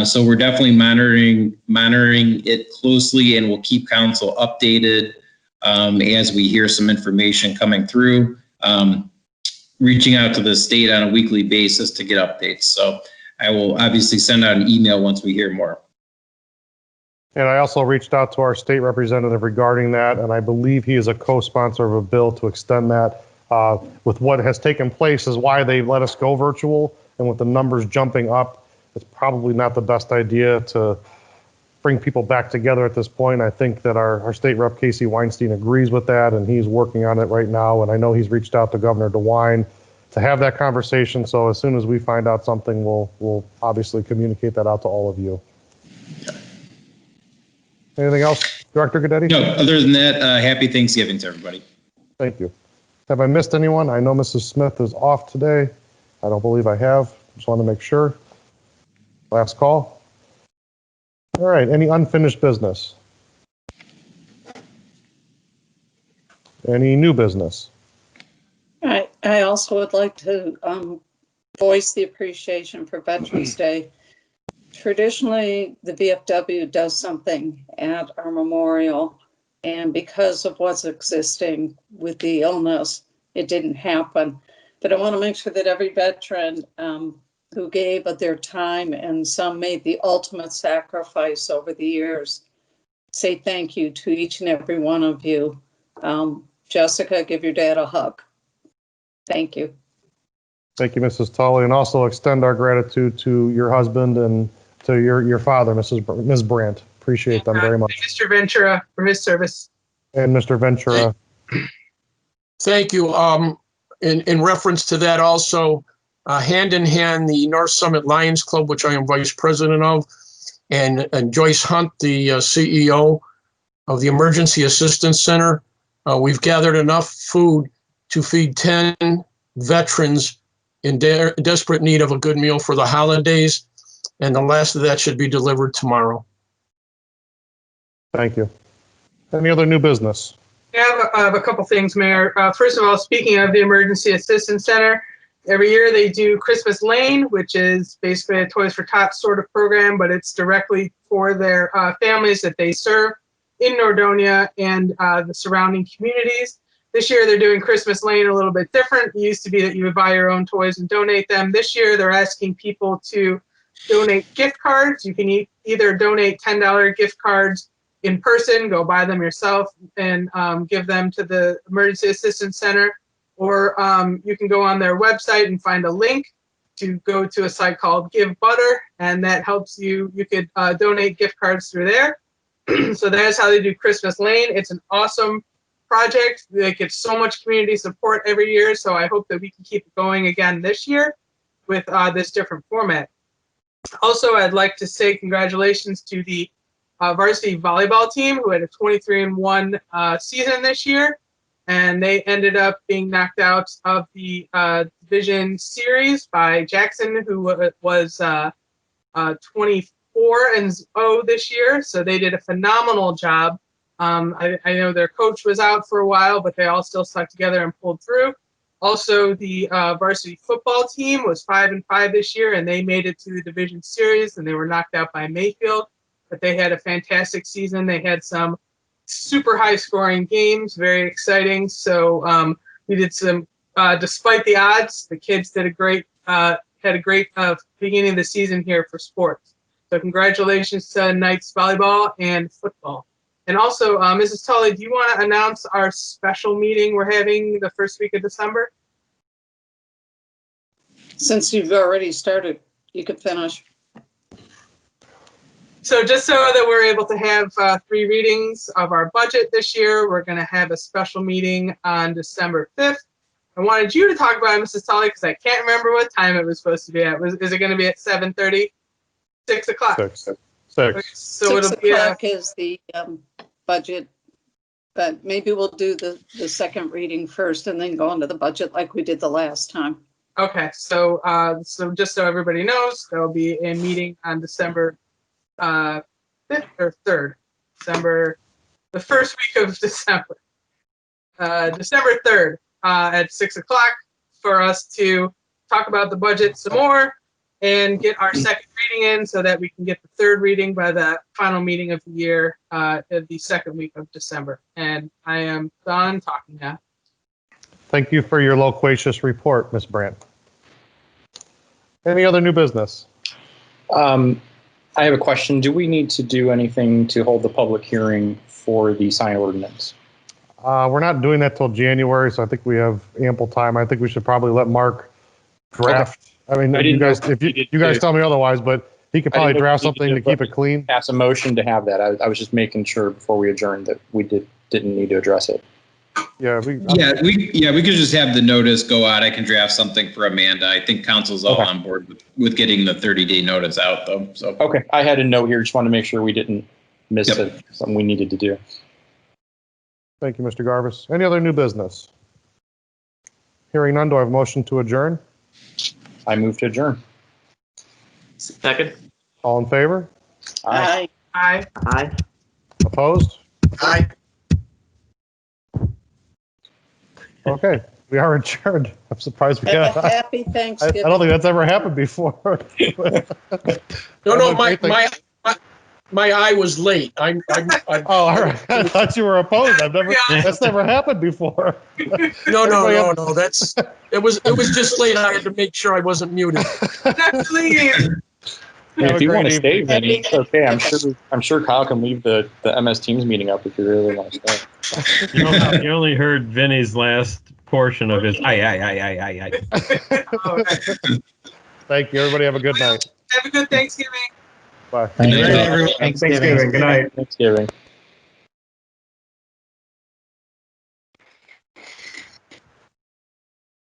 So we're definitely monitoring it closely, and we'll keep council updated as we hear some information coming through, reaching out to the state on a weekly basis to get updates. So I will obviously send out an email once we hear more. And I also reached out to our state representative regarding that, and I believe he is a co-sponsor of a bill to extend that. With what has taken place is why they let us go virtual, and with the numbers jumping up, it's probably not the best idea to bring people back together at this point. I think that our state rep, Casey Weinstein, agrees with that, and he's working on it right now, and I know he's reached out to Governor DeWine to have that conversation, so as soon as we find out something, we'll obviously communicate that out to all of you. Anything else, Director Goodetti? No, other than that, happy Thanksgiving to everybody. Thank you. Have I missed anyone? I know Mrs. Smith is off today. I don't believe I have. Just want to make sure. Last call. All right, any unfinished business? Any new business? I also would like to voice the appreciation for Veterans Day. Traditionally, the VFW does something at our memorial, and because of what's existing with the illness, it didn't happen. But I want to make sure that every veteran who gave of their time, and some made the ultimate sacrifice over the years, say thank you to each and every one of you. Jessica, give your dad a hug. Thank you. Thank you, Mrs. Tully, and also extend our gratitude to your husband and to your father, Ms. Brandt. Appreciate them very much. Mr. Ventura for his service. And Mr. Ventura. Thank you. In reference to that also, hand in hand, the North Summit Lions Club, which I am vice president of, and Joyce Hunt, the CEO of the Emergency Assistance Center, we've gathered enough food to feed 10 veterans in desperate need of a good meal for the holidays, and the last of that should be delivered tomorrow. Thank you. Any other new business? Yeah, I have a couple things, Mayor. First of all, speaking of the Emergency Assistance Center, every year they do Christmas Lane, which is basically a Toys for Tots sort of program, but it's directly for their families that they serve in Nordonia and the surrounding communities. This year they're doing Christmas Lane a little bit different. It used to be that you would buy your own toys and donate them. This year they're asking people to donate gift cards. You can either donate $10 gift cards in person, go buy them yourself and give them to the Emergency Assistance Center, or you can go on their website and find a link to go to a site called Give Butter, and that helps you. You could donate gift cards through there. So that's how they do Christmas Lane. It's an awesome project. They get so much community support every year, so I hope that we can keep it going again this year with this different format. Also, I'd like to say congratulations to the varsity volleyball team, who had a 23-1 season this year, and they ended up being knocked out of the division series by Jackson, who was 24-0 this year. So they did a phenomenal job I know their coach was out for a while, but they all still stuck together and pulled through. Also, the varsity football team was 5-5 this year, and they made it to the division series, and they were knocked out by Mayfield. But they had a fantastic season. They had some super high-scoring games, very exciting. So we did some, despite the odds, the kids did had a great beginning of the season here for sports. So congratulations to Knights volleyball and football. And also, Mrs. Tully, do you want to announce our special meeting we're having the first week of December? Since you've already started, you could finish. So just so that we're able to have 3 readings of our budget this year, we're going to have a special meeting on December 5th. I wanted you to talk about it, Mrs. Tully, because I can't remember what time it was supposed to be at. Is it going to be at 7:30? 6 o'clock? 6. Okay, so 6 it'll be o'clock is the budget, but maybe we'll do the second reading first and then go into the budget like we did the last time. okay. So just so everybody knows, there will be a meeting on December 5th or 3rd, the first week of December, December 3rd at 6 o'clock for us to talk about the budget some more and get our second reading in so that we can get the third reading by the final meeting of the year, the second week of December. And I am done talking now. Thank you for your loquacious report, Ms. Brandt. Any other new business? I have a question. Do we need to do anything to hold the public hearing for the sign ordinance? We're not doing that till January, so I think we have ample time. I think we should probably let Mark draft. Okay. I mean, I you didn't know guys, if you guys tell me otherwise, but he could probably draft something to keep it clean. Pass a motion to have that. I was just making sure before we adjourned that we didn't need to address it. Yeah, we could just have the notice go out. I can draft something for Amanda. I think council's all on board with getting the 30-day notice out though. So okay, I had a note here. Just wanted to make sure we didn't miss something we needed to do. Thank you, Mr. Garvis. Any other new business? Hearing none, do I have a motion to adjourn? I move to adjourn. Second. All in favor? Aye. Aye. Aye. Opposed? Aye. Okay, we are adjourned. I'm surprised we Have a got. happy I Thanksgiving. don't think that's ever happened before. No, my eye was late. Oh, all right. I thought you were opposed. That's never happened before. No. It was just late. I had to make sure I wasn't muted. If you want to stay, Vinny, it's okay. I'm sure Kyle can leave the MS Teams meeting up if you really want to stay. You only heard Vinny's last portion of his aye. Thank you. Everybody have a good night. Have a good Thanksgiving. Bye. Thank you. Thanksgiving. Good night. Thanksgiving.